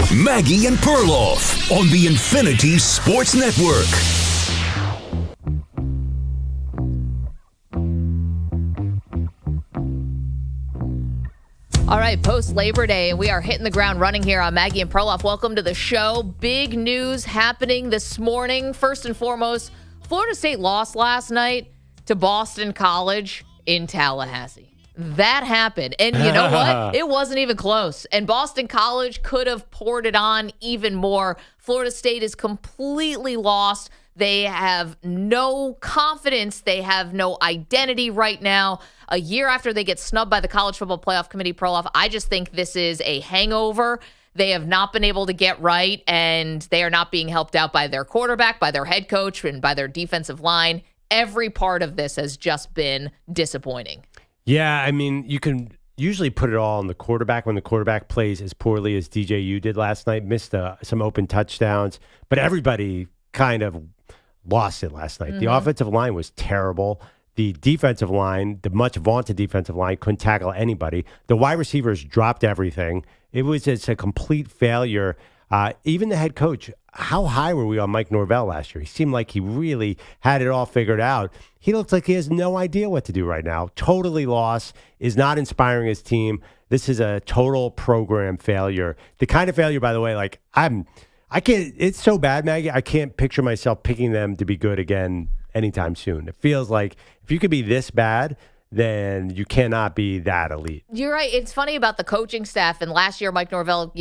Maggie and Perloff on the Infinity Sports Network. All right, post-Labor Day, and we are hitting the ground running here on Maggie and Perloff. Welcome to the show. Big news happening this morning. First and foremost, Florida State lost last night to Boston College in Tallahassee. That happened. And you know what? It wasn't even close. And Boston College could have poured it on even more. Florida State is completely lost. They have no confidence. They have no identity right now. A year after they get snubbed by the College Football Playoff Committee, Perloff, I just think this is a hangover. They have not been able to get right, and they are not being helped out by their quarterback, by their head coach, and by their defensive line. Every part of this has just been disappointing. Yeah, I mean, you can usually put it all on the quarterback when the quarterback plays as poorly as DJU did last night, missed some open touchdowns, but everybody kind of lost it last night. The offensive line was terrible. The defensive line, the much vaunted defensive line, couldn't tackle anybody. The wide receivers dropped everything. It was just a complete failure. Even the head coach, how high were we on Mike Norvell last year? He seemed like he really had it all figured out. He looks like he has no idea what to do right now. Totally lost, is not inspiring his team. This is a total program failure. The kind of failure, by the way, like I can't, it's so bad, Maggie, I can't picture myself picking them to be good again anytime soon. It feels like if you could be this bad, then you cannot be that elite. You're right. It's funny about the coaching staff. And last year, Mike Norvell,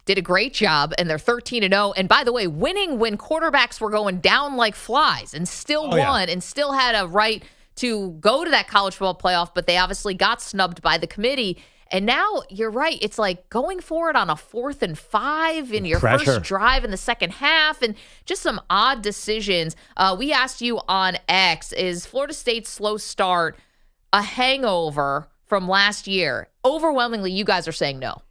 did a great job, and they're 13-0. And by the way, winning when quarterbacks were going down like flies and still won and still had a right to go to that college football playoff, but they obviously got snubbed by the committee. And now you're right. It's like going for it on a 4th and 5 in your first drive in the second half, and just some odd decisions. We asked you on X, is Florida State's slow start a hangover from last year? Overwhelmingly, you guys are saying no.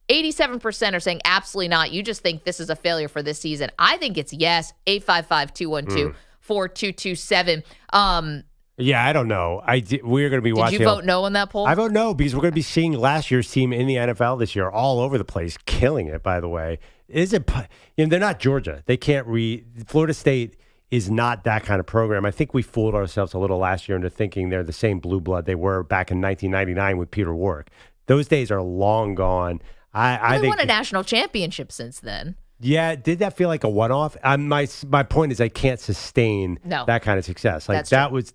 87% are saying absolutely not. You just think this is a failure for this season. I think it's yes. 855-212-4227. Yeah, I don't know. We're going to be watching. Did you vote no on that poll? I vote no because we're going to be seeing last year's team in the NFL this year all over the place, killing it, by the way. They're not Georgia. They can't Florida State is not that kind of program. I think we fooled ourselves a little last year into thinking they're the same blue blood they were back in 1999 with Peter Warrick. Those days are long gone. I think won a national championship since then. Yeah, did that feel like a one-off? My point is I can't sustain that kind of success. Like that was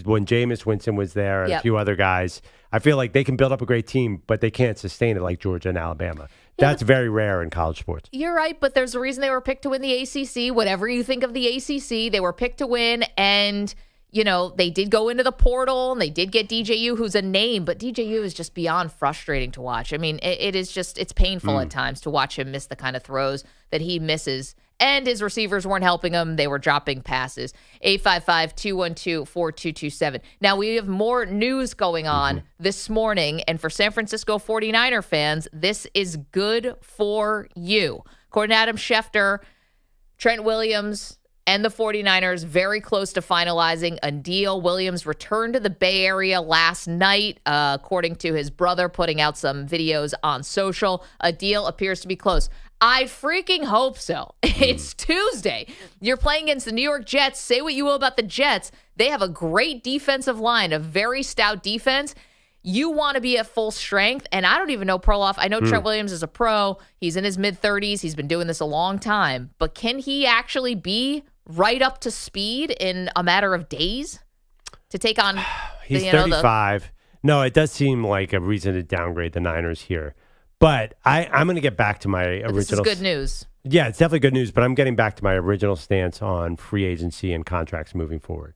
when Jameis Winston was there and a few other guys. I feel like they can build up a great team, but they can't sustain it like Georgia and Alabama. That's very rare in college sports. You're right, but there's a reason they were picked to win the ACC. Whatever you think of the ACC, they were picked to win, and they did go into the portal, and they did get DJU, who's a name, but DJU is just beyond frustrating to watch. I mean, it is just, it's painful at times to watch him miss the kind of throws that he misses, and his receivers weren't helping him. They were dropping passes. 855-212-4227. Now, we have more news going on this morning, and for San Francisco 49er fans, this is good for you. According to Adam Schefter, Trent Williams and the 49ers very close to finalizing a deal. Williams returned to the Bay Area last night, according to his brother, putting out some videos on social. A deal appears to be close. I freaking hope so. It's Tuesday. You're playing against the New York Jets. Say what you will about the Jets. They have a great defensive line, a very stout defense. You want to be at full strength, and I don't even know Perloff. I know Trent Williams is a pro. He's in his mid-30s. He's been doing this a long time. But can he actually be right up to speed in a matter of days to take on? He's 35. No, it does seem like a reason to downgrade the Niners here. But I'm going to get back to my original. This is good news. Yeah, it's definitely good news, but I'm getting back to my original stance on free agency and contracts moving forward.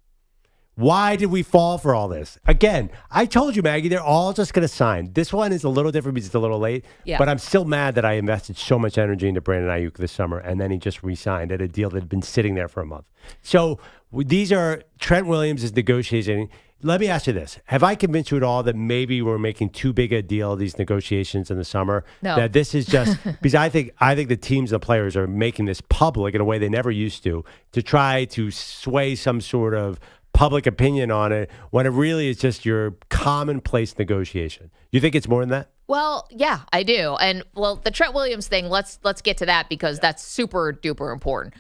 Why did we fall for all this? Again, I told you, Maggie, they're all just going to sign. This one is a little different because it's a little late, but I'm still mad that I invested so much energy into Brandon Aiyuk this summer, and then he just re-signed at a deal that had been sitting there for a month. So these are Trent Williams is negotiating. Let me ask you this. Have I convinced you at all that maybe we're making too big a deal of these negotiations in the summer? No. That this is just because I think the teams and the players are making this public in a way they never used to try to sway some sort of public opinion on it when it really is just your commonplace negotiation. You think it's more than that? Well, yeah, I do. And the Trent Williams thing, let's get to that because that's super duper important.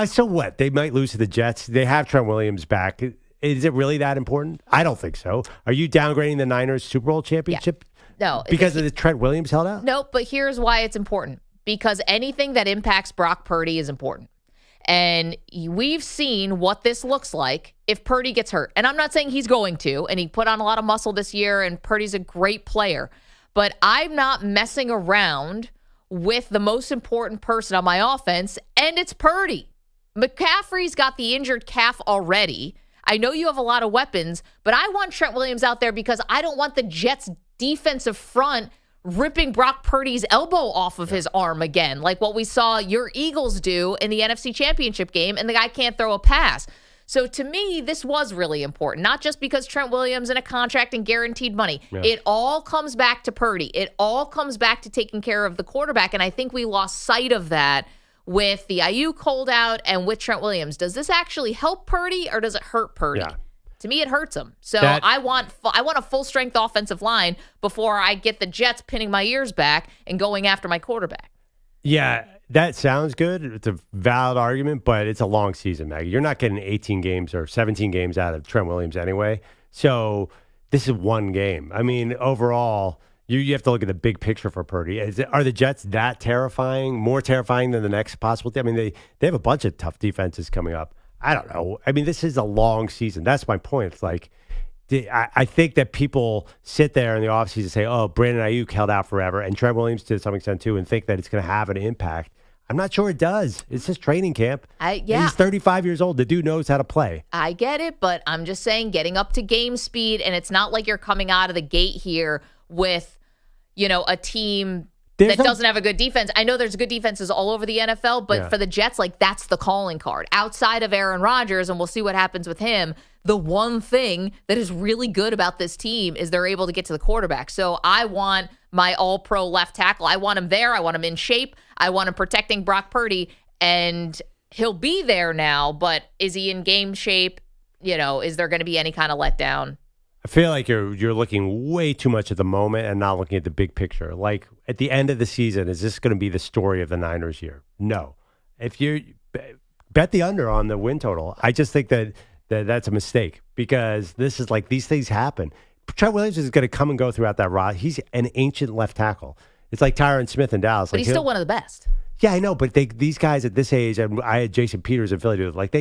So what? They might lose to the Jets. They have Trent Williams back. Is it really that important? I don't think so. Are you downgrading the Niners Super Bowl championship? No. Because of the Trent Williams held out? No, but here's why it's important. Because anything that impacts Brock Purdy is important. And we've seen what this looks like if Purdy gets hurt. And I'm not saying he's going to, and he put on a lot of muscle this year, and Purdy's a great player. But I'm not messing around with the most important person on my offense, and it's Purdy. McCaffrey's got the injured calf already. I know you have a lot of weapons, but I want Trent Williams out there because I don't want the Jets' defensive front ripping Brock Purdy's elbow off of his arm again, like what we saw your Eagles do in the NFC Championship game, and the guy can't throw a pass. So to me, this was really important, not just because Trent Williams in a contract and guaranteed money. Yeah. It all comes back to Purdy. It all comes back to taking care of the quarterback, and I think we lost sight of that with the Aiyuk holdout and with Trent Williams. Does this actually help Purdy or does it hurt Purdy? Yeah. To me, it hurts him. So I want a full-strength offensive line before I get the Jets pinning my ears back and going after my quarterback. Yeah, that sounds good. It's a valid argument, but it's a long season, Maggie. You're not getting 18 games or 17 games out of Trent Williams anyway. So this is one game. I mean, overall, you have to look at the big picture for Purdy. Are the Jets that terrifying, more terrifying than the next possible team? I mean, they have a bunch of tough defenses coming up. I don't know. I mean, this is a long season. That's my point. It's like, I think that people sit there in the offseason and say, oh, Brandon Aiyuk held out forever, and Trent Williams to some extent too, and think that it's going to have an impact. I'm not sure it does. It's just training camp. He's 35 years old. The dude knows how to play. I get it, but I'm just saying getting up to game speed, and it's not like you're coming out of the gate here with, a team that doesn't have a good defense. I know there's good defenses all over the NFL, but for the Jets, that's the calling card. Outside of Aaron Rodgers, and we'll see what happens with him, the one thing that is really good about this team is they're able to get to the quarterback. So I want my all-pro left tackle. I want him there. I want him in shape. I want him protecting Brock Purdy, and he'll be there now, but is he in game shape? Is there going to be any kind of letdown? I feel like you're looking way too much at the moment and not looking at the big picture. Like at the end of the season, is this going to be the story of the Niners year? No. If you bet the under on the win total, I just think that's a mistake because this is like these things happen. Trent Williams is going to come and go throughout that rod. He's an ancient left tackle. It's like Tyron Smith in Dallas. But he's still one of the best. Yeah, I know. But these guys at this age, and I had Jason Peters in Philly, like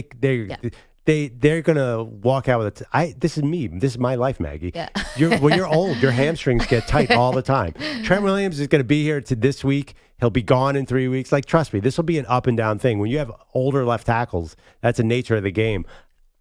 they're gonna walk out with it. This is me. This is my life, Maggie. Yeah. When you're old, your hamstrings get tight all the time. Trent Williams is gonna be here to this week. He'll be gone in 3 weeks. Like, trust me, this will be an up and down thing. When you have older left tackles, that's the nature of the game.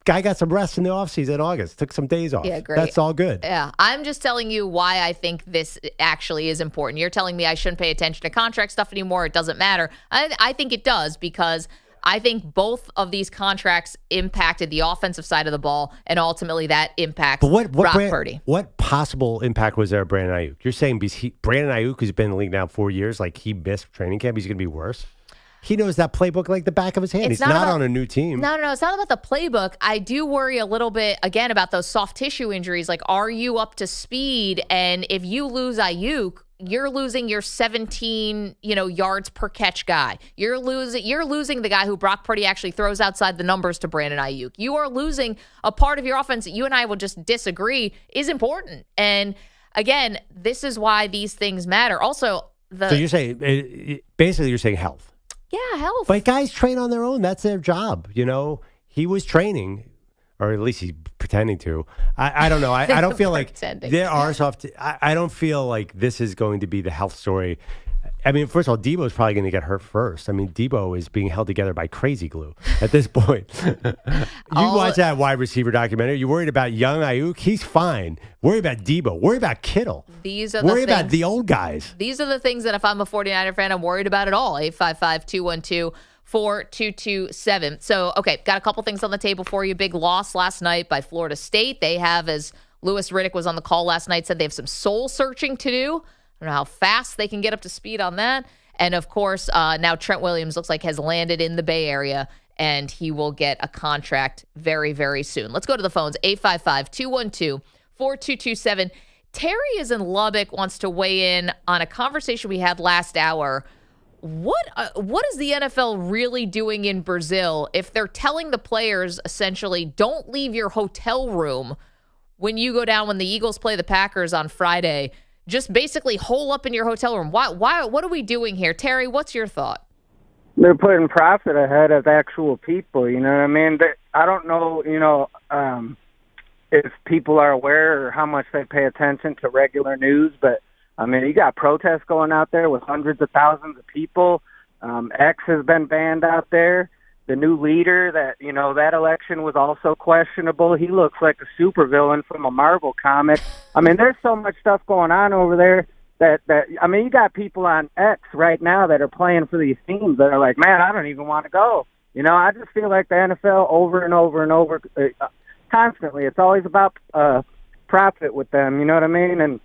Guy got some rest in the offseason in August. Took some days off. Yeah, great. That's all good. Yeah, I'm just telling you why I think this actually is important. You're telling me I shouldn't pay attention to contract stuff anymore. It doesn't matter. I think it does because I think both of these contracts impacted the offensive side of the ball, and ultimately that impacts Brock Purdy. What possible impact was there of Brandon Aiyuk? You're saying Brandon Aiyuk, who's been in the league now 4 years, like he missed training camp, he's going to be worse? He knows that playbook like the back of his hand. He's not on a new team. No. It's not about the playbook. I do worry a little bit, again, about those soft tissue injuries. Like, are you up to speed? And if you lose Aiyuk, you're losing your 17, yards per catch guy. You're losing the guy who Brock Purdy actually throws outside the numbers to Brandon Aiyuk. You are losing a part of your offense that you and I will just disagree is important. And again, this is why these things matter. Also, so you're saying basically you're saying health. Yeah, health. But guys train on their own. That's their job. He was training, or at least he pretending to. I don't know. I don't feel like there are soft. I don't feel like this is going to be the health story. I mean, first of all, Debo's probably going to get hurt first. I mean, Debo is being held together by crazy glue at this point. Watch that wide receiver documentary. You worried about young Aiyuk? He's fine. Worry about Debo. Worry about Kittle. Worry about the old guys. These are the things that if I'm a 49er fan, I'm worried about at all. 855-212-4227. So, okay, got a couple things on the table for you. Big loss last night by Florida State. They have, as Louis Riddick was on the call last night, said they have some soul searching to do. I don't know how fast they can get up to speed on that. And, of course, now Trent Williams looks like has landed in the Bay Area, and he will get a contract very, very soon. Let's go to the phones, 855-212-4227. Terry is in Lubbock, wants to weigh in on a conversation we had last hour. What is the NFL really doing in Brazil if they're telling the players, essentially, don't leave your hotel room when you go down when the Eagles play the Packers on Friday? Just basically hole up in your hotel room. Why? What are we doing here? Terry, what's your thought? They're putting profit ahead of actual people. You know what I mean? I don't know, if people are aware or how much they pay attention to regular news, but, I mean, you got protests going out there with hundreds of thousands of people. X has been banned out there. The new leader, that election was also questionable. He looks like a supervillain from a Marvel comic. I mean, there's so much stuff going on over there that you got people on X right now that are playing for these teams that are like, man, I don't even want to go. I just feel like the NFL over and over and over, constantly, it's always about profit with them. You know what I mean? And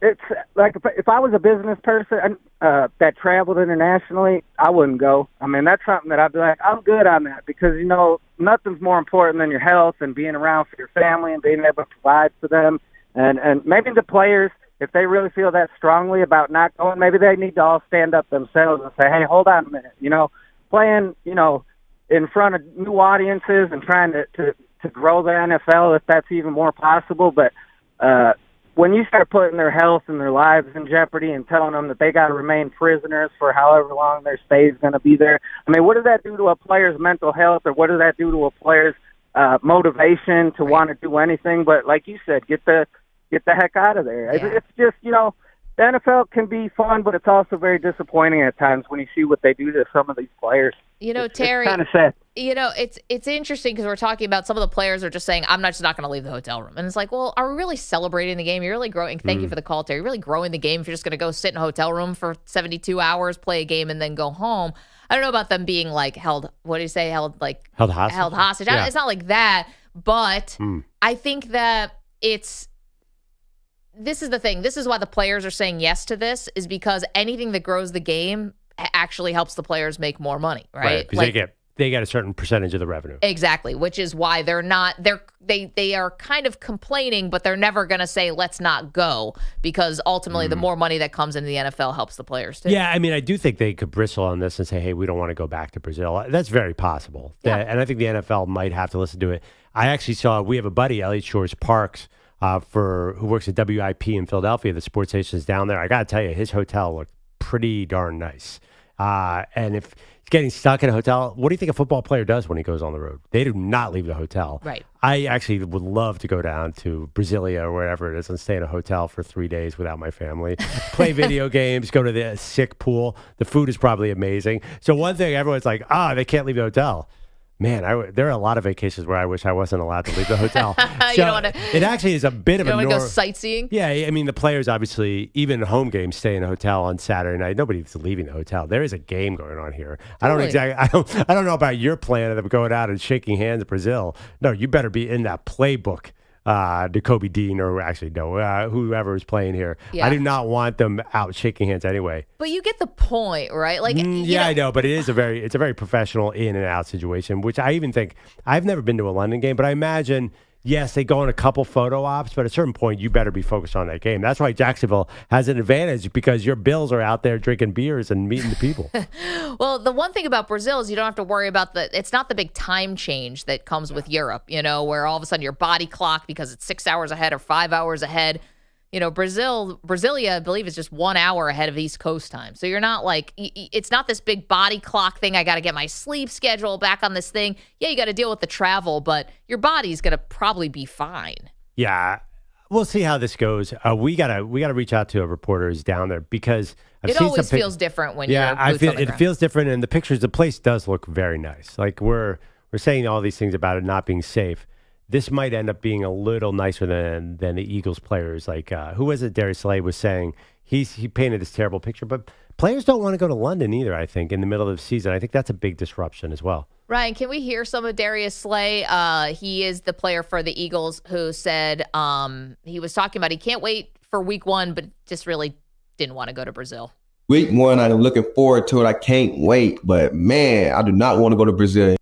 it's like if I was a business person that traveled internationally, I wouldn't go. I mean, that's something that I'd be like, I'm good on that because, nothing's more important than your health and being around for your family and being able to provide for them. And maybe the players, if they really feel that strongly about not going, maybe they need to all stand up themselves and say, hey, hold on a minute. Playing, in front of new audiences and trying to grow the NFL if that's even more possible. But when you start putting their health and their lives in jeopardy and telling them that they got to remain prisoners for however long their stay is going to be there, I mean, what does that do to a player's mental health, or what does that do to a player's motivation to want to do anything? But like you said, get the heck out of there. Yeah. It's just, the NFL can be fun, but it's also very disappointing at times when you see what they do to some of these players. Terry, it's kind of sad. It's interesting because we're talking about some of the players are just saying, I'm just not going to leave the hotel room. And it's like, well, are we really celebrating the game? You're really growing. Thank you for the call, Terry. You're really growing the game if you're just going to go sit in a hotel room for 72 hours, play a game, and then go home. I don't know about them being like held, what do you say? Held hostage. Held hostage. Yeah. It's not like that, but I think that this is the thing. This is why the players are saying yes to this, is because anything that grows the game actually helps the players make more money, right? Because they get a certain percentage of the revenue. Exactly, which is why they are kind of complaining, but they're never going to say let's not go, because ultimately the more money that comes into the NFL helps the players too. Yeah, I mean, I do think they could bristle on this and say, hey, we don't want to go back to Brazil. That's very possible. Yeah. And I think the NFL might have to listen to it. I actually we have a buddy, Elliot Shores Parks, who works at WIP in Philadelphia. The sports station is down there. I got to tell you, his hotel looked pretty darn nice. And if he's getting stuck in a hotel, what do you think a football player does when he goes on the road? They do not leave the hotel. Right. I actually would love to go down to Brasilia or wherever it is and stay in a hotel for 3 days without my family, play video games, go to the sick pool. The food is probably amazing. So one thing, everyone's like, they can't leave the hotel. Man, there are a lot of vacations where I wish I wasn't allowed to leave the hotel. You don't want to. It actually is a bit of a. You don't want to go sightseeing. Yeah, I mean the players obviously, even home games, stay in a hotel on Saturday night. Nobody's leaving the hotel. There is a game going on here. Totally. I don't know about your plan of going out and shaking hands in Brazil. No, you better be in that playbook. To Kobe Dean, or actually no, whoever is playing here. Yeah. I do not want them out shaking hands anyway. But you get the point, right? Like, I know, but it's a very professional in and out situation, which I even think, I've never been to a London game, but I imagine, yes, they go on a couple photo ops, but at a certain point, you better be focused on that game. That's why Jacksonville has an advantage, because your Bills are out there drinking beers and meeting the people. Well, the one thing about Brazil is you don't have to worry about it's not the big time change that comes with Europe, where all of a sudden your body clock, because it's 6 hours ahead or 5 hours ahead, Brasilia, I believe, is just 1 hour ahead of East Coast time. So you're not like, it's not this big body clock thing. I got to get my sleep schedule back on this thing. Yeah, you got to deal with the travel, but your body's going to probably be fine. Yeah. We'll see how this goes. We gotta reach out to a reporter who's down there because it always feels different when you're boots on the ground. It feels different, and the pictures, the place does look very nice. Like we're saying all these things about it not being safe. This might end up being a little nicer than the Eagles players. Like who was it? Darius Slay was saying he painted this terrible picture, but players don't want to go to London either. I think in the middle of the season, I think that's a big disruption as well. Ryan, can we hear some of Darius Slay? He is the player for the Eagles who said he was talking about he can't wait for week 1, but just really didn't want to go to Brazil. Week 1, I'm looking forward to it. I can't wait, but man, I do not want to go to Brazil.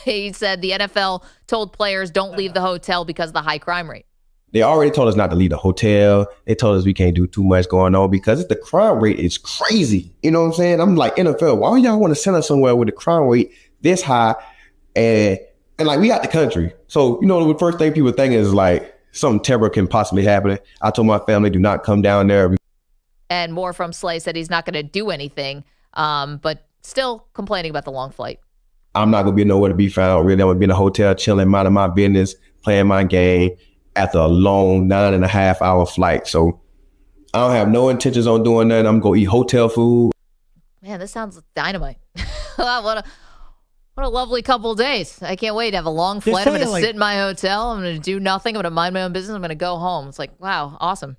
He said the NFL told players don't leave the hotel because of the high crime rate. They already told us not to leave the hotel. They told us we can't do too much going on because the crime rate is crazy. You know what I'm saying? I'm like, NFL, why y'all want to send us somewhere with the crime rate this high? And like, we got the country. So, the first thing people think is like something terrible can possibly happen. I told my family, do not come down there. And more from Slay said he's not going to do anything, but still complaining about the long flight. I'm not going to be nowhere to be found. Really, I'm going to be in a hotel, chilling, minding my business, playing my game after a long 9.5-hour flight. So I don't have no intentions on doing that. I'm going to eat hotel food. Man, this sounds dynamite. What a lovely couple of days. I can't wait to have a long flight. I'm going to sit in my hotel. I'm going to do nothing. I'm going to mind my own business. I'm going to go home. It's like, wow, awesome.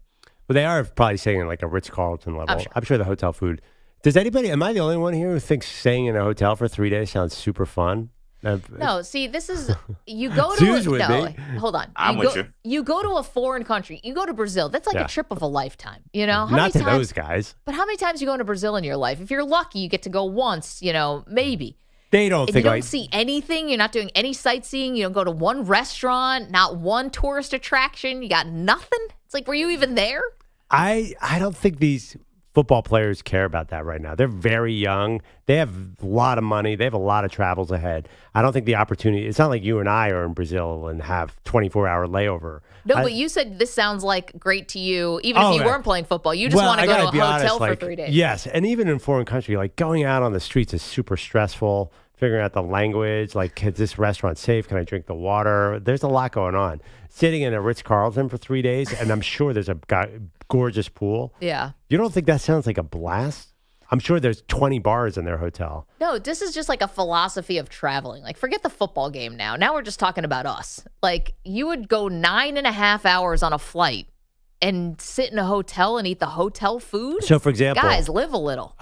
Well, they are probably saying like a Ritz-Carlton level. I'm sure the hotel food. Am I the only one here who thinks staying in a hotel for 3 days sounds super fun? No, see, this is, you go to, hold on. I'm with you. You go to a foreign country. You go to Brazil. That's like a trip of a lifetime, Not to those guys. But how many times you go to Brazil in your life? If you're lucky, you get to go once, maybe. They don't think you don't see anything. You're not doing any sightseeing. You don't go to one restaurant, not one tourist attraction. You got nothing. It's like, were you even there? I don't think these football players care about that right now. They're very young. They have a lot of money. They have a lot of travels ahead. I don't think the opportunity, it's not like you and I are in Brazil and have 24-hour layover. No, but you said this sounds like great to you, even if you weren't playing football. You just want to go to a hotel for 3 days. Yes, and even in foreign country, like going out on the streets is super stressful. Figuring out the language, like, is this restaurant safe? Can I drink the water? There's a lot going on. Sitting in a Ritz-Carlton for 3 days, and I'm sure there's a gorgeous pool. Yeah. You don't think that sounds like a blast? I'm sure there's 20 bars in their hotel. No, this is just like a philosophy of traveling. Like, forget the football game now. Now we're just talking about us. Like, you would go 9.5 hours on a flight and sit in a hotel and eat the hotel food? So, for example, guys, live a little.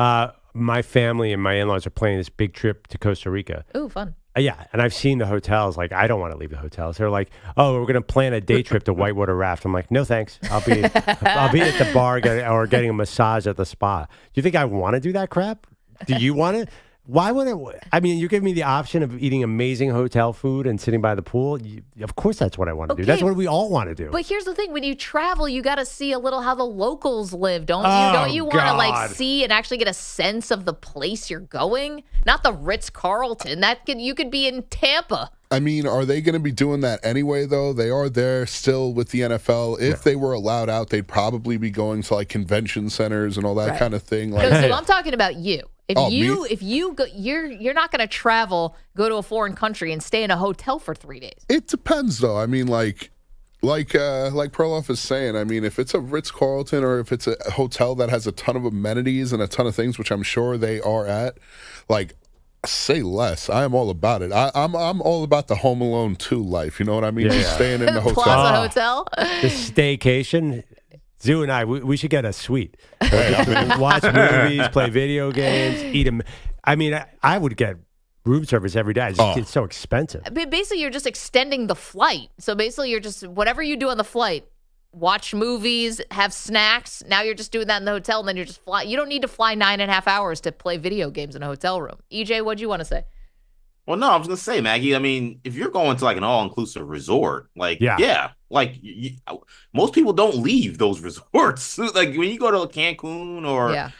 My family and my in-laws are planning this big trip to Costa Rica. Ooh, fun. Yeah, and I've seen the hotels. Like, I don't want to leave the hotels. They're like, oh, we're going to plan a day trip to Whitewater Raft. I'm like, no, thanks. I'll be at the bar getting a massage at the spa. Do you think I want to do that crap? Do you want it? Why would it? I mean, you give me the option of eating amazing hotel food and sitting by the pool. Of course, that's what I want to do. That's what we all want to do. But here's the thing: when you travel, you got to see a little how the locals live, don't you? Don't you want to like see and actually get a sense of the place you're going? Not the Ritz-Carlton. You could be in Tampa. I mean, are they going to be doing that anyway, though? They are there still with the NFL. If they were allowed out, they'd probably be going to like convention centers and all that kind of thing. Like, so I'm talking about you. If you go, you're not going to travel, go to a foreign country and stay in a hotel for 3 days. It depends, though. I mean, like Perloff is saying, I mean, if it's a Ritz-Carlton or if it's a hotel that has a ton of amenities and a ton of things, which I'm sure they are at, like, say less. I am all about it. I'm all about the Home Alone 2 life. You know what I mean? Just staying in the hotel. Plaza Hotel. The staycation. Zoo and I, we should get a suite. Watch movies, play video games, eat them. I mean, I would get room service every day. It's so expensive. But basically, you're just extending the flight. So basically, you're just, whatever you do on the flight, watch movies, have snacks. Now you're just doing that in the hotel, and then you're just fly. You don't need to fly 9.5 hours to play video games in a hotel room. EJ, what'd you want to say? Well, no, I was going to say, Maggie, I mean, if you're going to like an all-inclusive resort, like, like most people don't leave those resorts. Like when you go to Cancun or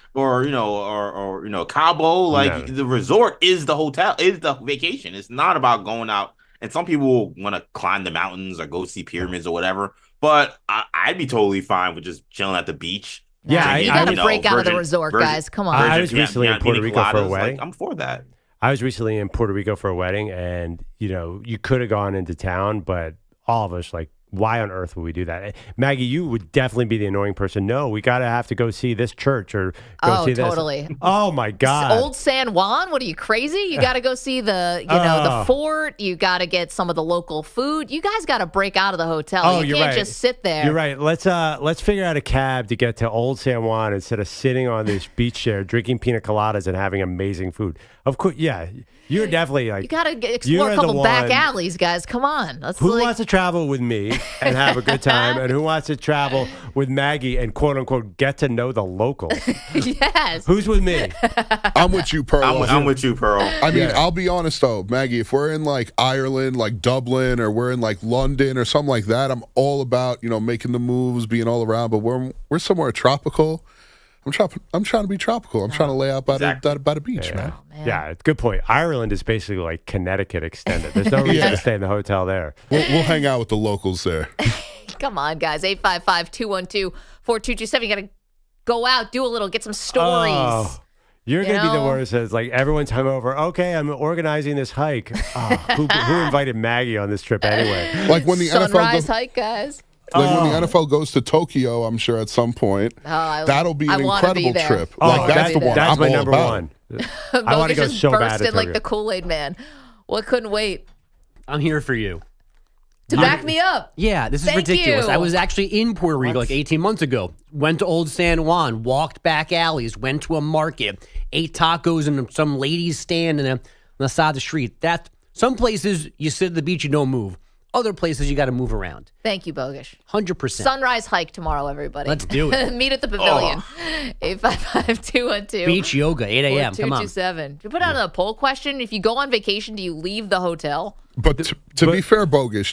Cabo, like the resort is the hotel, is the vacation. It's not about going out And some people want to climb the mountains or go see pyramids or whatever. But I'd be totally fine with just chilling at the beach. Yeah, you got to break out of the resort, guys. Come on. I was recently in Puerto Rico for a wedding. Like, I'm for that. I was recently in Puerto Rico for a wedding, and you could have gone into town, but all of us why on earth would we do that? Maggie, you would definitely be the annoying person. No, we have to go see this church or go see this. Oh, totally. Oh, my God. Old San Juan? What are you, crazy? You got to go see the fort. You got to get some of the local food. You guys got to break out of the hotel. You can't just sit there. You're right. Let's figure out a cab to get to Old San Juan instead of sitting on this beach chair, drinking pina coladas and having amazing food. Of course, yeah. You're definitely you got to explore a couple back alleys, guys. Come on. Who wants to travel with me and have a good time, and who wants to travel with Maggie and quote unquote get to know the locals? Yes. Who's with me? I'm with you, Pearl. I'm with you, Pearl. I mean, I'll be honest though, Maggie. If we're in Ireland, Dublin, or we're in London or something like that, I'm all about making the moves, being all around. But we're somewhere tropical. I'm trying to be tropical. I'm trying to lay out by the beach, man. Oh, man. Yeah, good point. Ireland is basically like Connecticut extended. There's no reason to stay in the hotel there. We'll hang out with the locals there. Come on, guys. 855-212-4227. You got to go out, do a little, get some stories. Oh, you're going to be the worst. It's everyone's hungover. Okay, I'm organizing this hike. Oh, who invited Maggie on this trip anyway? When the Sunrise hike, guys. When the NFL goes to Tokyo, I'm sure at some point, that'll be an incredible trip. That's the one. That's my all number about. one. I want to go so bad. Burst in like the Kool-Aid man. Well, couldn't wait. I'm here for you. To back me up. Yeah, this is ridiculous. I was actually in Puerto Rico 18 months ago. Went to Old San Juan, walked back alleys, went to a market, ate tacos in some lady's stand on the side of the street. Some places you sit at the beach, you don't move. Other places you got to move around. Thank you, Bogish. 100%. Sunrise hike tomorrow, everybody. Let's do it. Meet at the pavilion. 855-212. Beach yoga, 8 a.m. Come on. 227. You put out a poll question. If you go on vacation, do you leave the hotel? But to be fair, Bogish,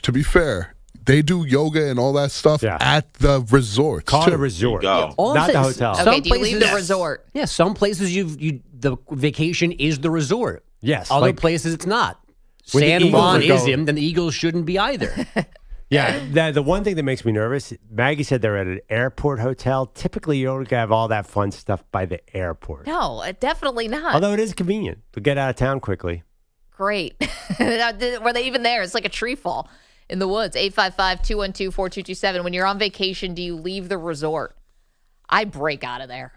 they do yoga and all that stuff at the resorts. Call it a resort. Yeah. Not the hotel. Okay, do you leave the resort? Yeah, some places the vacation is the resort. Yes. Other places it's not. San Juan is him, then the Eagles shouldn't be either. Yeah, the one thing that makes me nervous, Maggie said they're at an airport hotel. Typically, you don't have all that fun stuff by the airport. No, definitely not. Although it is convenient to get out of town quickly. Great. Were they even there? It's like a tree fall in the woods. 855-212-4227. When you're on vacation, do you leave the resort? I break out of there.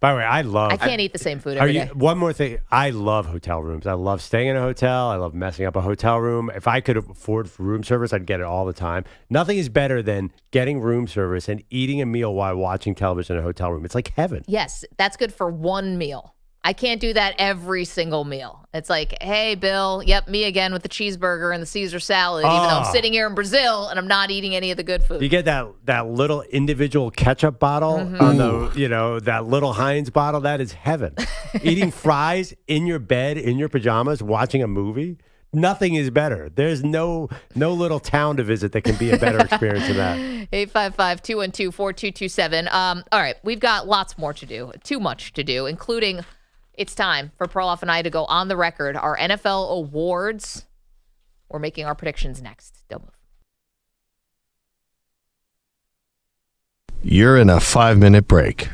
By the way, I can't eat the same food every day. One more thing. I love hotel rooms. I love staying in a hotel. I love messing up a hotel room. If I could afford room service, I'd get it all the time. Nothing is better than getting room service and eating a meal while watching television in a hotel room. It's like heaven. Yes, that's good for one meal. I can't do that every single meal. It's like, hey, Bill, yep, me again with the cheeseburger and the Caesar salad, even though I'm sitting here in Brazil and I'm not eating any of the good food. You get that little individual ketchup bottle on that little Heinz bottle. That is heaven. Eating fries in your bed, in your pajamas, watching a movie. Nothing is better. There's no little town to visit that can be a better experience than that. 855-212-4227. All right, we've got lots more to do, too much to do, including it's time for Perloff and I to go on the record. Our NFL awards. We're making our predictions next. Don't move. You're in a 5-minute break.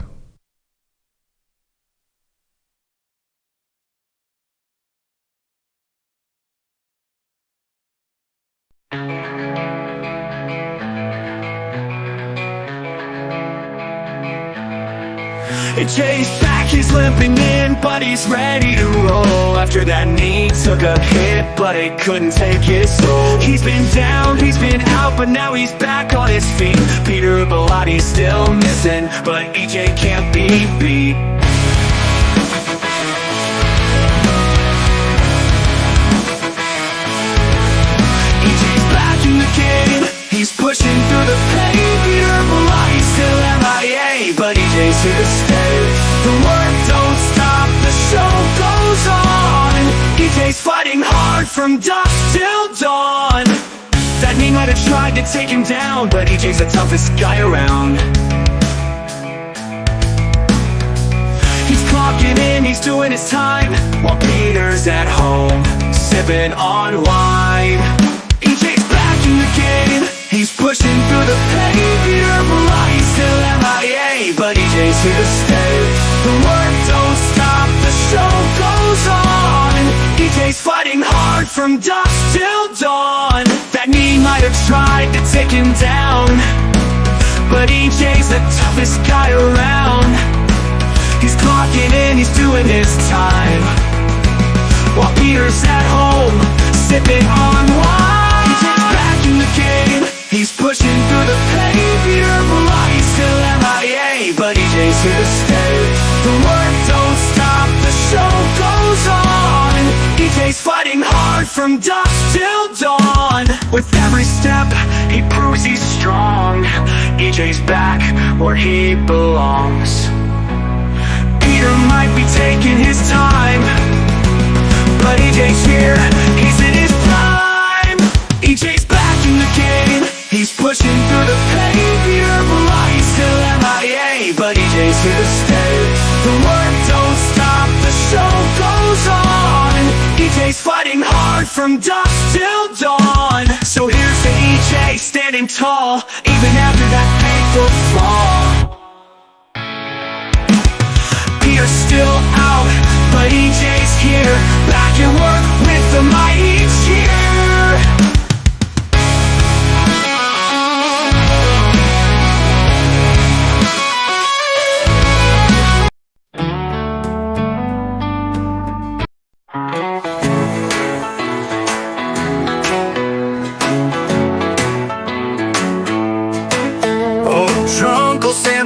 Jay's back, he's limping in, but he's ready to roll. After that knee took a hit, but it couldn't take his soul. He's been down, he's been out, but now he's back on his feet. Peter Belotti's still missing, but EJ can't be beat. EJ's back in the game, he's pushing through the pain. Peter Belotti's still MIA, but EJ's here to stay. The work don't stop, the show goes on. EJ's fighting hard from dusk till dawn. That knee might have tried to take him down, but EJ's the toughest guy around. He's clocking in, he's doing his time, while Peter's at home sipping on wine. EJ's back in the game, he's pushing through the pavement. He's still MIA, but EJ's here to stay. The work don't stop, the show goes on. EJ's fighting hard from dusk till dawn. That knee might have tried to take him down, but EJ's the toughest guy around. He's clocking in, he's doing his time, while Peter's at home, sipping on wine. EJ's back in the game, he's pushing through the pavement. He's still MIA, but EJ's here to stay. The work don't stop, the show goes on. EJ's fighting hard from dusk till dawn. With every step, he proves he's strong. EJ's back where he belongs. Peter might be taking his time, but EJ's here, he's in his prime. EJ's back in the game, he's pushing through the pavement. He's still MIA, but EJ's here to stay. The work don't stop, the show goes on. EJ's fighting hard from dusk till dawn. So here's to EJ standing tall, even after that painful fall. Peter's still out, but EJ's here, back at work with the mighty cheer.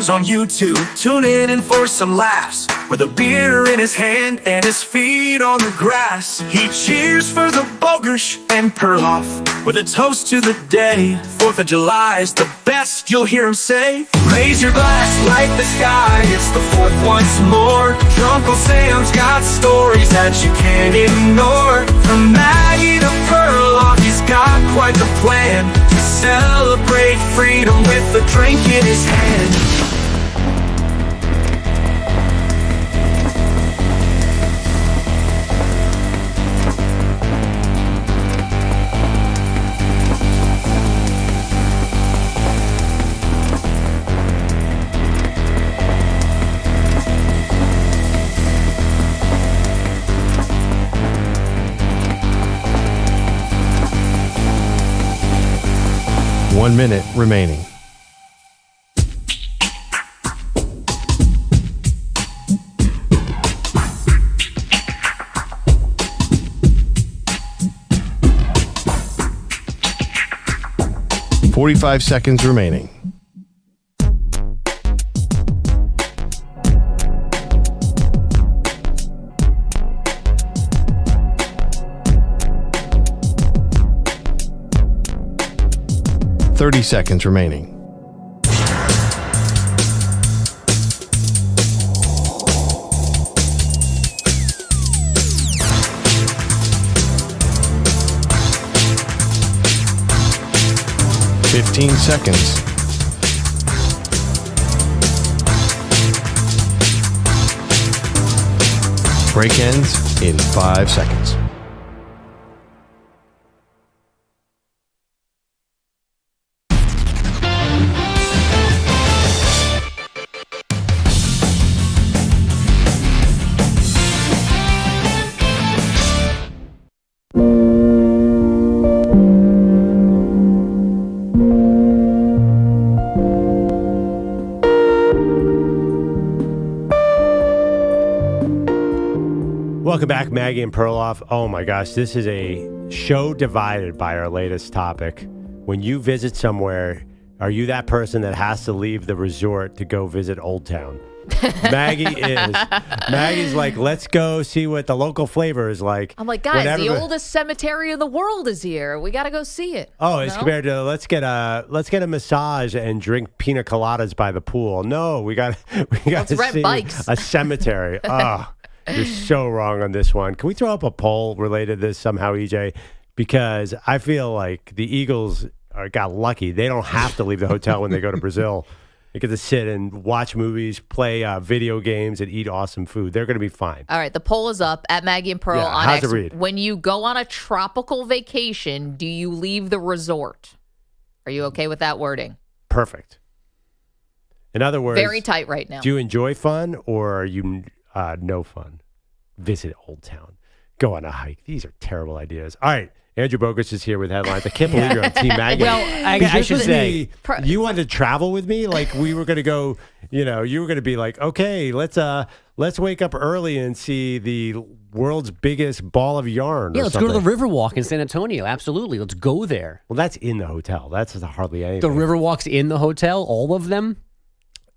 On YouTube, tune in for some laughs, with a beer in his hand and his feet on the grass. He cheers for the Bogush and Perloff, with a toast to the day. 4th of July's the best, you'll hear him say. Raise your glass, light the sky, it's the 4th once more. Uncle Sam's got stories that you can't ignore. From Maggie to Perloff, he's got quite the plan to celebrate freedom with a drink in his hand. One minute remaining. $45 seconds remaining. $30 seconds remaining. $15 seconds. Break ends in 5 seconds. Welcome back, Maggie and Perloff. Oh my gosh, this is a show divided by our latest topic. When you visit somewhere, are you that person that has to leave the resort to go visit Old Town? Maggie is. Maggie's like, let's go see what the local flavor is like. I'm like, guys, the oldest cemetery in the world is here. We got to go see it. Oh, it's compared to let's get a massage and drink pina coladas by the pool. No, we got to see bikes. A cemetery. Oh, you're so wrong on this one. Can we throw up a poll related to this somehow, EJ? Because I feel like the Eagles got lucky. They don't have to leave the hotel when they go to Brazil. They get to sit and watch movies, play video games, and eat awesome food. They're going to be fine. All right, the poll is up at Maggie and Pearl on how's X. it read? When you go on a tropical vacation, do you leave the resort? Are you okay with that wording? Perfect. In other words, very tight right now. Do you enjoy fun or are you no fun? Visit Old Town. Go on a hike. These are terrible ideas. All right. Andrew Bogus is here with headlines. I can't believe you're on Team Maggie. Well, I should say, you wanted to travel with me. Like we were going to go. You were going to be like, okay, let's wake up early and see the world's biggest ball of yarn. Yeah, let's go to the Riverwalk in San Antonio. Absolutely, let's go there. Well, that's in the hotel. That's hardly anything. The Riverwalk's in the hotel. All of them.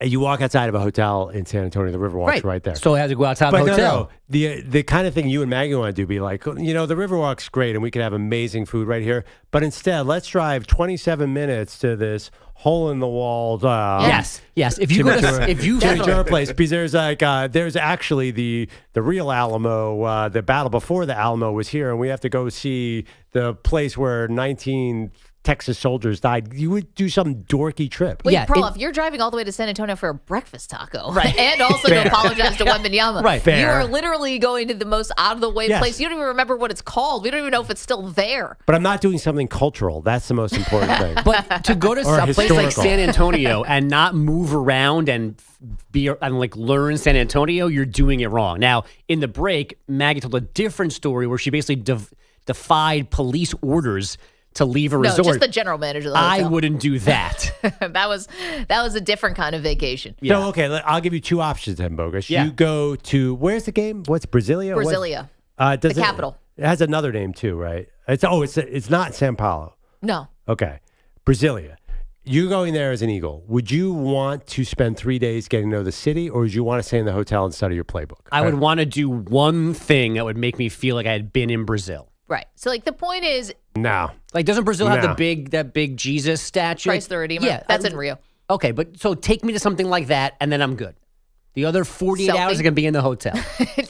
You walk outside of a hotel in San Antonio, the Riverwalk's right there. So I have to go outside the hotel. No. The kind of thing you and Maggie want to do be like, the Riverwalk's great and we can have amazing food right here. But instead, let's drive 27 minutes to this hole-in-the-wall. Yes. If you go to our place, because there's actually the real Alamo. The battle before the Alamo was here, and we have to go see the place where 19 Texas soldiers died. You would do some dorky trip. Wait, Perloff, you're driving all the way to San Antonio for a breakfast taco. Right. And also to apologize to Wembanyama. Right. Fair. You are literally going to the most out-of-the-way place. You don't even remember what it's called. We don't even know if it's still there. But I'm not doing something cultural. That's the most important thing. But to go to a place like San Antonio and not move around and learn San Antonio, you're doing it wrong. Now, in the break, Maggie told a different story where she basically defied police orders to leave a resort. No, just the general manager of the hotel. I wouldn't do that. that was a different kind of vacation. Yeah. So, okay, I'll give you two options then, Bogus. Yeah. You go to, where's the game? What's Brasilia? Brasilia. The capital. It has another name too, right? It's not Sao Paulo. No. Okay. Brasilia. You going there as an Eagle, would you want to spend 3 days getting to know the city, or would you want to stay in the hotel and study your playbook? I would want to do one thing that would make me feel like I had been in Brazil. Right. So, the point is... No. Doesn't Brazil have that big Jesus statue? Christ the Redeemer? Yeah. That's in Rio. Okay, but so take me to something like that, and then I'm good. The other 48 hours are going to be in the hotel.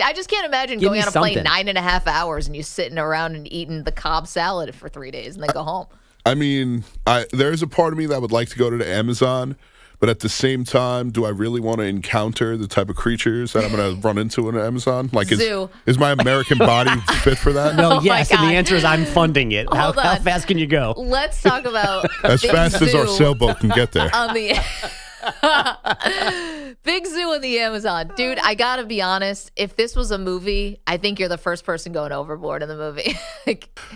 I just can't imagine going on a plane 9.5 hours and you sitting around and eating the Cobb salad for 3 days and then go home. I mean, there's a part of me that would like to go to the Amazon, but at the same time, do I really want to encounter the type of creatures that I'm going to run into in the Amazon? Is my American body fit for that? No, yes, and the answer is I'm funding it. How fast can you go? Let's talk about as fast as our sailboat can get there. On the Big Zoo in the Amazon. Dude, I gotta be honest. If this was a movie, I think you're the first person going overboard in the movie.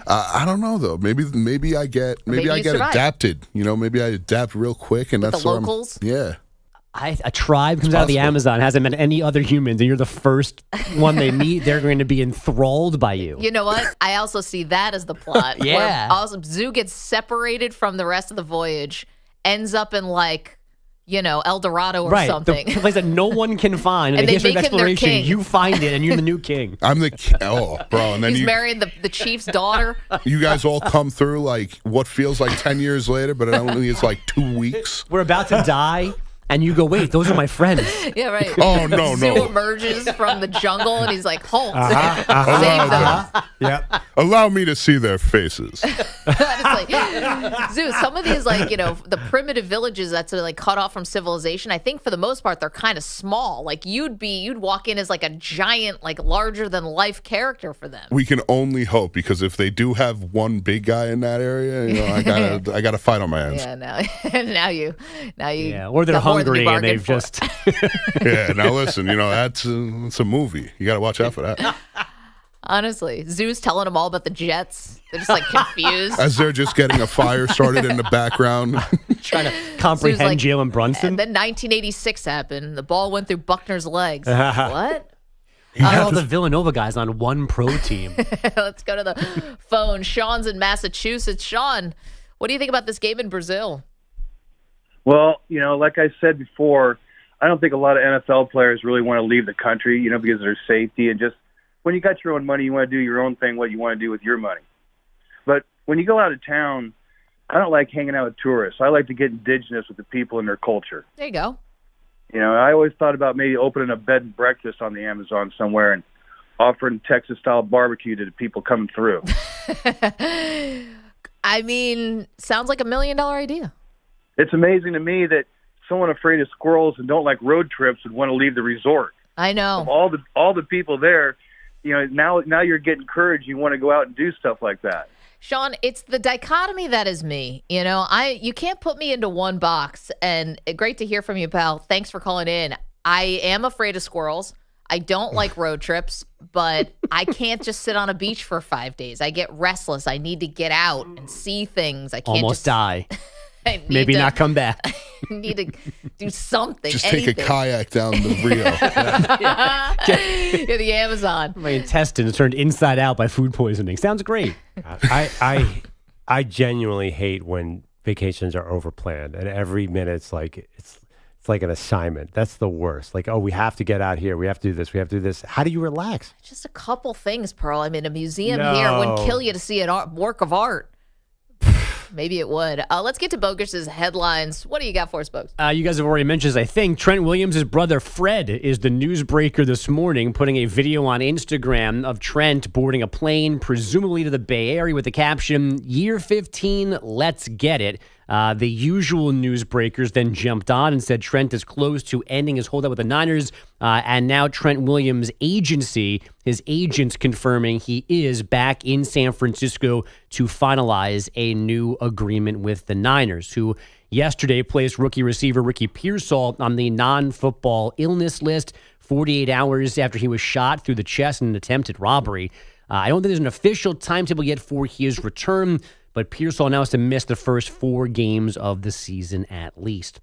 I don't know though. Maybe I get adapted. Maybe I adapt real quick, and with that's the locals. A tribe comes out of the Amazon, hasn't met any other humans, and you're the first one they meet. They're going to be enthralled by you. You know what? I also see that as the plot. Yeah. Also, Zoo gets separated from the rest of the voyage, ends up in El Dorado or something. The place that no one can find. In the history of exploration, you find it, and you're the new king. I'm the king. Oh, bro. And then he's marrying the chief's daughter. You guys all come through what feels like 10 years later, but it's like 2 weeks. We're about to die. And you go, wait, those are my friends. Yeah, right. Oh, no. Zoo emerges from the jungle, and he's like, halt. Save them. Yep. Allow me to see their faces. Zoo, some of these, the primitive villages that's cut off from civilization, I think for the most part, they're kind of small. You'd walk in as a giant, larger than life character for them. We can only hope, because if they do have one big guy in that area, I gotta fight on my hands. Yeah, now you. Yeah, or they're hungry and they've just. Yeah, now listen, it's a movie. You got to watch out for that. Honestly, Zoo's telling them all about the Jets. They're just confused. As they're just getting a fire started in the background. Trying to comprehend Jalen Brunson. And then 1986 happened. The ball went through Buckner's legs. What? All the Villanova guys on one pro team. Let's go to the phone. Sean's in Massachusetts. Sean, what do you think about this game in Brazil? Well, like I said before, I don't think a lot of NFL players really want to leave the country, because of their safety. And just when you got your own money, you want to do your own thing, what you want to do with your money. But when you go out of town, I don't like hanging out with tourists. I like to get indigenous with the people and their culture. There you go. I always thought about maybe opening a bed and breakfast on the Amazon somewhere and offering Texas-style barbecue to the people coming through. I mean, sounds like $1 million idea. It's amazing to me that someone afraid of squirrels and don't like road trips would want to leave the resort. I know. Of all the people there, now you're getting courage. You want to go out and do stuff like that. Sean, it's the dichotomy that is me. You can't put me into one box. And great to hear from you, pal. Thanks for calling in. I am afraid of squirrels. I don't like road trips, but I can't just sit on a beach for 5 days. I get restless. I need to get out and see things. I can't almost die. Maybe not come back. I need to do something. Just take a kayak down the Rio. Yeah, the Amazon. My intestines turned inside out by food poisoning. Sounds great. I genuinely hate when vacations are overplanned and every minute's like it's like an assignment. That's the worst. Like, we have to get out here. We have to do this. We have to do this. How do you relax? Just a couple things, Pearl. I mean, a museum here wouldn't kill you to see a work of art. Maybe it would. Let's get to Bogus's headlines. What do you got for us, Bogus? You guys have already mentioned, I think, Trent Williams' brother Fred is the newsbreaker this morning, putting a video on Instagram of Trent boarding a plane, presumably to the Bay Area, with the caption, "Year 15, let's get it." The usual newsbreakers then jumped on and said Trent is close to ending his holdout with the Niners. And now Trent Williams' agency, his agents confirming he is back in San Francisco to finalize a new agreement with the Niners, who yesterday placed rookie receiver Ricky Pearsall on the non-football illness list 48 hours after he was shot through the chest in an attempted robbery. I don't think there's an official timetable yet for his return, but Pearsall now has to miss the first 4 games of the season at least.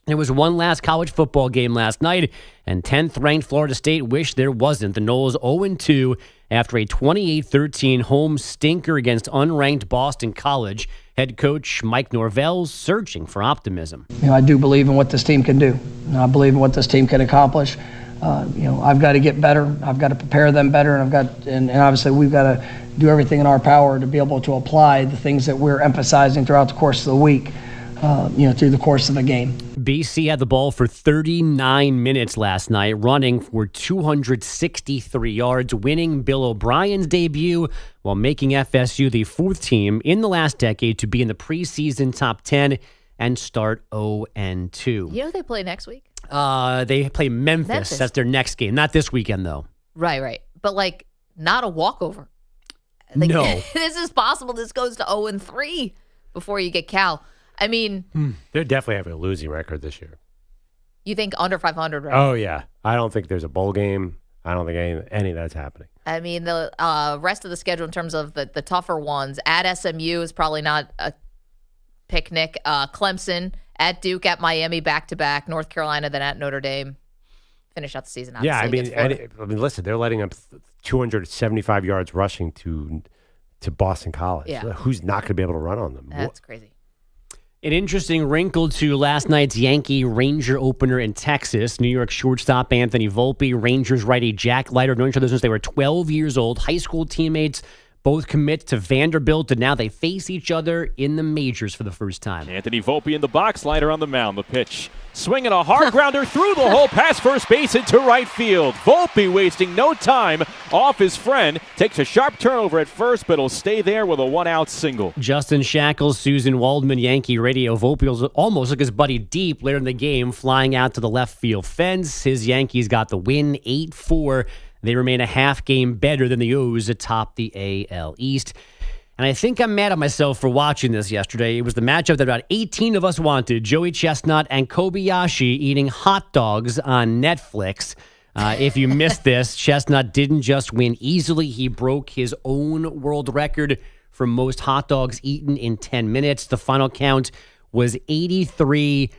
There was one last college football game last night, and 10th-ranked Florida State wished there wasn't. The Noles 0-2 after a 28-13 home stinker against unranked Boston College. Head coach Mike Norvell's searching for optimism. I do believe in what this team can do. I believe in what this team can accomplish. I've got to get better. I've got to prepare them better, and obviously we've got to do everything in our power to be able to apply the things that we're emphasizing throughout the course of the week, through the course of the game. BC had the ball for 39 minutes last night, running for 263 yards, winning Bill O'Brien's debut while making FSU the 4th team in the last decade to be in the preseason top 10 and start 0-2. You know they play next week? They play Memphis. That's their next game. Not this weekend, though. Right. But, not a walkover. No. This is possible. This goes to 0-3 before you get Cal. I mean, they're definitely having a losing record this year. You think under 500, right? Oh, yeah. I don't think there's a bowl game. I don't think any of that's happening. I mean, the rest of the schedule in terms of the tougher ones, at SMU is probably not a picnic. Clemson, at Duke, at Miami, back-to-back. North Carolina, then at Notre Dame. Finish out the season. Yeah, I mean, listen, they're letting up 275 yards rushing to Boston College. Yeah. Who's not going to be able to run on them? That's crazy. An interesting wrinkle to last night's Yankee-Ranger opener in Texas. New York shortstop Anthony Volpe, Rangers righty Jack Leiter, known each other since they were 12 years old, high school teammates, both commit to Vanderbilt, and now they face each other in the majors for the first time. Anthony Volpe in the box, Leiter on the mound. The pitch, swinging a hard grounder through the hole, past first base into right field. Volpe wasting no time off his friend, takes a sharp turnover at first, but he'll stay there with a one-out single. Justin Shackles, Susan Waldman, Yankee Radio. Volpe was almost like his buddy Deep later in the game, flying out to the left field fence. His Yankees got the win, 8-4. They remain a half game better than the O's atop the AL East. And I think I'm mad at myself for watching this yesterday. It was the matchup that about 18 of us wanted. Joey Chestnut and Kobayashi eating hot dogs on Netflix. If you missed this, Chestnut didn't just win easily. He broke his own world record for most hot dogs eaten in 10 minutes. The final count was 83-67.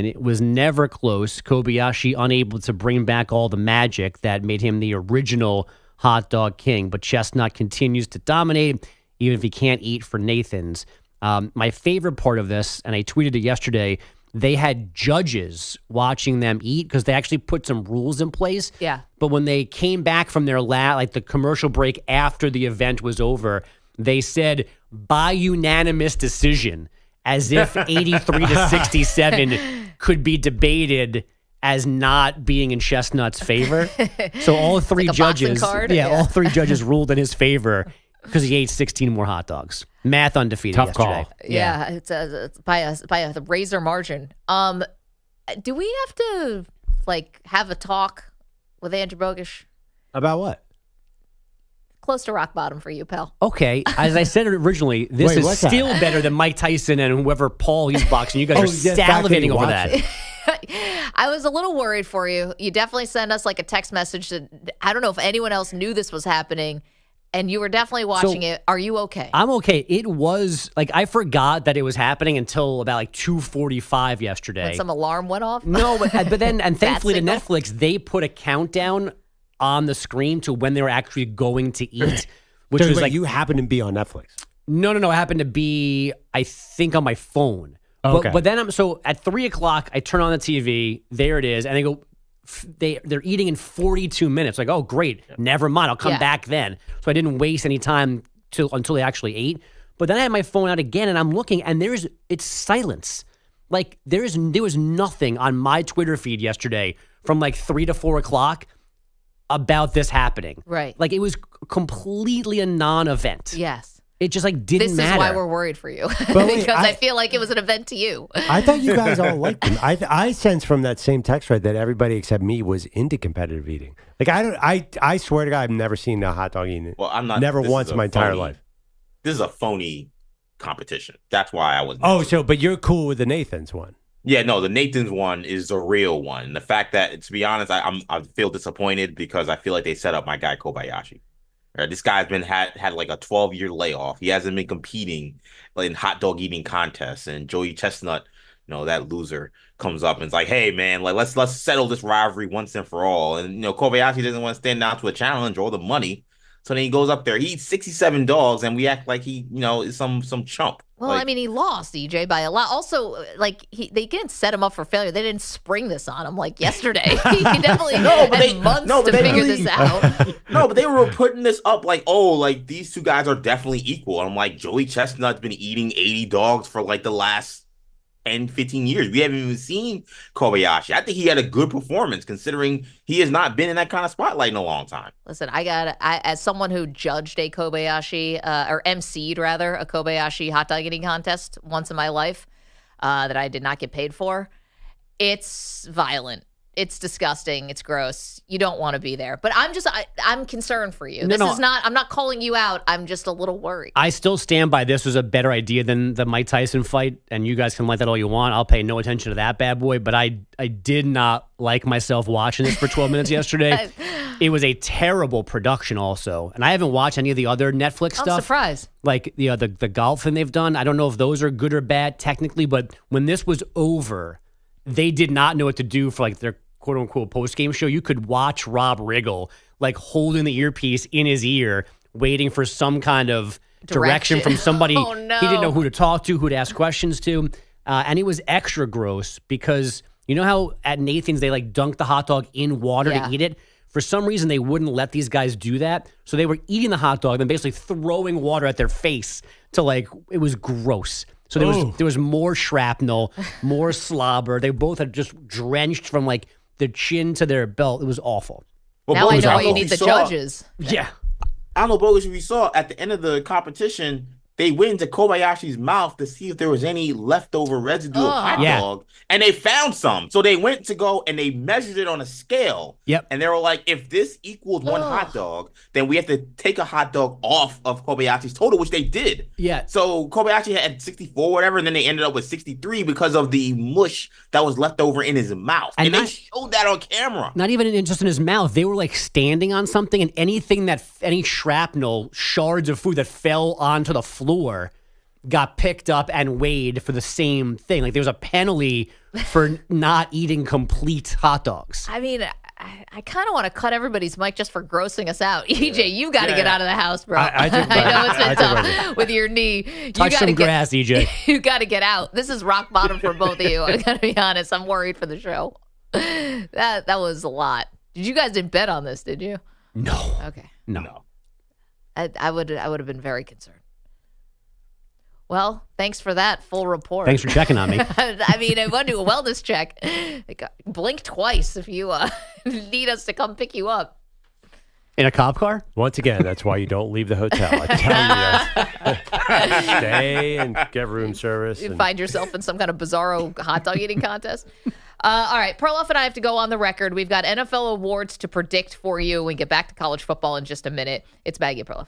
It was never close. Kobayashi unable to bring back all the magic that made him the original hot dog king. But Chestnut continues to dominate, even if he can't eat for Nathan's. My favorite part of this, and I tweeted it yesterday, they had judges watching them eat because they actually put some rules in place. Yeah. But when they came back from their the commercial break after the event was over, they said, by unanimous decision, as if 83-67 could be debated as not being in Chestnut's favor. So all three judges, all three judges ruled in his favor. Because he ate 16 more hot dogs. Math undefeated Tough yesterday. call. Yeah, it's by a razor margin. Do we have to have a talk with Andrew Bogusch? About what? Close to rock bottom for you, pal. Okay, as I said originally, this is still better than Mike Tyson and whoever Paul he's boxing. You guys are salivating over that. I was a little worried for you. You definitely sent us a text message that I don't know if anyone else knew this was happening, and you were definitely watching it. Are you okay? I'm okay. It was I forgot that it was happening until about 2:45 yesterday. When some alarm went off? No, but then and thankfully to Netflix, they put a countdown on the screen to when they were actually going to eat, which was you happen to be on Netflix. No, it happened to be I think on my phone. Okay. But then so at 3:00 I turn on the TV, there it is, and they go they're eating in 42 minutes. Oh great, never mind, I'll come back then. So I didn't waste any time until they actually ate. But then I had my phone out again and I'm looking and it's silence. There was nothing on my Twitter feed yesterday from 3 to 4 o'clock about this happening. Right. It was completely a non-event. Yes. It just didn't matter. This is why we're worried for you. Because I feel like it was an event to you. I thought you guys all liked him. I sense from that same text thread that everybody except me was into competitive eating. I swear to God, I've never seen a hot dog eating. Well, I'm not. Never once in my entire life. This is a phony competition. That's why I was. But you're cool with the Nathan's one. Yeah, no, the Nathan's one is the real one. The fact that, to be honest, I feel disappointed because I feel like they set up my guy Kobayashi. This guy's been had a 12-year layoff. He hasn't been competing in hot dog eating contests. And JoeyChestnut, that loser, comes up and is like, "Hey man, let's settle this rivalry once and for all." And Kobayashi doesn't want to stand down to a challenge or the money. So then he goes up there, he eats 67 dogs, and we act like he, is some chump. Well, he lost, EJ, by a lot. Also, they didn't set him up for failure. They didn't spring this on him yesterday. He definitely had months to figure this out. No, but they were putting this up these two guys are definitely equal. And I'm like, JoeyChestnut's been eating 80 dogs for the last 10, 15 years. We haven't even seen Kobayashi. I think he had a good performance considering he has not been in that kind of spotlight in a long time. Listen, I as someone who judged a Kobayashi, or emceed rather, a Kobayashi hot dog eating contest once in my life that I did not get paid for, it's violent. It's disgusting. It's gross. You don't want to be there. But I'm concerned for you. I'm not calling you out. I'm just a little worried. I still stand by this was a better idea than the Mike Tyson fight, and you guys can like that all you want. I'll pay no attention to that bad boy, but I did not like myself watching this for 12 minutes yesterday. It was a terrible production also. And I haven't watched any of the other Netflix stuff. I'm surprised. The golf thing they've done. I don't know if those are good or bad technically, but when this was over, they did not know what to do for their quote-unquote post-game show. You could watch Rob Riggle holding the earpiece in his ear, waiting for some kind of direction from somebody. Oh, no. He didn't know who to talk to, who to ask questions to. And it was extra gross because you know how at Nathan's they dunk the hot dog in water to eat it? For some reason, they wouldn't let these guys do that. So they were eating the hot dog and basically throwing water at their face to it was gross. So there was more shrapnel, more slobber. They both had just drenched from the chin to their belt. It was awful. Well, now I know why you need the judges. Yeah. I don't know, Bogusch, if you saw at the end of the competition, they went into Kobayashi's mouth to see if there was any leftover residue of hot dog, and they found some. So they went to go and they measured it on a scale. Yep. And they were like, if this equals one hot dog, then we have to take a hot dog off of Kobayashi's total, which they did. Yeah. So Kobayashi had 64, whatever, and then they ended up with 63 because of the mush that was left over in his mouth. And they showed that on camera. Not even just in his mouth. They were standing on something, and any shrapnel, shards of food that fell onto the floor got picked up and weighed for the same thing. There was a penalty for not eating complete hot dogs. I mean, I kind of want to cut everybody's mic just for grossing us out. EJ, you got to get out of the house, bro. I know it's been tough with your knee. Touch some grass, EJ. You got to get out. This is rock bottom for both of you. I got to be honest. I'm worried for the show. That was a lot. You guys didn't bet on this, did you? No. Okay. No. I would have been very concerned. Well, thanks for that full report. Thanks for checking on me. I mean, I want to do a wellness check. Blink twice if you need us to come pick you up. In a cop car? Once again, that's why you don't leave the hotel. I tell you, stay and get room service. You find yourself in some kind of bizarro hot dog eating contest. All right, Perloff and I have to go on the record. We've got NFL awards to predict for you. We get back to college football in just a minute. It's Maggie and Perloff.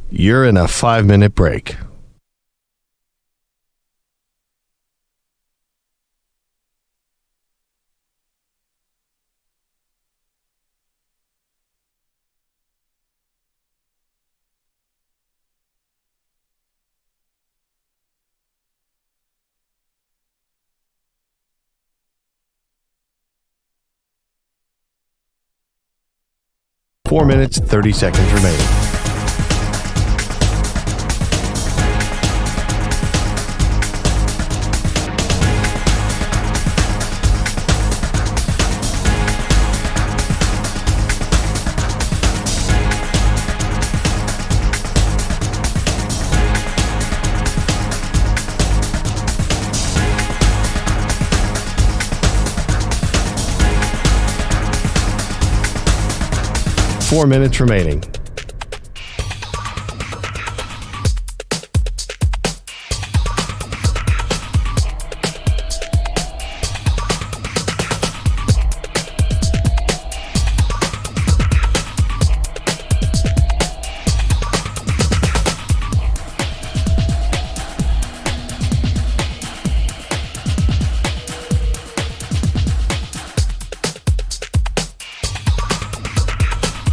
You're in a 5-minute break. Four minutes, 30 seconds remaining. Four minutes remaining.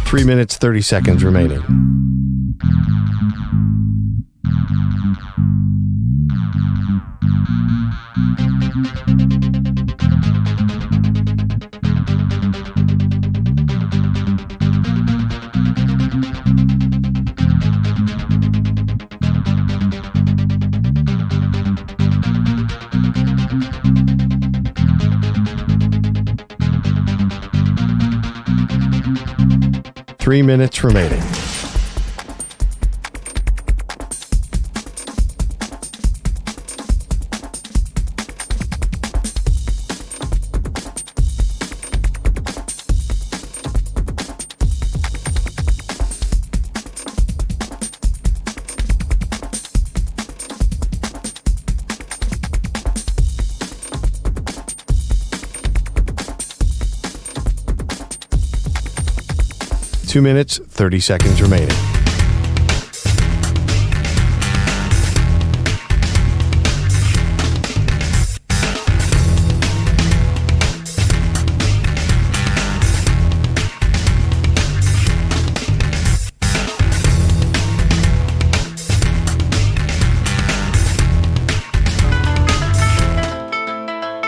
Three minutes, 30 seconds remaining. Three minutes remaining. Two minutes, 30 seconds remaining.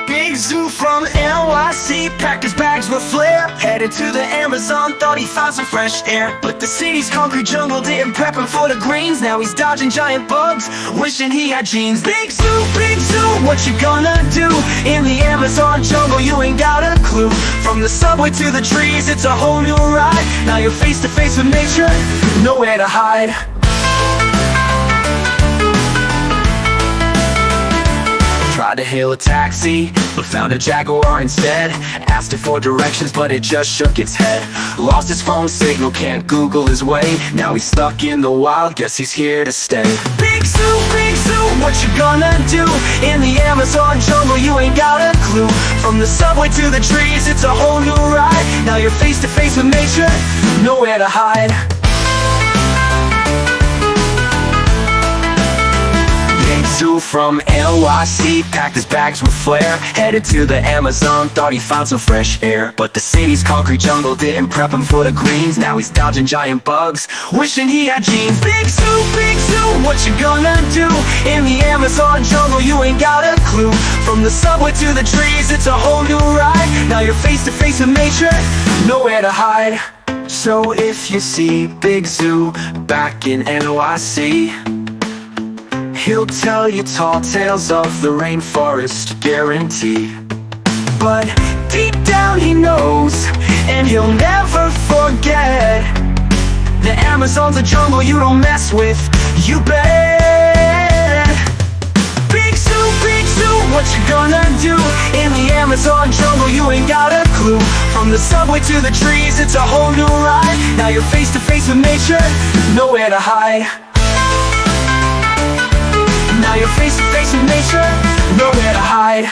Big Zoo from NYC, packed his bags with flair. Headed to the Amazon, thought he found some fresh air. But the city's concrete jungle didn't prep him for the greens. Now he's dodging giant bugs, wishing he had jeans. Big Zoo, what you gonna do? In the Amazon jungle, you ain't got a clue. From the subway to the trees, it's a whole new ride. Now you're face to face with nature, nowhere to hide. Tried to hail a taxi, but found a Jaguar instead. Asked it for directions, but it just shook its head. Lost his phone signal, can't Google his way. Now he's stuck in the wild, guess he's here to stay. Big Zoo, what you gonna do? In the Amazon jungle, you ain't got a clue. From the subway to the trees, it's a whole new ride. Now you're face to face with nature, nowhere to hide. Big Zoo from NYC, packed his bags with flair. Headed to the Amazon, thought he found some fresh air. But the city's concrete jungle didn't prep him for the greens. Now he's dodging giant bugs, wishing he had jeans. Big Zoo, what you gonna do? In the Amazon jungle, you ain't got a clue. From the subway to the trees, it's a whole new ride. Now you're face to face with nature, nowhere to hide. So if you see Big Zoo back in NYC, he'll tell you tall tales of the rainforest, guarantee. But deep down he knows, and he'll never forget, the Amazon's a jungle you don't mess with, you bet. Big Zoo, What you gonna do? In the Amazon jungle, you ain't got a clue. From the subway to the trees, it's a whole new ride. Now you're face to face with nature, nowhere to hide. Now you're face to face with nature, nowhere to hide.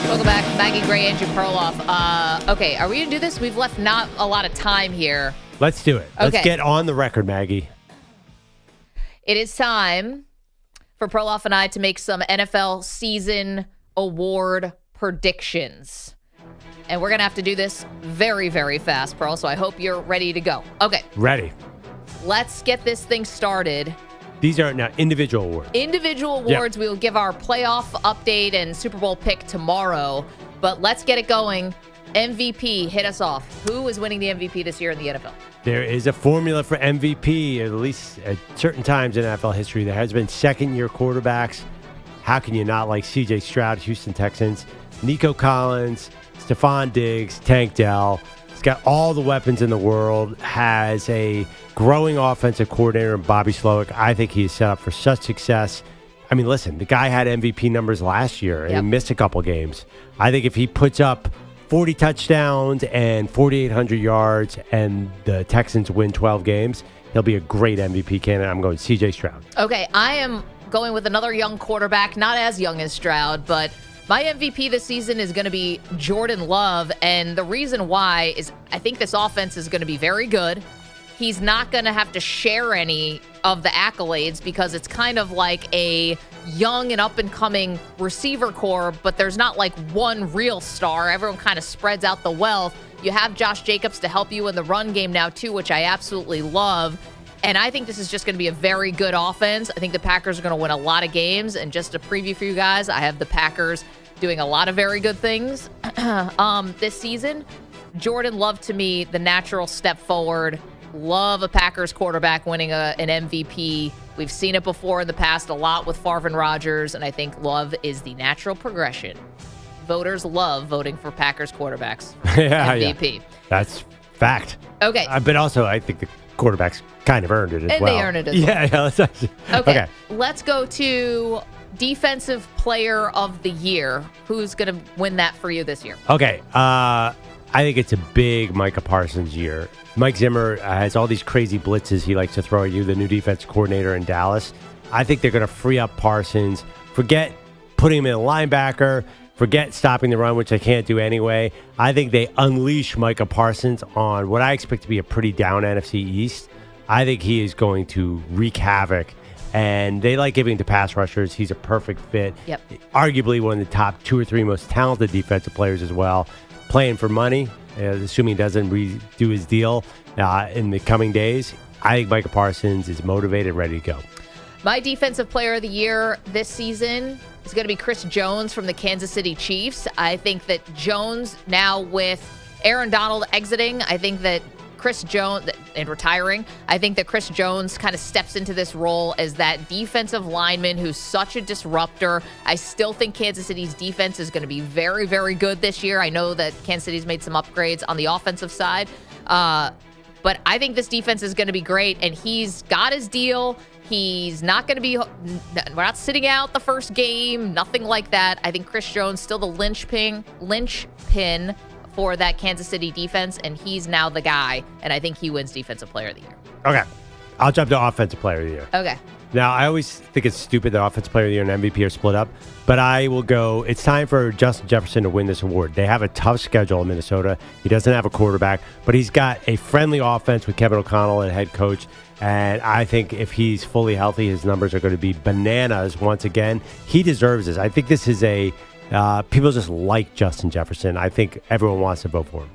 Welcome back, Maggie Gray, Andrew Perloff. Okay, are we going to do this? We've left not a lot of time here. Let's do it. Okay. Let's get on the record, Maggie. It is time for Perloff and I to make some NFL season award predictions. And we're going to have to do this very, very fast, Pearl, so I hope you're ready to go. Okay. Ready. Let's get this thing started. These are now individual awards. Individual awards. Yep. We will give our playoff update and Super Bowl pick tomorrow. But let's get it going. MVP, hit us off. Who is winning the MVP this year in the NFL? There is a formula for MVP, at least at certain times in NFL history. There has been second-year quarterbacks. How can you not like C.J. Stroud, Houston Texans, Nico Collins, Stephon Diggs, Tank Dell. He's got all the weapons in the world, has a growing offensive coordinator in Bobby Slowick. I think he is set up for such success. I mean, listen, the guy had MVP numbers last year, and he missed a couple games. I think if he puts up 40 touchdowns and 4,800 yards and the Texans win 12 games, he'll be a great MVP candidate. I'm going C.J. Stroud. Okay, I am going with another young quarterback, not as young as Stroud, but my MVP this season is going to be Jordan Love, and the reason why is I think this offense is going to be very good. He's not going to have to share any of the accolades because it's kind of like a young and up-and-coming receiver core, but there's not like one real star. Everyone kind of spreads out the wealth. You have Josh Jacobs to help you in the run game now, too, which I absolutely love. And I think this is just going to be a very good offense. I think the Packers are going to win a lot of games. And just a preview for you guys, I have the Packers doing a lot of very good things this season. Jordan Love, to me, the natural step forward. Love a Packers quarterback winning an MVP. We've seen it before in the past a lot with Favre and Rodgers, and I think Love is the natural progression. Voters love voting for Packers quarterbacks. MVP. Yeah. That's fact. Okay. But also, I think the quarterbacks kind of earned it as well. And they earned it as well. Yeah. Okay. Let's go to Defensive Player of the Year. Who's going to win that for you this year? Okay. I think it's a big Micah Parsons year. Mike Zimmer has all these crazy blitzes he likes to throw at you, the new defense coordinator in Dallas. I think they're going to free up Parsons. Forget putting him in a linebacker. Forget stopping the run, which they can't do anyway. I think they unleash Micah Parsons on what I expect to be a pretty down NFC East. I think he is going to wreak havoc. And they like giving to pass rushers. He's a perfect fit. Yep. Arguably one of the top 2 or 3 most talented defensive players as well. Playing for money, assuming he doesn't redo his deal in the coming days. I think Micah Parsons is motivated, ready to go. My Defensive Player of the Year this season is going to be Chris Jones from the Kansas City Chiefs. I think that Jones, now with Aaron Donald exiting, I think that Chris Jones, and retiring, I think that Chris Jones kind of steps into this role as that defensive lineman who's such a disruptor. I still think Kansas City's defense is going to be very, very good this year. I know that Kansas City's made some upgrades on the offensive side, but I think this defense is going to be great, and he's got his deal. He's not going to be, we're not sitting out the first game, nothing like that. I think Chris Jones still the linchpin for that Kansas City defense, and he's now the guy, and I think he wins Defensive Player of the Year. Okay. I'll jump to Offensive Player of the Year. Okay. Now, I always think it's stupid that Offensive Player of the Year and MVP are split up, but I will go, it's time for Justin Jefferson to win this award. They have a tough schedule in Minnesota. He doesn't have a quarterback, but he's got a friendly offense with Kevin O'Connell and head coach, and I think if he's fully healthy, his numbers are going to be bananas once again. He deserves this. I think this is people just like Justin Jefferson. I think everyone wants to vote for him.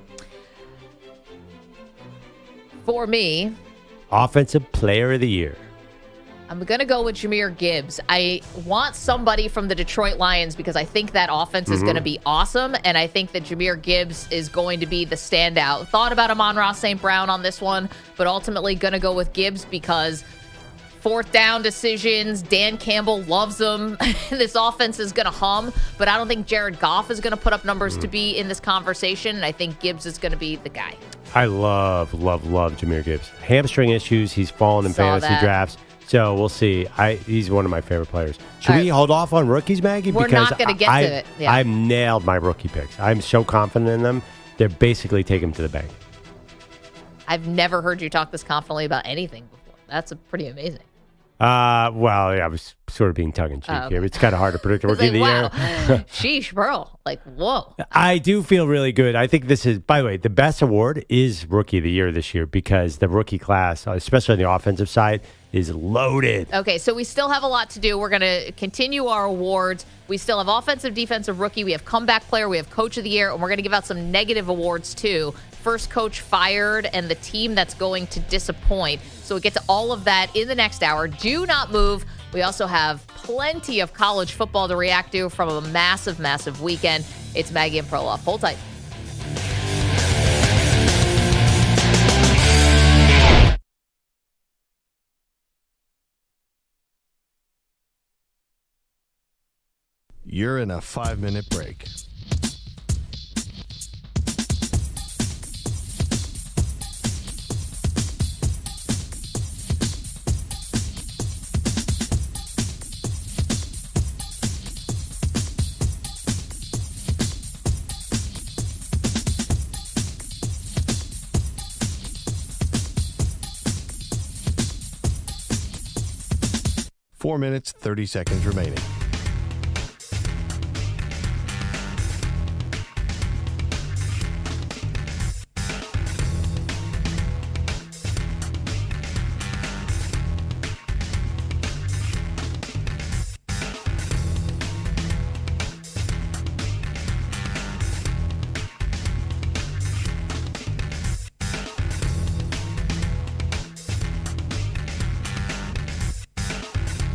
For me, Offensive Player of the Year. I'm going to go with Jahmyr Gibbs. I want somebody from the Detroit Lions because I think that offense is going to be awesome, and I think that Jahmyr Gibbs is going to be the standout. Thought about Amon-Ra St. Brown on this one, but ultimately going to go with Gibbs because fourth down decisions, Dan Campbell loves them. This offense is going to hum, but I don't think Jared Goff is going to put up numbers to be in this conversation, and I think Gibbs is going to be the guy. I love Jahmyr Gibbs. Hamstring issues. He's fallen in fantasy drafts. So we'll see. He's one of my favorite players. Should we hold off on rookies, Maggie? We're because not going to get to it. Yeah. I've nailed my rookie picks. I'm so confident in them. They're basically take them to the bank. I've never heard you talk this confidently about anything before. That's pretty amazing. Well, yeah, I was sort of being tongue-in-cheek here. It's kind of hard to predict the rookie of the year. Sheesh, bro. Like, whoa. I do feel really good. I think this is, by the way, the best award is Rookie of the Year this year because the rookie class, especially on the offensive side, is loaded. Okay, so we still have a lot to do. We're going to continue our awards. We still have offensive, defensive rookie. We have comeback player. We have coach of the year. And we're going to give out some negative awards, too. First coach fired and the team that's going to disappoint. So we get to all of that in the next hour. Do not move. We also have plenty of college football to react to from a massive, massive weekend. It's Maggie and Perloff. Hold tight. You're in a 5-minute break. Four minutes, 30 seconds remaining.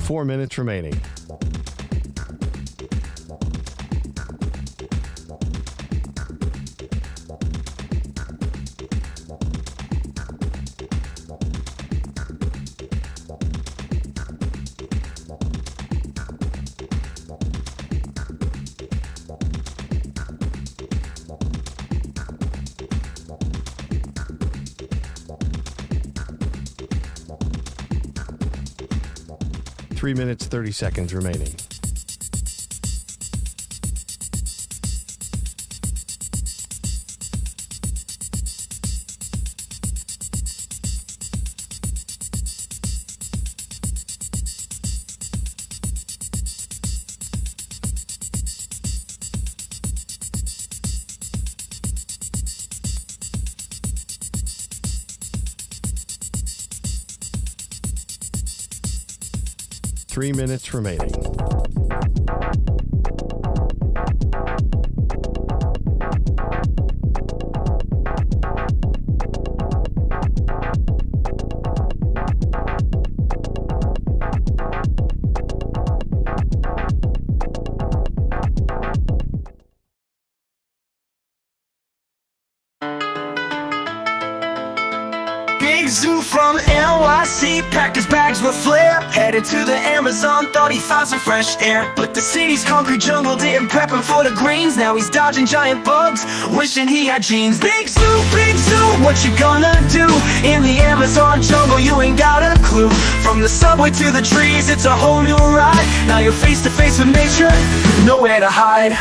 Four minutes remaining. Three minutes, 30 seconds remaining. Three minutes remaining. Big Zoo from NYC packed his bags with flair. Headed to the Amazon, thought he found some fresh air. But the city's concrete jungle didn't prep him for the greens. Now he's dodging giant bugs, wishing he had jeans. Big Zoo, what you gonna do? In the Amazon jungle, you ain't got a clue. From the subway to the trees, it's a whole new ride. Now you're face to face with nature, nowhere to hide.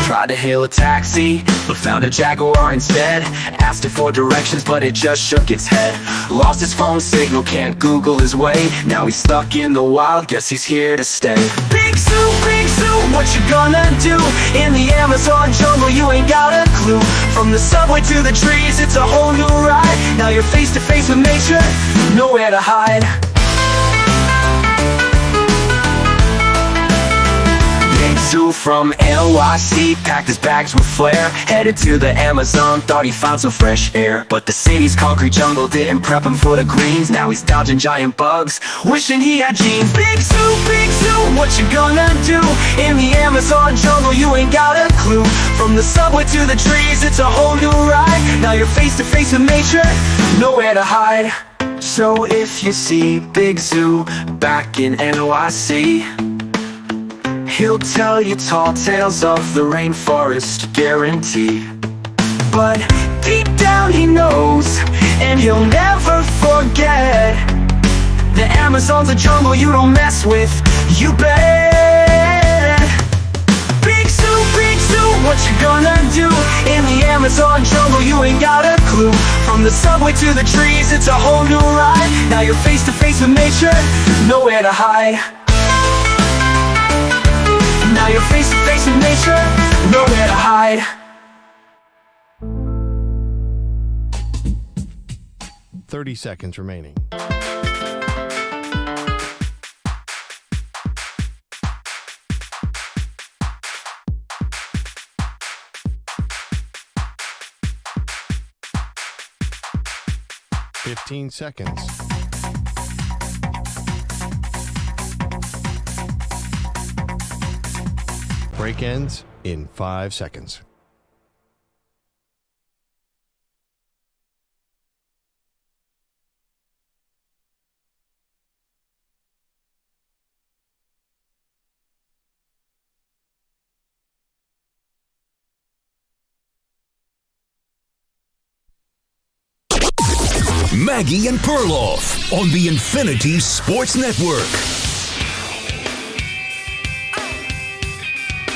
Tried to hail a taxi, but found a Jaguar instead. Asked it for directions, but it just shook its head. Lost his phone signal, can't Google his way. Now he's stuck in the wild, guess he's here to stay. Big Zoo, what you gonna do? In the Amazon jungle, you ain't got a clue. From the subway to the trees, it's a whole new ride. Now you're face to face with nature, nowhere to hide. Zoo from NYC packed his bags with flair. Headed to the Amazon, thought he found some fresh air. But the city's concrete jungle didn't prep him for the greens. Now he's dodging giant bugs, wishing he had jeans. Big Zoo, what you gonna do? In the Amazon jungle, you ain't got a clue. From the subway to the trees, it's a whole new ride. Now you're face to face with nature, nowhere to hide. So if you see Big Zoo back in NYC, he'll tell you tall tales of the rainforest, guarantee. But deep down he knows, and he'll never forget, the Amazon's a jungle you don't mess with, you bet. Big Zoo, what you gonna do? In the Amazon jungle, you ain't got a clue. From the subway to the trees, it's a whole new ride. Now you're face to face with nature, nowhere to hide. Now you're face to face with nature, nowhere to hide. $30 seconds remaining. $15 seconds. Break ends in 5 seconds. Maggie and Perloff on the Infinity Sports Network.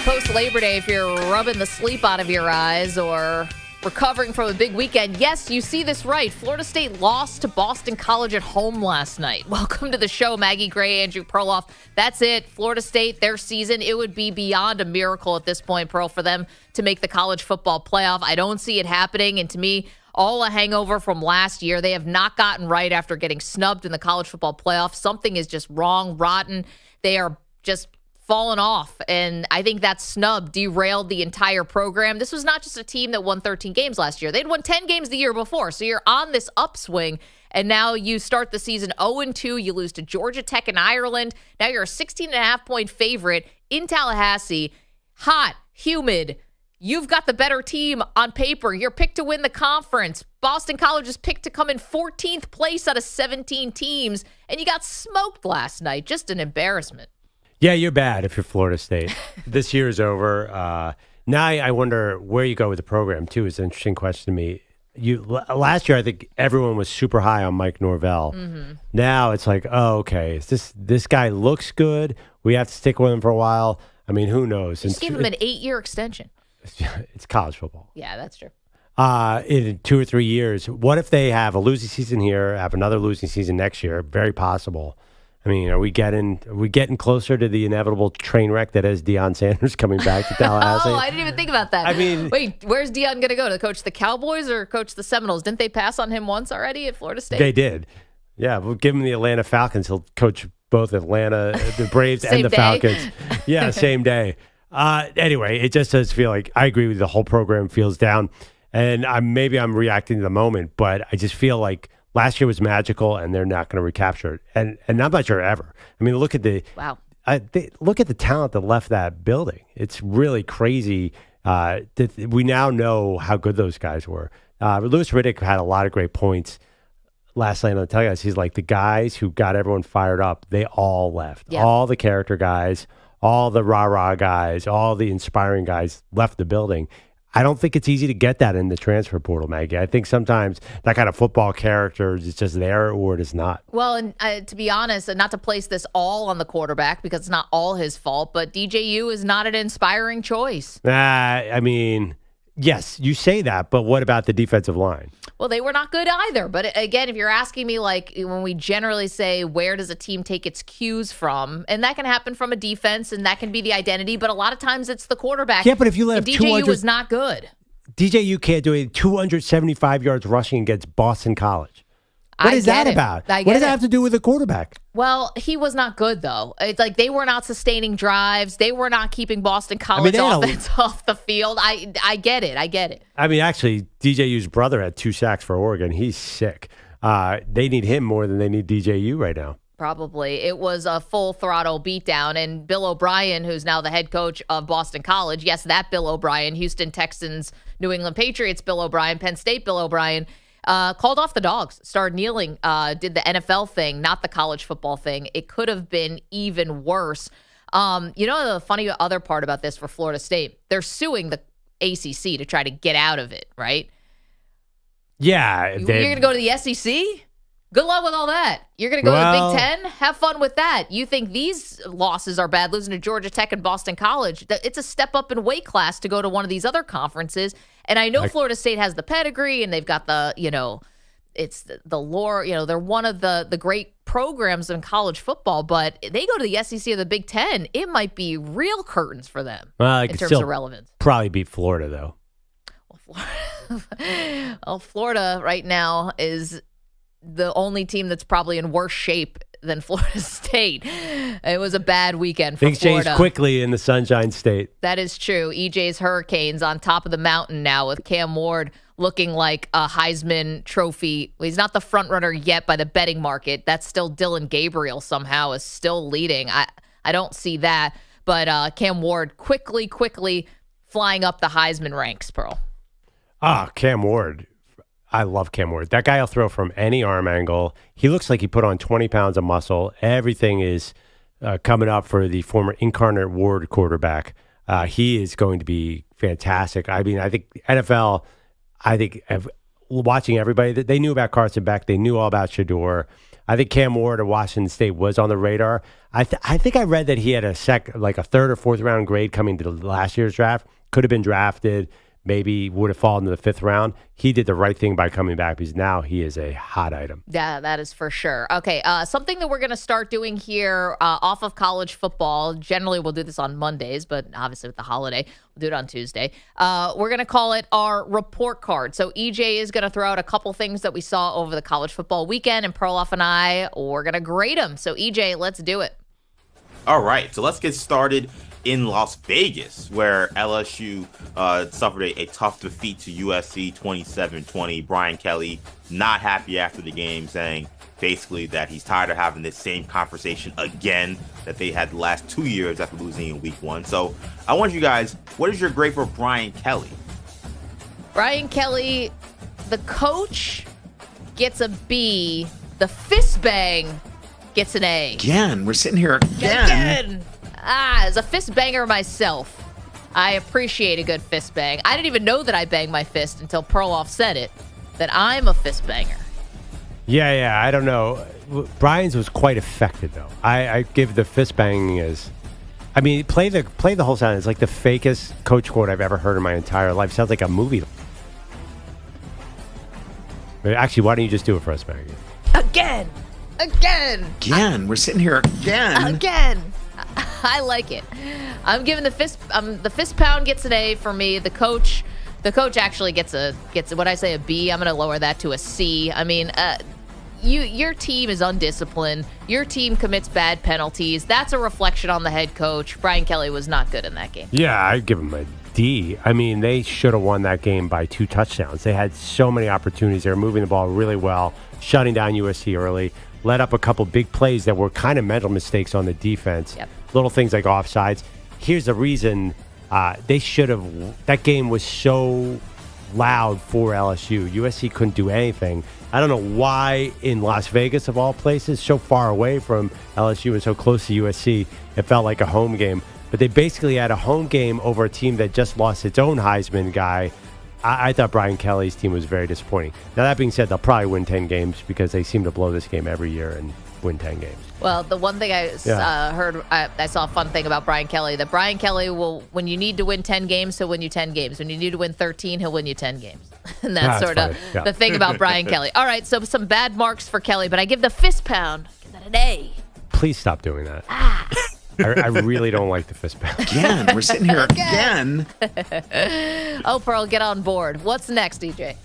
Post-Labor Day, if you're rubbing the sleep out of your eyes or recovering from a big weekend, yes, you see this right. Florida State lost to Boston College at home last night. Welcome to the show, Maggie Gray, Andrew Perloff. That's it. Florida State, their season, it would be beyond a miracle at this point, Pearl, for them to make the college football playoff. I don't see it happening, and to me, all a hangover from last year. They have not gotten right after getting snubbed in the college football playoff. Something is just wrong, rotten. They are just fallen off, and I think that snub derailed the entire program. This was not just a team that won 13 games last year. They'd won 10 games the year before, so you're on this upswing, and now you start the season 0-2. You lose to Georgia Tech in Ireland. Now you're a 16.5-point favorite in Tallahassee. Hot, humid. You've got the better team on paper. You're picked to win the conference. Boston College is picked to come in 14th place out of 17 teams, and you got smoked last night. Just an embarrassment. Yeah, you're bad if you're Florida State. This year is over. Now I wonder where you go with the program, too. It's an interesting question to me. Last year, I think everyone was super high on Mike Norvell. Mm-hmm. Now it's like, oh, okay, this guy looks good. We have to stick with him for a while. I mean, who knows? Just give him an 8-year extension. It's college football. Yeah, that's true. In 2 or 3 years, what if they have a losing season here, have another losing season next year? Very possible. I mean, are we getting closer to the inevitable train wreck that is Deion Sanders coming back to Tallahassee? Oh, I didn't even think about that. I mean, wait, where's Deion going to go? To coach the Cowboys or coach the Seminoles? Didn't they pass on him once already at Florida State? They did. Yeah, we'll give him the Atlanta Falcons. He'll coach both Atlanta, the Braves, and the Falcons. Yeah, same day. Anyway, it just does feel like I agree with you, the whole program feels down, and maybe I'm reacting to the moment, but I just feel like last year was magical, and they're not going to recapture it, and I'm not sure ever. I mean, look at the look at the talent that left that building. It's really crazy. That we now know how good those guys were. Louis Riddick had a lot of great points last night on the telecast. He's like, the guys who got everyone fired up, they all left. Yeah. All the character guys, all the rah-rah guys, all the inspiring guys left the building. I don't think it's easy to get that in the transfer portal, Maggie. I think sometimes that kind of football character is just there or it is not. Well, and to be honest, and not to place this all on the quarterback because it's not all his fault, but DJU is not an inspiring choice. I mean, yes, you say that, but what about the defensive line? Well, they were not good either. But again, if you're asking me, like, when we generally say, where does a team take its cues from? And that can happen from a defense, and that can be the identity. But a lot of times it's the quarterback. Yeah, but if you let DJU was not good. DJU can't do it. 275 yards rushing against Boston College. What is that about? What does that have to do with the quarterback? Well, he was not good, though. It's like they were not sustaining drives. They were not keeping Boston College offense off the field. I get it. I mean, actually, DJU's brother had 2 sacks for Oregon. He's sick. They need him more than they need DJU right now. Probably. It was a full throttle beatdown. And Bill O'Brien, who's now the head coach of Boston College, yes, that Bill O'Brien, Houston Texans, New England Patriots Bill O'Brien, Penn State Bill O'Brien, called off the dogs, started kneeling, did the NFL thing, not the college football thing. It could have been even worse. The funny other part about this for Florida State, they're suing the ACC to try to get out of it, right? Yeah. You're going to go to the SEC? Good luck with all that. You're going to go to the Big Ten? Have fun with that. You think these losses are bad, losing to Georgia Tech and Boston College? It's a step up in weight class to go to one of these other conferences. And I know Florida State has the pedigree and they've got the, it's the lore. They're one of the great programs in college football, but they go to the SEC or the Big Ten, it might be real curtains for them in terms of relevance. Probably beat Florida, though. Well, Florida right now is the only team that's probably in worse shape than Florida State. It was a bad weekend for Things Florida. changed quickly in the Sunshine State. That is true. EJ's Hurricanes on top of the mountain now with CamWard looking like a Heisman Trophy. Well, he's not the front runner yet by the betting market. That's still Dylan Gabriel somehow is still leading. I don't see that. But CamWard quickly flying up the Heisman ranks, Pearl. CamWard. I love CamWard. That guy will throw from any arm angle. He looks like he put on 20 pounds of muscle. Everything is coming up for the former Incarnate Ward quarterback. He is going to be fantastic. I mean, I think NFL, watching everybody, they knew about Carson Beck. They knew all about Shador. I think CamWard of Washington State was on the radar. I think I read that he had a third or fourth round grade coming to last year's draft. Could have been drafted. Maybe would have fallen to the 5th round. He did the right thing by coming back because now he is a hot item. Yeah, that is for sure. Okay, something that we're going to start doing here off of college football. Generally, we'll do this on Mondays, but obviously with the holiday, we'll do it on Tuesday. We're going to call it our report card. So EJ is going to throw out a couple things that we saw over the college football weekend, and Perloff and I, we're going to grade them. So EJ, let's do it. All right, so let's get started in Las Vegas, where LSU suffered a tough defeat to USC 27-20. Brian Kelly not happy after the game, saying basically that he's tired of having this same conversation again that they had the last 2 years after losing in week 1. So I want you guys, what is your grade for Brian Kelly? Brian Kelly, the coach, gets a B. The fist bang gets an A. Again, we're sitting here again. As a fist banger myself, I appreciate a good fist bang. I didn't even know that I banged my fist until Perloff said it, that I'm a fist banger. Yeah, I don't know. Brian's was quite effective, though. I give the fist banging as... I mean, play the whole sound. It's like the fakest coach quote I've ever heard in my entire life. Sounds like a movie. Actually, why don't you just do it for us, Maggie? Again. We're sitting here again. I like it. I'm giving the fist pound gets an A for me. The coach actually gets what I say a B. I'm going to lower that to a C. I mean, your team is undisciplined. Your team commits bad penalties. That's a reflection on the head coach. Brian Kelly was not good in that game. Yeah, I'd give him a D. I mean, they should have won that game by 2 touchdowns. They had so many opportunities. They were moving the ball really well, shutting down USC early. Let up a couple big plays that were kind of mental mistakes on the defense. Yep. Little things like offsides. Here's the reason they should have. That game was so loud for LSU. USC couldn't do anything. I don't know why in Las Vegas, of all places, so far away from LSU and so close to USC, it felt like a home game. But they basically had a home game over a team that just lost its own Heisman guy. I thought Brian Kelly's team was very disappointing. Now, that being said, they'll probably win 10 games because they seem to blow this game every year and win 10 games. Well, the one thing I heard, I saw a fun thing about Brian Kelly, that Brian Kelly will, when you need to win 10 games, he'll win you 10 games. When you need to win 13, he'll win you 10 games. And that's sort of the thing about Brian Kelly. All right, so some bad marks for Kelly, but I give the fist pound, give that an A. Please stop doing that. I really don't like the fist pound. Again, we're sitting here again. Oh, Pearl, get on board. What's next, DJ?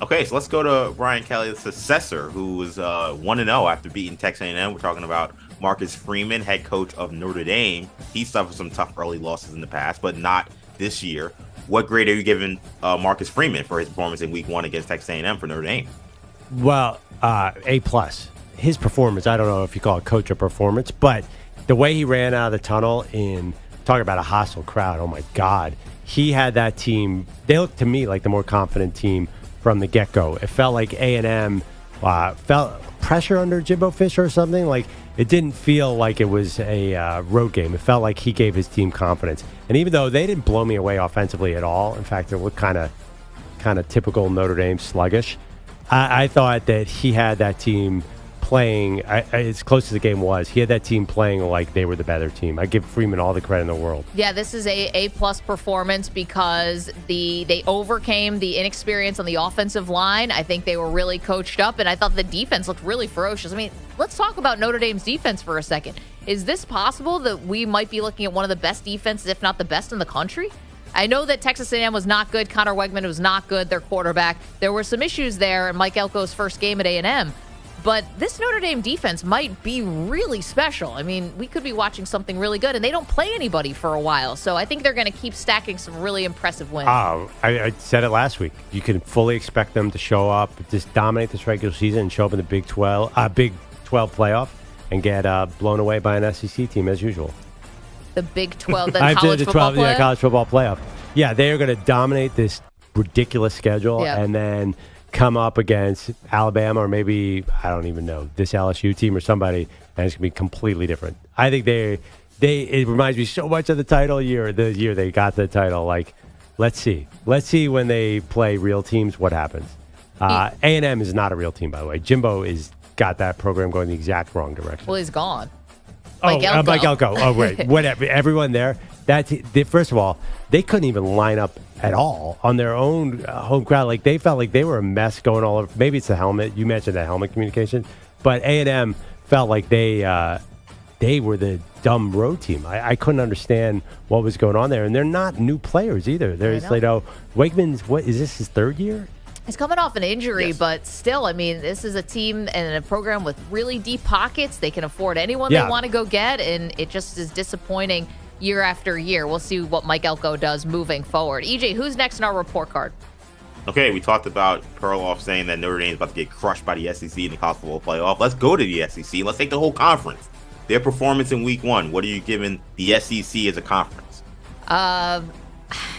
Okay, so let's go to Brian Kelly's successor, who was 1-0 after beating Texas A&M. We're talking about Marcus Freeman, head coach of Notre Dame. He suffered some tough early losses in the past, but not this year. What grade are you giving Marcus Freeman for his performance in Week 1 against Texas A&M for Notre Dame? Well, A+. His performance, I don't know if you call it coach or performance, but the way he ran out of the tunnel in talking about a hostile crowd, oh my God. He had that team, they looked to me like the more confident team from the get-go. It felt like A&M felt pressure under Jimbo Fisher or something. Like, it didn't feel like it was a road game. It felt like he gave his team confidence. And even though they didn't blow me away offensively at all, in fact, it looked kind of typical Notre Dame sluggish, I thought that he had that team playing, as close as the game was, he had that team playing like they were the better team. I give Freeman all the credit in the world. Yeah, this is a plus performance because they overcame the inexperience on the offensive line. I think they were really coached up, and I thought the defense looked really ferocious. I mean, let's talk about Notre Dame's defense for a second. Is this possible that we might be looking at one of the best defenses, if not the best in the country? I know that Texas A&M was not good. Connor Wegman was not good, their quarterback. There were some issues there in Mike Elko's first game at A&M. But this Notre Dame defense might be really special. I mean, we could be watching something really good, and they don't play anybody for a while. So I think they're going to keep stacking some really impressive wins. I said it last week. You can fully expect them to show up, just dominate this regular season, and show up in the Big 12 playoff and get blown away by an SEC team as usual. The Big 12, the college football playoff? Yeah, college football playoff. Yeah, they are going to dominate this ridiculous schedule, and then come up against Alabama or maybe, I don't even know, this LSU team or somebody, and it's going to be completely different. I think it reminds me so much of the year they got the title. Like, let's see when they play real teams what happens. A&M is not a real team, by the way. Jimbo got that program going the exact wrong direction. Well, he's gone. Mike Elko. Oh, right. Whatever. Everyone there. First of all, they couldn't even line up at all on their own home crowd. Like, they felt like they were a mess going all over. Maybe it's the helmet. You mentioned that helmet communication. But A&M felt like they were the dumb road team. I couldn't understand what was going on there. And they're not new players either. There's Wakeman's, is this his third year? He's coming off an injury, but still, I mean, this is a team and a program with really deep pockets. They can afford anyone they want to go get, and it just is disappointing year after year. We'll see what Mike Elko does moving forward. EJ, who's next in our report card? Okay, we talked about Perloff saying that Notre Dame is about to get crushed by the SEC in the college football playoff. Let's go to the SEC. Let's take the whole conference. Their performance in Week 1. What are you giving the SEC as a conference? I'm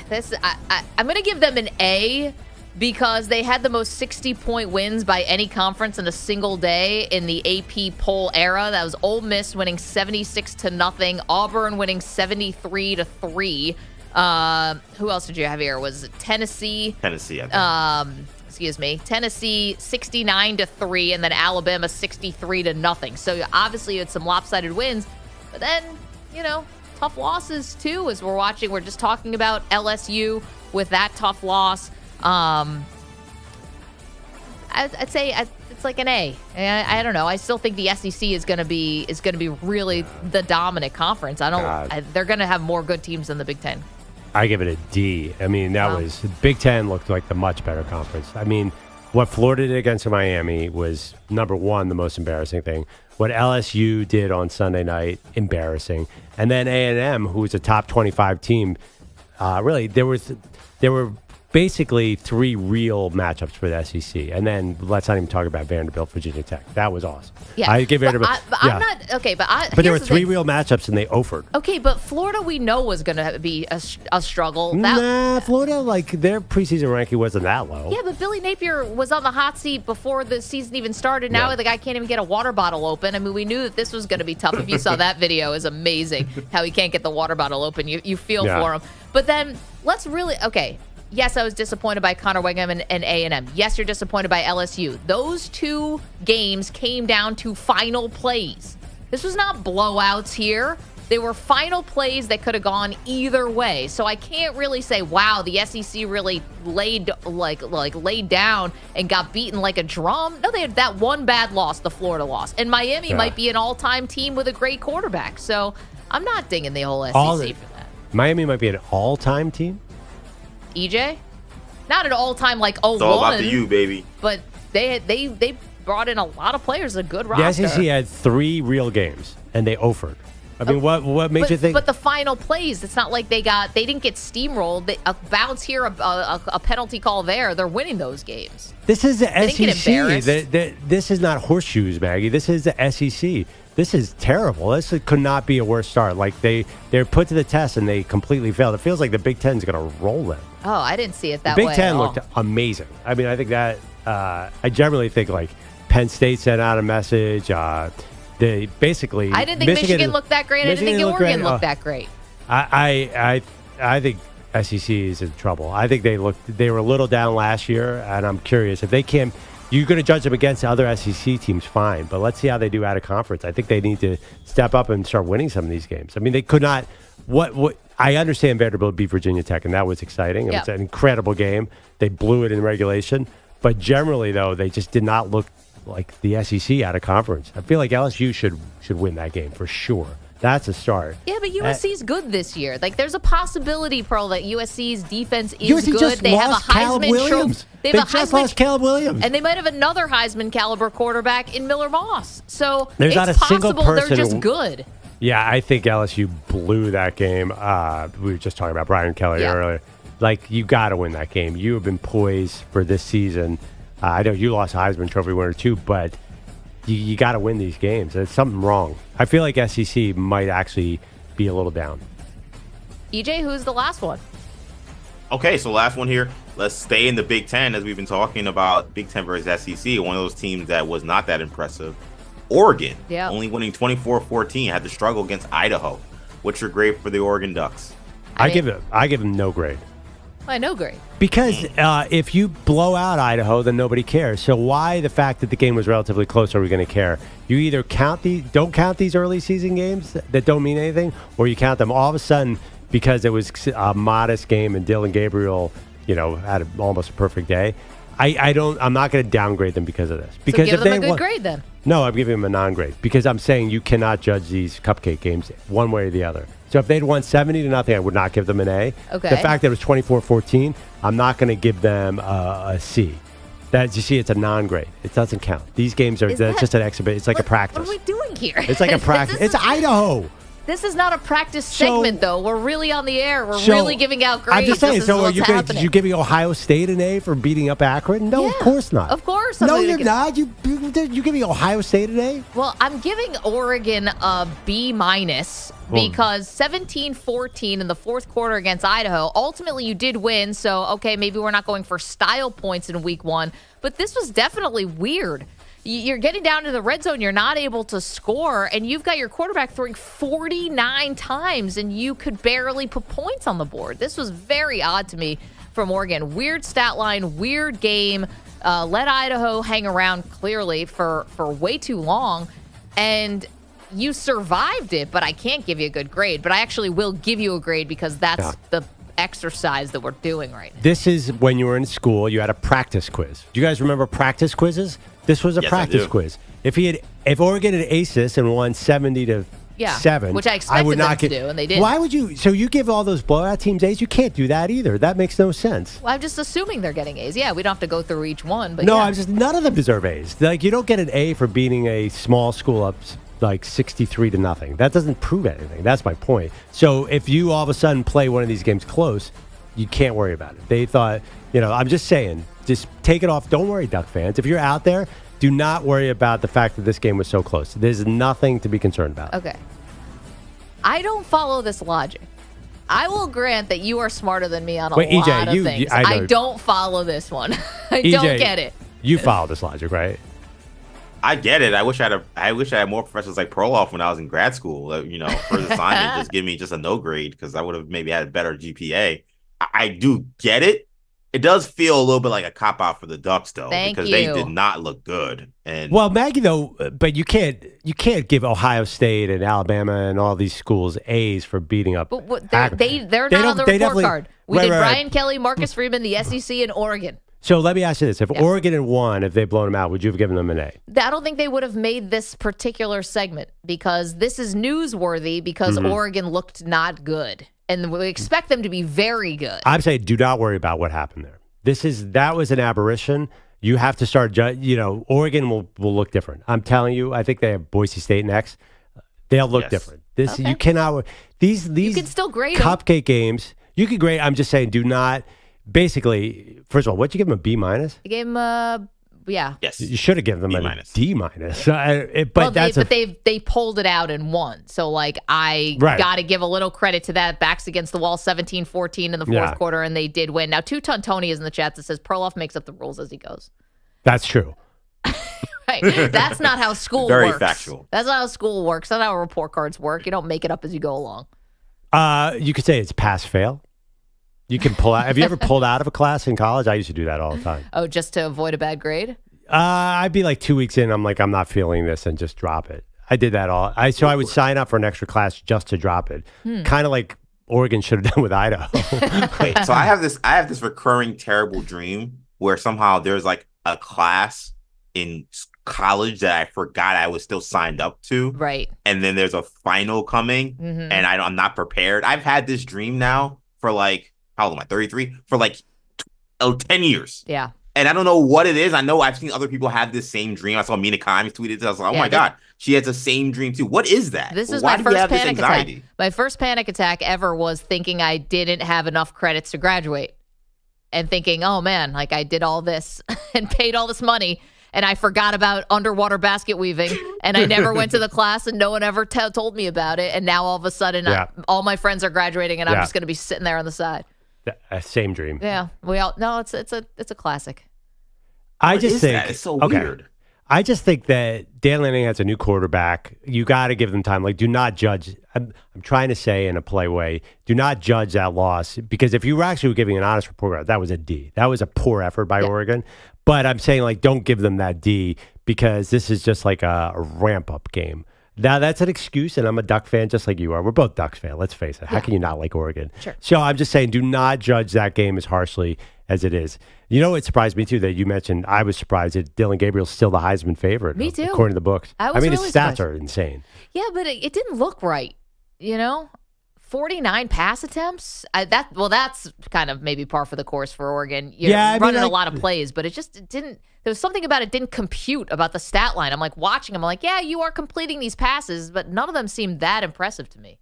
going to give them an A, because they had the most 60-point wins by any conference in a single day in the AP poll era. That was Ole Miss winning 76-0, Auburn winning 73-3. Who else did you have here? Was it Tennessee? Tennessee, I think. Tennessee 69-3, and then Alabama 63-0. So obviously you had some lopsided wins, but then, tough losses too, as we're watching. We're just talking about LSU with that tough loss. I'd say it's like an A. I don't know. I still think the SEC is going to be really the dominant conference. They're going to have more good teams than the Big Ten. I give it a D. I mean, Big Ten looked like the much better conference. I mean, what Florida did against Miami was, number one, the most embarrassing thing. What LSU did on Sunday night, embarrassing. And then A&M, who was a top 25 team, really, there were basically three real matchups for the SEC. And then let's not even talk about Vanderbilt, Virginia Tech. That was awesome. Yeah. I give Vanderbilt. But there were three real matchups and they offered. Okay, but Florida we know was going to be a struggle. Florida, their preseason ranking wasn't that low. Yeah, but Billy Napier was on the hot seat before the season even started. Now the guy can't even get a water bottle open. I mean, we knew that this was going to be tough. If you saw that video, it was amazing how he can't get the water bottle open. You feel for him. But then let's really, yes, I was disappointed by Connor Wegman and A&M. Yes, you're disappointed by LSU. Those two games came down to final plays. This was not blowouts here. They were final plays that could have gone either way. So I can't really say, wow, the SEC really laid down and got beaten like a drum. No, they had that one bad loss, the Florida loss. And Miami might be an all-time team with a great quarterback. So I'm not dinging the whole SEC for that. Miami might be an all-time team? EJ? not an all-time like 0-1. It's all about the U, baby. But they brought in a lot of players, a good roster. The SEC had 3 real games, and they offered. I mean, what makes you think? But the final plays, it's not like they didn't get steamrolled. A bounce here, a penalty call there. They're winning those games. This is the SEC. This is not horseshoes, Maggie. This is the SEC. This is terrible. This could not be a worse start. Like they're put to the test and they completely failed. It feels like the Big Ten is going to roll them. Oh, I didn't see it that way. The Big Ten looked amazing. I mean, I think that I generally think like Penn State sent out a message. They basically. I didn't think Michigan looked that great. I didn't think Oregon looked that great. I think SEC is in trouble. I think they were a little down last year, and I'm curious if they can. You're going to judge them against other SEC teams, fine, but let's see how they do out of conference. I think they need to step up and start winning some of these games. I mean, they could not. What I understand Vanderbilt beat Virginia Tech, and that was exciting. It was an incredible game. They blew it in regulation, but generally, though, they just did not look like the SEC out of conference. I feel like LSU should win that game for sure. That's a start. Yeah, but USC's good this year. Like, there's a possibility, Pearl, that USC's defense is USC good. Just they have a lost Caleb Heisman Williams. They just lost Caleb Williams. And they might have another Heisman caliber quarterback in Miller Moss. So there's it's not a possible single person they're just good. Yeah, I think LSU blew that game. We were just talking about BrianKelly earlier. Like, you got to win that game. You have been poised for this season. I know you lost a Heisman Trophy winner too, but you got to win these games. There's something wrong. I feel like SEC might actually be a little down. EJ, who's the last one? Okay, so last one here. Let's stay in the Big Ten as we've been talking about Big Ten versus SEC. One of those teams that was not that impressive. Oregon, only winning 24-14, had to struggle against Idaho. What's your grade for the Oregon Ducks? I give them no grade. Why no grade? Because if you blow out Idaho, then nobody cares. So why the fact that the game was relatively close are we going to care? You either don't count these early season games that don't mean anything, or you count them all of a sudden because it was a modest game and Dylan Gabriel, had almost a perfect day. I'm not going to downgrade them because of this. Because so give them a good grade then. No, I'm giving them a non-grade because I'm saying you cannot judge these cupcake games one way or the other. So if they'd won 70-0, I would not give them an A. Okay. The fact that it was 24-14, I'm not going to give them a C. You see, it's a non-grade. It doesn't count. These games are just an exhibit. It's like a practice. What are we doing here? It's like a practice. It's Idaho. This is not a practice segment, though. We're really on the air. We're really giving out grades. I'm just saying. So did you give Ohio State an A for beating up Akron? No, of course not. Of course. No, you're not. You giving Ohio State an A? Well, I'm giving Oregon a B- because 17-14 in the fourth quarter against Idaho. Ultimately, you did win. So, okay, maybe we're not going for style points in week one. But this was definitely weird. You're getting down to the red zone. You're not able to score, and you've got your quarterback throwing 49 times, and you could barely put points on the board. This was very odd to me from Oregon. Weird stat line, weird game. Let Idaho hang around clearly for way too long, and you survived it, but I can't give you a good grade. But I actually will give you a grade because that's the exercise that we're doing right now. This is when you were in school, you had a practice quiz. Do you guys remember practice quizzes? This was a practice quiz. If Oregon had aced this and won 70-7, which I expected them to do, and they did. Why would you? So you give all those blowout teams A's? You can't do that either. That makes no sense. Well, I'm just assuming they're getting A's. Yeah, we don't have to go through each one, but no, none of them deserve A's. Like, you don't get an A for beating a small school up like 63-0. That doesn't prove anything. That's my point. So if you all of a sudden play one of these games close, you can't worry about it. They thought, I'm just saying, just take it off. Don't worry, Duck fans. If you're out there, do not worry about the fact that this game was so close. There's nothing to be concerned about. Okay. I don't follow this logic. I will grant that you are smarter than me on a lot of things. I don't follow this one. I don't get it. You follow this logic, right? I get it. I wish I had more professors like Perloff when I was in grad school. For the assignment, just give me just a no grade because I would have maybe had a better GPA. I do get it. It does feel a little bit like a cop out for the Ducks, though, because they did not look good. And well, Maggie, though, but you can't give Ohio State and Alabama and all these schools A's for beating up. But they're not on the report card. We did BrianKelly, Marcus Freeman, the SEC, and Oregon. So let me ask you this: if Oregon had won, if they'd blown them out, would you have given them an A? I don't think they would have made this particular segment because this is newsworthy because Oregon looked not good. And we expect them to be very good. I'm saying do not worry about what happened there. That was an aberration. You have to start, Oregon will look different. I'm telling you, I think they have Boise State next. They'll look different. You cannot, these you can still grade cupcake games, you can grade. I'm just saying, do not, basically, first of all, what'd you give them, a B-? I gave them yeah. Yes. You should have given them a D-. But they pulled it out and won. So, I got to give a little credit to that. Backs against the wall, 17-14 in the fourth quarter, and they did win. Now, Two-Ton Tony is in the chat that says Perloff makes up the rules as he goes. That's true. Right. That's not how school works. Very factual. That's not how school works. That's not how report cards work. You don't make it up as you go along. You could say it's pass-fail. You can pull out. Have you ever pulled out of a class in college? I used to do that all the time. Oh, just to avoid a bad grade? I'd be like 2 weeks in. I'm like, I'm not feeling this, and just drop it. I did that all. So I would sign up for an extra class just to drop it. Kind of like Oregon should have done with Idaho. Wait, so I have this recurring terrible dream where somehow there's like a class in college that I forgot I was still signed up to. Right. And then there's a final coming, and I'm not prepared. I've had this dream now for how old am I? 33? For 10 years. Yeah. And I don't know what it is. I know I've seen other people have this same dream. I saw Mina Kimes tweeted it. I was like, oh my God, she has the same dream too. What is that? This is Why my do you first have this panic anxiety? attack. My first panic attack ever was thinking I didn't have enough credits to graduate. And thinking, oh man, I did all this and paid all this money. And I forgot about underwater basket weaving, and I never went to the class, and no one ever told me about it. And now all of a sudden, all my friends are graduating, and I'm just going to be sitting there on the side. Same dream. Yeah, it's a classic. I just think that? It's so weird. I just think that Dan Lanning has a new quarterback. You got to give them time. Do not judge. I'm trying to say in a polite way, do not judge that loss, because if you were actually giving an honest report, that was a D. That was a poor effort by Oregon. But I'm saying, don't give them that D, because this is just a ramp-up game. Now, that's an excuse, and I'm a Duck fan just like you are. We're both Ducks fans, let's face it. How can you not like Oregon? Sure. So I'm just saying, do not judge that game as harshly as it is. You know, it surprised me, too, that you mentioned, I was surprised that Dylan Gabriel's still the Heisman favorite. Me too. According to the books. I mean, his really stats surprised. are insane. Yeah, but it didn't look right, 49 pass attempts. That's kind of maybe par for the course for Oregon. You're running a lot of plays, but it didn't. There was something about it didn't compute about the stat line. I'm watching them. I'm yeah, you are completing these passes, but none of them seemed that impressive to me.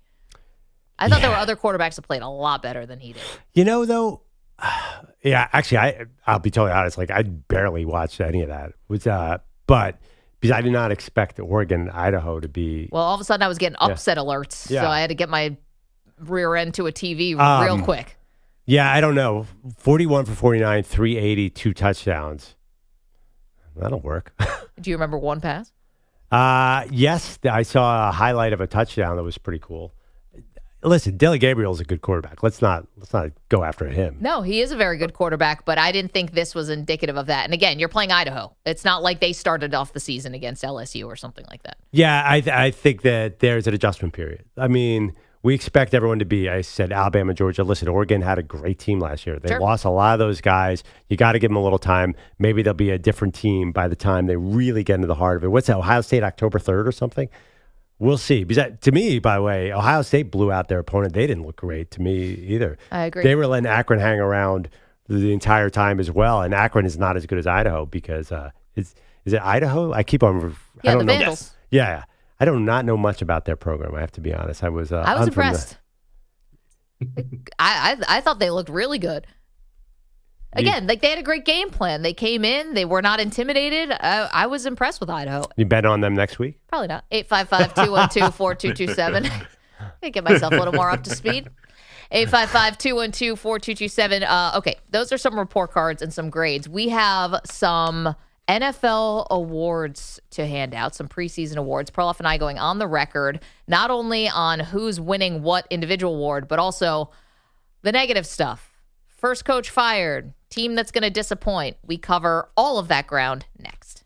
I thought there were other quarterbacks that played a lot better than he did. Though, actually, I'll be totally honest. I barely watched any of that. But because I did not expect Oregon, Idaho to be. Well, all of a sudden I was getting upset alerts, so I had to get my rear end to a TV real quick. Yeah, I don't know. 41 for 49, 380, 2 touchdowns. That'll work. Do you remember one pass? Yes, I saw a highlight of a touchdown that was pretty cool. Listen, Dylan Gabriel's a good quarterback. Let's not go after him. No, he is a very good quarterback, but I didn't think this was indicative of that. And again, you're playing Idaho. It's not like they started off the season against LSU or something like that. Yeah, I think that there's an adjustment period. I mean, we expect everyone to be, I said, Alabama, Georgia. Listen, Oregon had a great team last year. They lost a lot of those guys. You got to give them a little time. Maybe they'll be a different team by the time they really get into the heart of it. What's that, Ohio State, October 3rd or something? We'll see. Because to me, by the way, Ohio State blew out their opponent. They didn't look great to me either. I agree. They were letting Akron hang around the entire time as well. And Akron is not as good as Idaho because is it Idaho? I keep on. Yeah, I don't the know. Vandals. Yeah. I do not know much about their program. I have to be honest. I was impressed. I thought they looked really good. Again, they had a great game plan. They came in. They were not intimidated. I was impressed with Idaho. You bet on them next week? Probably not. 855-212-4227. I get myself a little more up to speed. 855-212-4227. Okay, those are some report cards and some grades. We have some NFL awards to hand out, some preseason awards. Perloff and I going on the record, not only on who's winning what individual award, but also the negative stuff. First coach fired, team that's going to disappoint. We cover all of that ground next.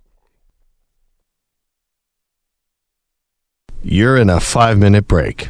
You're in a 5-minute break.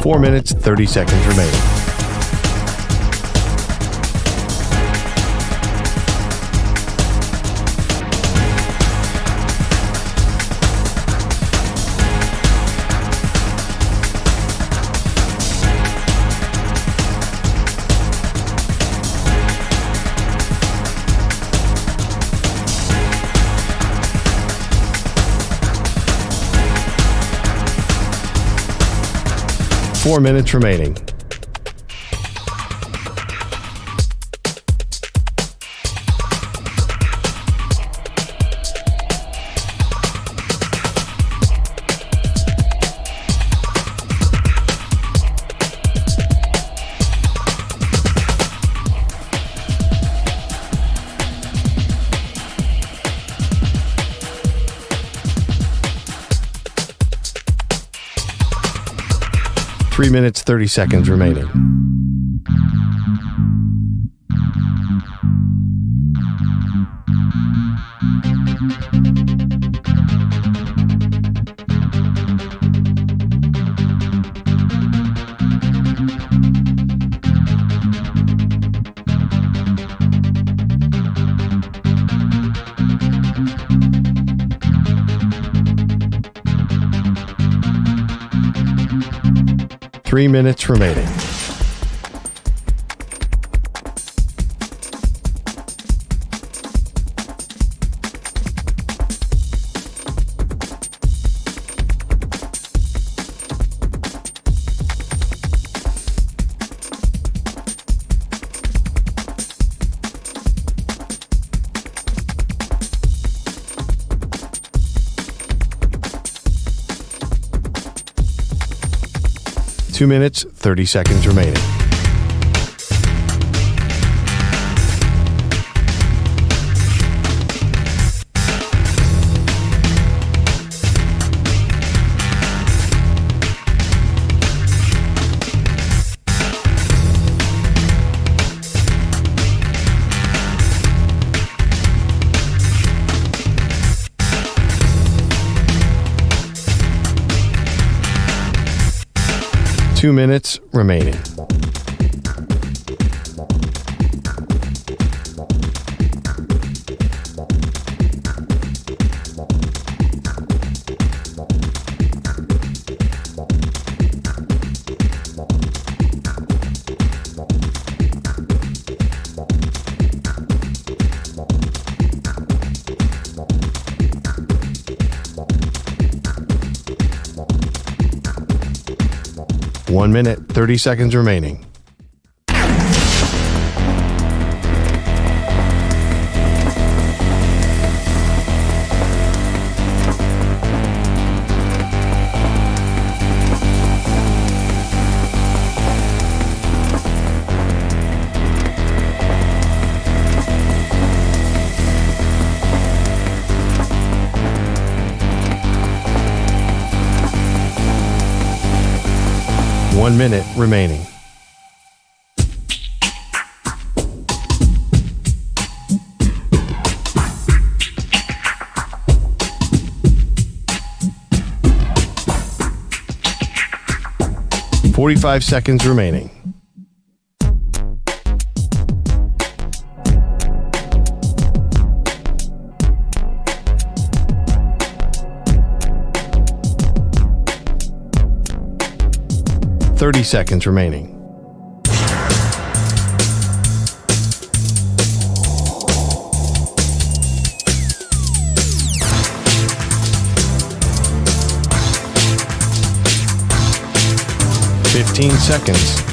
4 minutes, 30 seconds remaining. Four minutes remaining. Three minutes, 30 seconds remaining. Three minutes remaining. Two minutes, 30 seconds remaining. Two minutes remaining. One minute, 30 seconds remaining. One minute remaining. $45 seconds remaining. $30 seconds remaining. $15 seconds.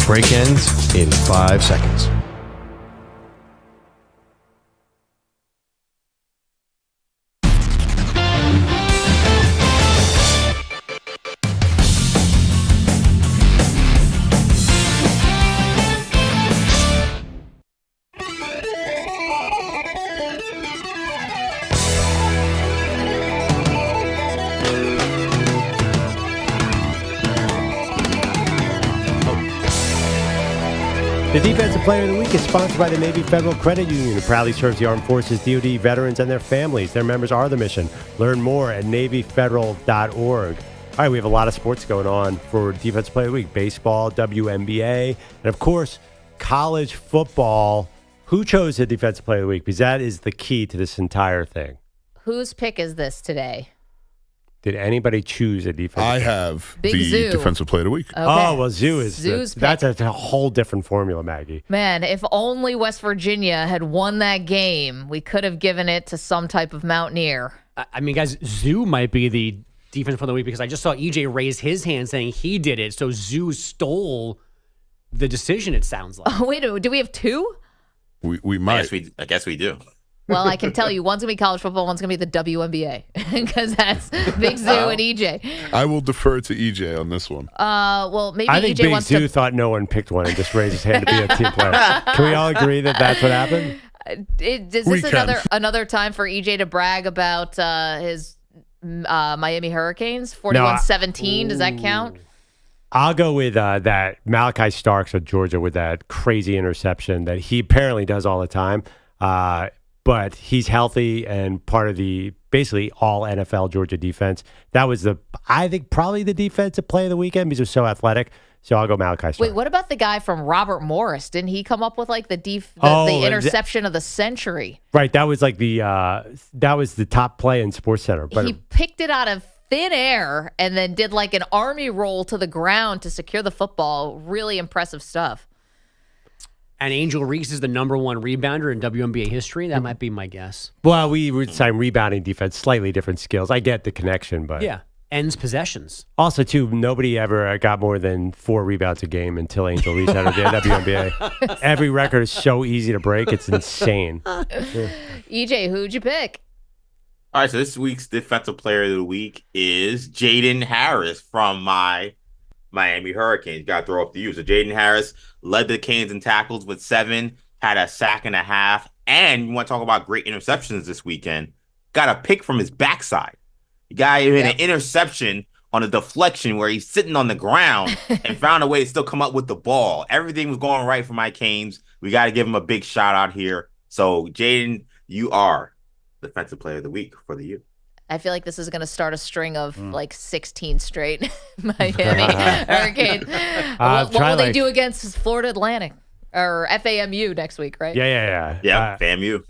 Break ends in 5 seconds. The Defensive Player of the Week is sponsored by the Navy Federal Credit Union, who proudly serves the Armed Forces, DoD, veterans, and their families. Their members are the mission. Learn more at NavyFederal.org. All right, we have a lot of sports going on for Defensive Player of the Week. Baseball, WNBA, and, of course, college football. Who chose the Defensive Player of the Week? Because that is the key to this entire thing. Whose pick is this today? Did anybody choose a defensive I player? have Big the Zoo. defensive player of the week. Okay. Oh, well, Zoo is Zoo's that's a whole different formula, Maggie. Man, if only West Virginia had won that game, we could have given it to some type of Mountaineer. I mean, guys, Zoo might be the defense for the week because I just saw EJ raise his hand saying he did it. So Zoo stole the decision, it sounds like. Oh, wait, do we have two? We might. I guess we do. Well, I can tell you, one's going to be college football, one's going to be the WNBA, because that's Big Zoo and EJ. I will defer to EJ on this one. Well, maybe I think EJ Big wants Zoo to... thought no one picked one and just raised his hand to be a team player. Can we all agree that that's what happened? Is this another time for EJ to brag about his Miami Hurricanes? 41-17, does that count? I'll go with that Malachi Starks of Georgia with that crazy interception that he apparently does all the time. But he's healthy and part of the basically all NFL Georgia defense. That was I think probably the defensive play of the weekend because he was so athletic. So I'll go Malachi Starks. Wait, what about the guy from Robert Morris? Didn't he come up with like the interception of the century? Right, that was like that was the top play in SportsCenter. But he picked it out of thin air and then did like an army roll to the ground to secure the football. Really impressive stuff. And Angel Reese is the number one rebounder in WNBA history. That might be my guess. Well, we would say rebounding defense, slightly different skills. I get the connection, but yeah, ends possessions. Also, too, nobody ever got more than 4 rebounds a game until Angel Reese entered the WNBA. Every record is so easy to break; it's insane. EJ, who'd you pick? All right, so this week's Defensive Player of the Week is Jaden Harris from my Miami Hurricanes. Got to throw up to you. So Jaden Harris led the Canes in tackles with 7, had a sack and a half, and you want to talk about great interceptions this weekend, got a pick from his backside. The guy hit an interception on a deflection where he's sitting on the ground and found a way to still come up with the ball. Everything was going right for my Canes. We got to give him a big shout out here. So Jaden, you are Defensive Player of the Week for the U. I feel like this is going to start a string of like 16 straight Miami Hurricanes. What will they do against Florida Atlantic or FAMU next week, right? Yeah. FAMU.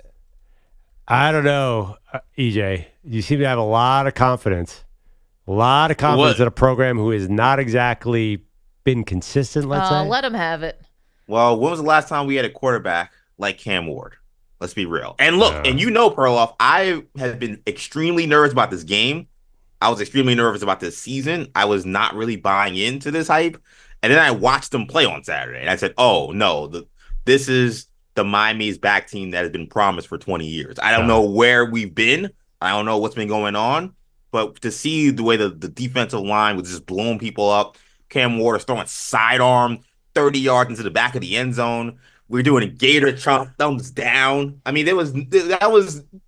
I don't know, EJ. You seem to have a lot of confidence. In a program who has not exactly been consistent, let's say. Let him have it. Well, when was the last time we had a quarterback like CamWard? Let's be real. And look, and you know, Perloff, I have been extremely nervous about this game. I was extremely nervous about this season. I was not really buying into this hype. And then I watched them play on Saturday. And I said, oh, no, this is the Miami's back team that has been promised for 20 years. I don't know where we've been. I don't know what's been going on. But to see the way the defensive line was just blowing people up, CamWard is throwing sidearm 30 yards into the back of the end zone. We're doing a gator chomp, thumbs down. I mean,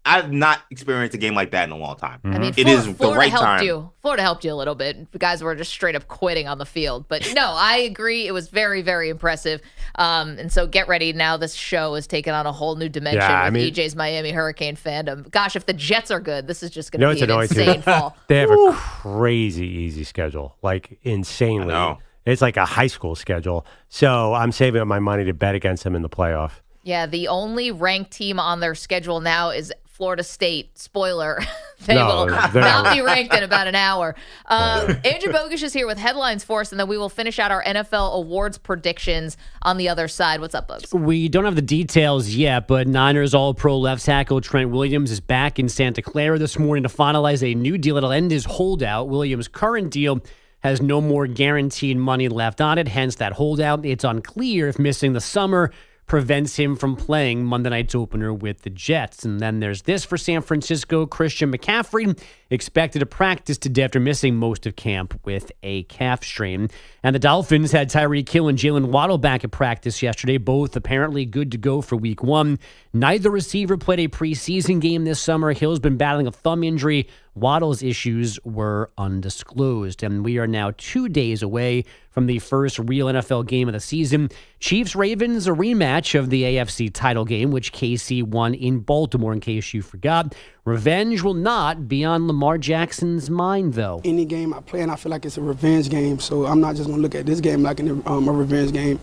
I've not experienced a game like that in a long time. I mean, it is the right time. Florida helped you a little bit. The guys were just straight up quitting on the field. But no, I agree. It was very, very impressive. And so get ready. Now this show is taking on a whole new dimension with EJ's Miami Hurricane fandom. Gosh, if the Jets are good, this is just going to be an insane fall. They have a crazy easy schedule, like insanely. I know. It's like a high school schedule. So I'm saving up my money to bet against them in the playoff. Yeah, the only ranked team on their schedule now is Florida State. Spoiler, they will not be ranked in about an hour. Andrew Bogusch is here with headlines for us, and then we will finish out our NFL awards predictions on the other side. What's up, Bogusch? We don't have the details yet, but Niners All-Pro left tackle Trent Williams is back in Santa Clara this morning to finalize a new deal that'll end his holdout. Williams' current deal has no more guaranteed money left on it, hence that holdout. It's unclear if missing the summer prevents him from playing Monday night's opener with the Jets. And then there's this for San Francisco. Christian McCaffrey expected to practice today after missing most of camp with a calf strain. And the Dolphins had Tyreek Hill and Jalen Waddle back at practice yesterday, both apparently good to go for week 1. Neither receiver played a preseason game this summer. Hill's been battling a thumb injury. Waddle's issues were undisclosed. And we are now 2 days away from the first real NFL game of the season. Chiefs-Ravens, a rematch of the AFC title game, which KC won in Baltimore, in case you forgot. Revenge will not be on Lamar Jackson's mind, though. Any game I play, and I feel like it's a revenge game, so I'm not just going to look at this game like a revenge game.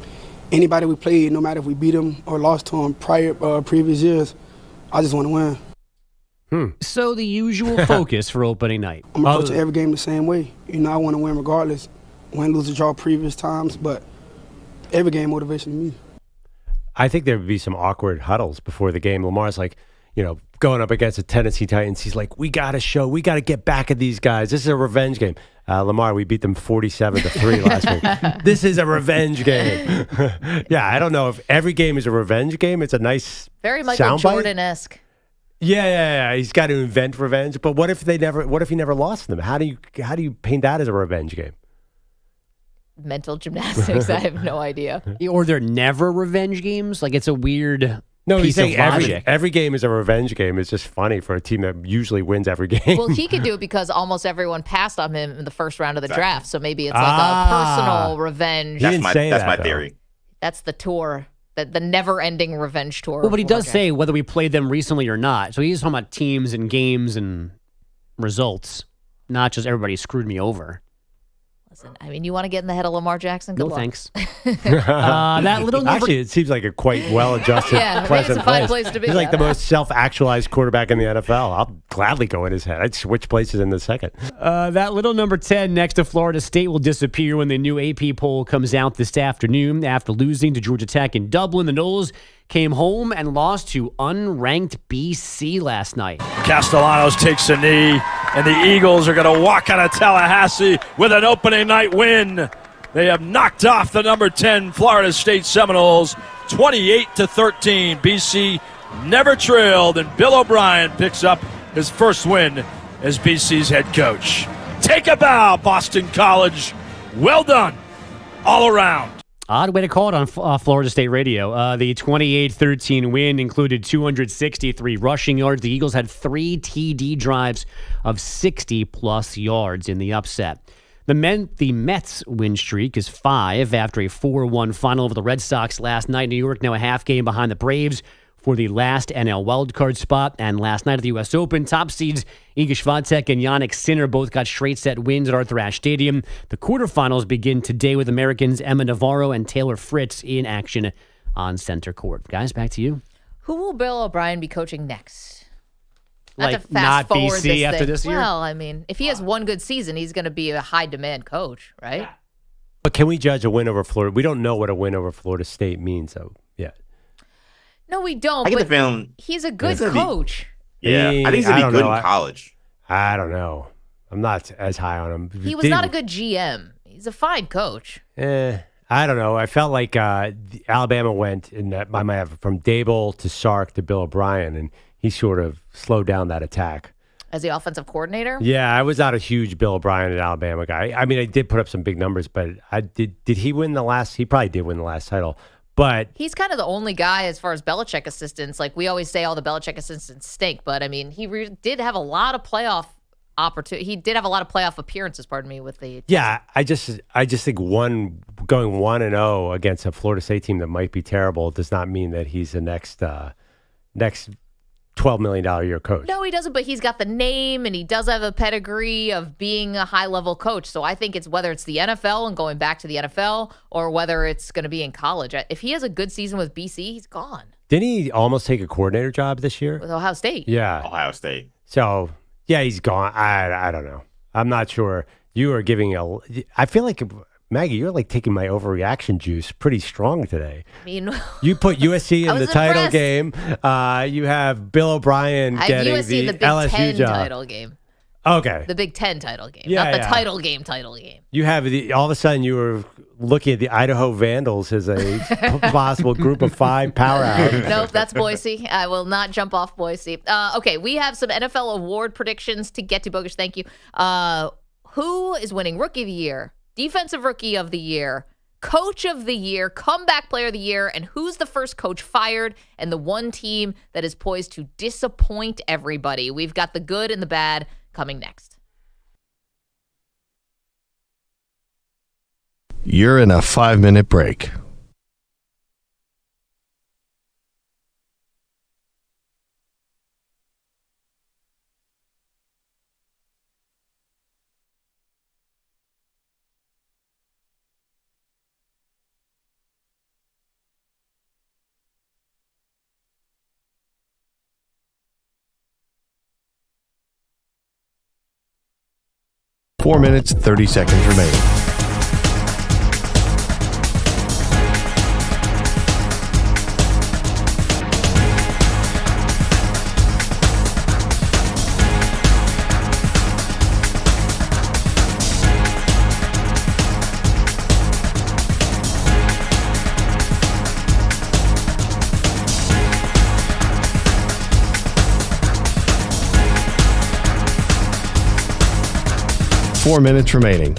Anybody we played, no matter if we beat them or lost to them previous years, I just want to win. So the usual focus for opening night. I'm approaching every game the same way. I want to win regardless. Win, lose, or draw previous times, but every game motivation to me. I think there would be some awkward huddles before the game. Lamar's like, going up against the Tennessee Titans. He's like, we got to get back at these guys. This is a revenge game. Lamar, we beat them 47-3 last week. This is a revenge game. Yeah, I don't know if every game is a revenge game. It's a nice very Michael Jordan-esque. Yeah. He's got to invent revenge. But what if he never lost them? How do you paint that as a revenge game? Mental gymnastics. I have no idea. Or they're never revenge games? Like, it's a weird piece of logic. Every game is a revenge game. It's just funny for a team that usually wins every game. Well, he could do it because almost everyone passed on him in the first round of the draft. So maybe it's like a personal revenge. That's my theory. That's the tour. The never-ending revenge tour. Well, but he does say whether we played them recently or not. So he's talking about teams and games and results, not just everybody screwed me over. Listen, I mean, you want to get in the head of Lamar Jackson? Good luck. Thanks. That little number... Actually, it seems like a quite well-adjusted, pleasant it's a fine place to be. He's like the most self-actualized quarterback in the NFL. I'll gladly go in his head. I'd switch places in a second. That little number 10 next to Florida State will disappear when the new AP poll comes out this afternoon. After losing to Georgia Tech in Dublin, the Noles came home and lost to unranked BC last night. Castellanos takes a knee, and the Eagles are going to walk out of Tallahassee with an opening night win. They have knocked off the number 10 Florida State Seminoles 28-13. BC never trailed, and Bill O'Brien picks up his first win as BC's head coach. Take a bow, Boston College. Well done all around. Odd way to call it on Florida State radio. The 28-13 win included 263 rushing yards. The Eagles had 3 TD drives of 60-plus yards in the upset. The Mets win streak is 5 after a 4-1 final over the Red Sox last night. New York now a half game behind the Braves for the last NL wildcard spot. And last night at the U.S. Open, top seeds Iga Swiatek and Jannik Sinner both got straight set wins at Arthur Ashe Stadium. The quarterfinals begin today with Americans Emma Navarro and Taylor Fritz in action on center court. Guys, back to you. Who will Bill O'Brien be coaching next? Not BC after this year? Well, I mean, if he has one good season, he's going to be a high-demand coach, right? Yeah. But can we judge a win over Florida? We don't know what a win over Florida State means, though, yet. No, we don't. I get the feeling he's a good coach. I think he's going to be good in college. I don't know. I'm not as high on him. He was not a good GM. He's a fine coach. I don't know. I felt like Alabama went in that I might have from Dable to Sark to Bill O'Brien, and he sort of slowed down that attack. As the offensive coordinator? Yeah, I was not a huge Bill O'Brien at Alabama guy. I mean, I did put up some big numbers, but did he win the last? He probably did win the last title. But he's kind of the only guy as far as Belichick assistants. Like we always say, all the Belichick assistants stink. But I mean, he did have a lot of playoff opportunity. He did have a lot of playoff appearances. Pardon me, with the I just think going 1-0 against a Florida State team that might be terrible does not mean that he's the next $12 million a year coach. No, he doesn't, but he's got the name and he does have a pedigree of being a high-level coach. So I think it's whether it's the NFL and going back to the NFL or whether it's going to be in college. If he has a good season with BC, he's gone. Didn't he almost take a coordinator job this year? With Ohio State. Yeah. Ohio State. So, yeah, he's gone. I don't know. I'm not sure. You are giving I feel like... Maggie, you're like taking my overreaction juice pretty strong today. I mean, you put USC in the title game. You have Bill O'Brien getting USC the in the Big LSU Ten job. Title game. Okay. The Big Ten title game, yeah, not the yeah. title game. You have all of a sudden you were looking at the Idaho Vandals as a possible group of 5 powerhouse. Nope, that's Boise. I will not jump off Boise. Okay, we have some NFL award predictions to get to. Bogus, thank you. Who is winning Rookie of the Year? Defensive Rookie of the Year, Coach of the Year, Comeback Player of the Year, and who's the first coach fired and the one team that is poised to disappoint everybody. We've got the good and the bad coming next. You're in a 5-minute break. Four minutes, 30 seconds remaining. Four minutes remaining.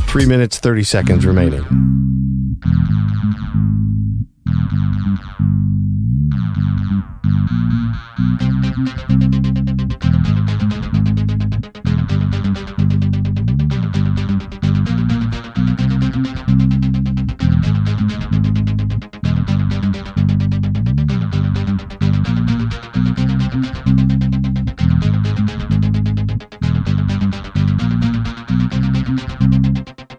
Three minutes, 30 seconds remaining.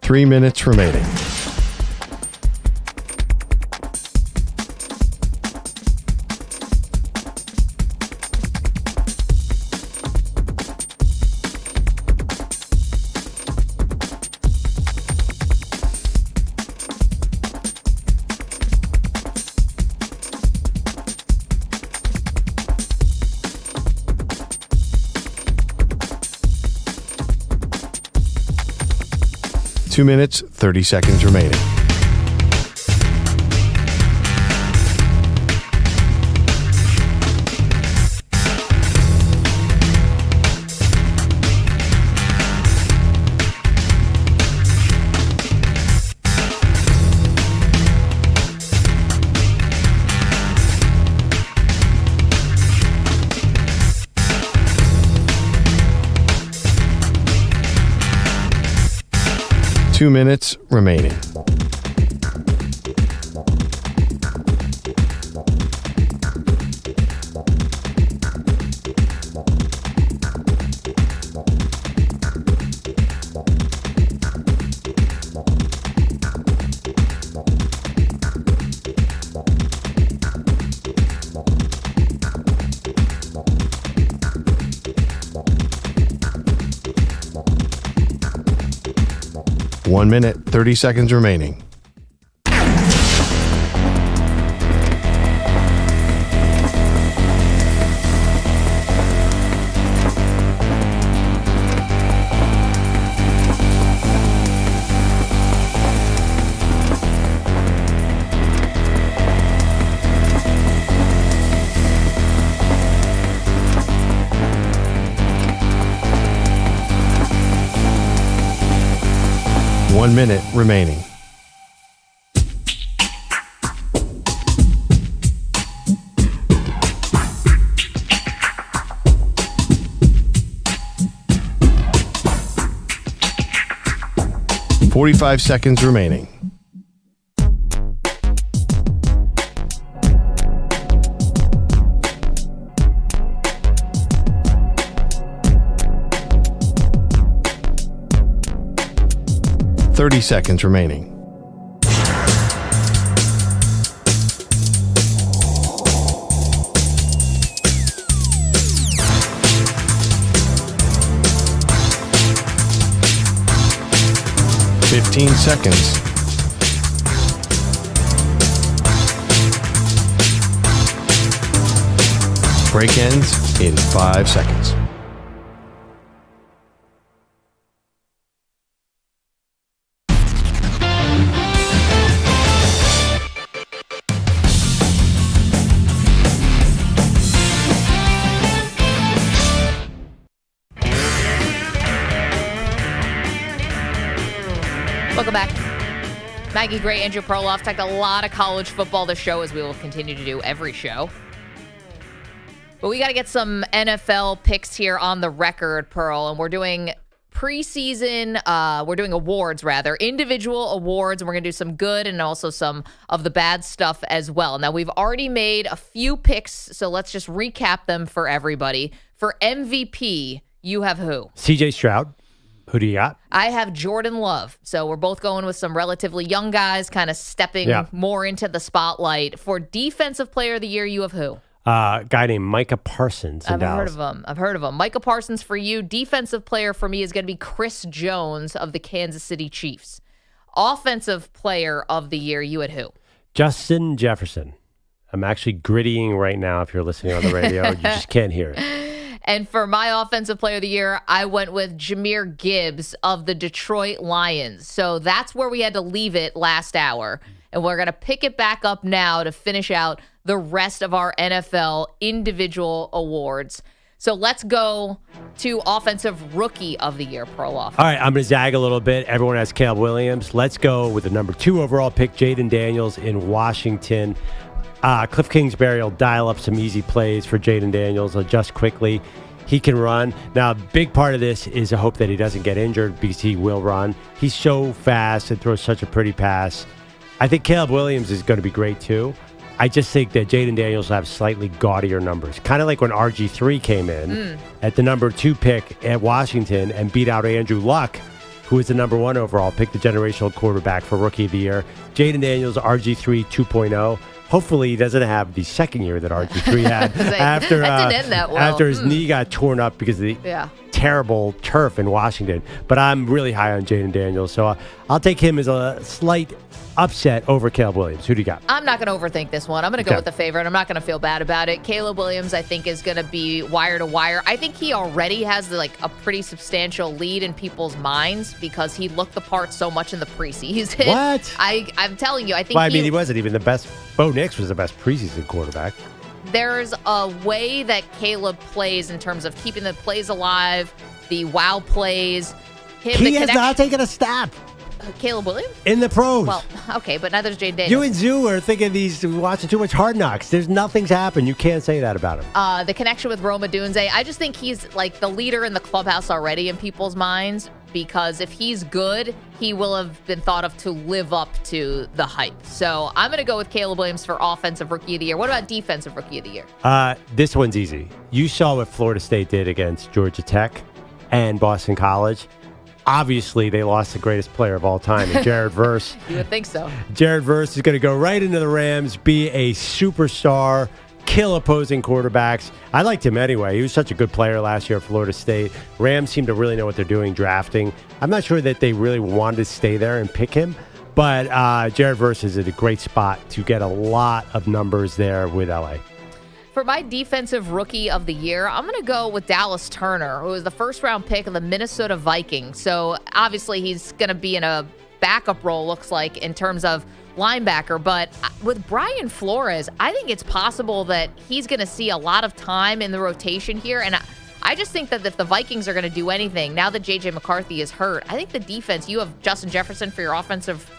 Three minutes remaining. Two minutes, 30 seconds remaining. Two minutes remaining. One minute, 30 seconds remaining. One minute remaining. .45 seconds remaining. .30 seconds remaining. .15 seconds. Break ends in 5 seconds. Maggie Gray, Andrew Perloff. Talked a lot of college football this show, as we will continue to do every show. But we got to get some NFL picks here on the record, Pearl, and we're doing preseason, we're doing awards, rather, individual awards, and we're going to do some good and also some of the bad stuff as well. Now, we've already made a few picks, so let's just recap them for everybody. For MVP, you have who? CJ Stroud. Who do you got? I have Jordan Love. So we're both going with some relatively young guys, kind of stepping more into the spotlight. For Defensive Player of the Year, you have who? A guy named Micah Parsons in Dallas. I've heard of him. Micah Parsons for you. Defensive Player for me is going to be Chris Jones of the Kansas City Chiefs. Offensive Player of the Year, you had who? Justin Jefferson. I'm actually grittying right now if you're listening on the radio. You just can't hear it. And for my Offensive Player of the Year, I went with Jahmyr Gibbs of the Detroit Lions. So that's where we had to leave it last hour. And we're going to pick it back up now to finish out the rest of our NFL individual awards. So let's go to Offensive Rookie of the Year, Perloff. All right, I'm going to zag a little bit. Everyone has Caleb Williams. Let's go with the number 2 overall pick, Jaden Daniels in Washington. Cliff Kingsbury will dial up some easy plays for Jaden Daniels. Adjust quickly. He can run. Now, a big part of this is a hope that he doesn't get injured because he will run. He's so fast and throws such a pretty pass. I think Caleb Williams is going to be great, too. I just think that Jaden Daniels will have slightly gaudier numbers. Kind of like when RG3 came in at the number 2 pick at Washington and beat out Andrew Luck, who is the number 1 overall pick, the generational quarterback for Rookie of the Year. Jaden Daniels, RG3 2.0. Hopefully he doesn't have the second year that RG3 had after that didn't end that well. After his knee got torn up because of the terrible turf in Washington. But I'm really high on Jaden Daniels, so I'll take him as a slight upset over Caleb Williams. Who do you got? I'm not going to overthink this one. I'm going to go with the favorite. I'm not going to feel bad about it. Caleb Williams, I think, is going to be wire to wire. I think he already has a pretty substantial lead in people's minds because he looked the part so much in the preseason. What? I'm telling you, I think. Well, he wasn't even the best. Bo Nix was the best preseason quarterback. There's a way that Caleb plays in terms of keeping the plays alive, the wow plays. He has not taken a snap. Caleb Williams? In the pros. Well, okay, but neither's Jade Daniels. You and Zoo are thinking he's watching too much Hard Knocks. Nothing's happened. You can't say that about him. The connection with Roma Dunze, I just think he's like the leader in the clubhouse already in people's minds because if he's good, he will have been thought of to live up to the hype. So I'm going to go with Caleb Williams for Offensive Rookie of the Year. What about Defensive Rookie of the Year? This one's easy. You saw what Florida State did against Georgia Tech and Boston College. Obviously, they lost the greatest player of all time, Jared Verse. You would think so. Jared Verse is going to go right into the Rams, be a superstar, kill opposing quarterbacks. I liked him anyway. He was such a good player last year at Florida State. Rams seem to really know what they're doing drafting. I'm not sure that they really wanted to stay there and pick him, but Jared Verse is at a great spot to get a lot of numbers there with LA. For my Defensive Rookie of the Year, I'm going to go with Dallas Turner, who was the first-round pick of the Minnesota Vikings. So, obviously, he's going to be in a backup role, looks like, in terms of linebacker. But with Brian Flores, I think it's possible that he's going to see a lot of time in the rotation here. And I just think that if the Vikings are going to do anything, now that J.J. McCarthy is hurt, I think the defense, you have Justin Jefferson for your Offensive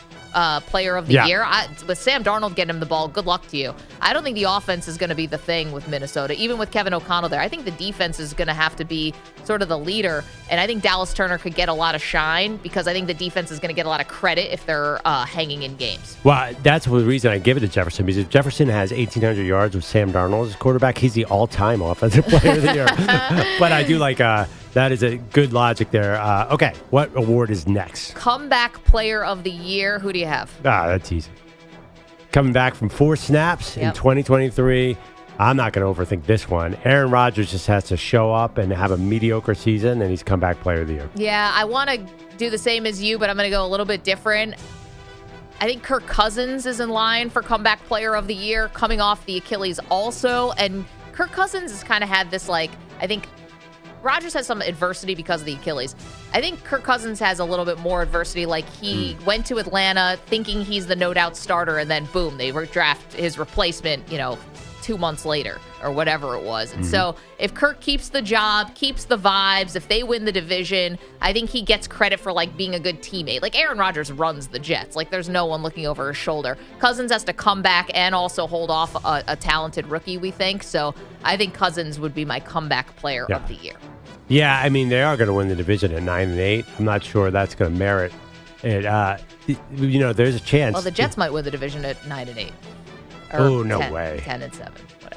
Player of the Year. With Sam Darnold getting him the ball, good luck to you. I don't think the offense is going to be the thing with Minnesota, even with Kevin O'Connell there. I think the defense is going to have to be sort of the leader, and I think Dallas Turner could get a lot of shine because I think the defense is going to get a lot of credit if they're hanging in games. Well, that's the reason I give it to Jefferson, because if Jefferson has 1,800 yards with Sam Darnold as quarterback, he's the all-time Offensive Player of the Year. But I do like that is a good logic there. Okay, what award is next? Comeback Player of the Year. Who do you have? That's easy. Coming back from 4 snaps in 2023. I'm not going to overthink this one. Aaron Rodgers just has to show up and have a mediocre season, and he's Comeback Player of the Year. Yeah, I want to do the same as you, but I'm going to go a little bit different. I think Kirk Cousins is in line for Comeback Player of the Year, coming off the Achilles also. And Kirk Cousins has kind of had this, I think Rodgers has some adversity because of the Achilles. I think Kirk Cousins has a little bit more adversity. He went to Atlanta thinking he's the no-doubt starter, and then boom, they draft his replacement, 2 months later or whatever it was. And so if Kirk keeps the job, keeps the vibes, if they win the division, I think he gets credit for like being a good teammate. Like Aaron Rodgers runs the Jets. Like there's no one looking over his shoulder. Cousins has to come back and also hold off a talented rookie, we think. So I think Cousins would be my comeback player of the year. Yeah, I mean, they are going to win the division at 9-8. I'm not sure that's going to merit it. There's a chance. Well, the Jets might win the division at 9-8. Oh, no way. 10-7.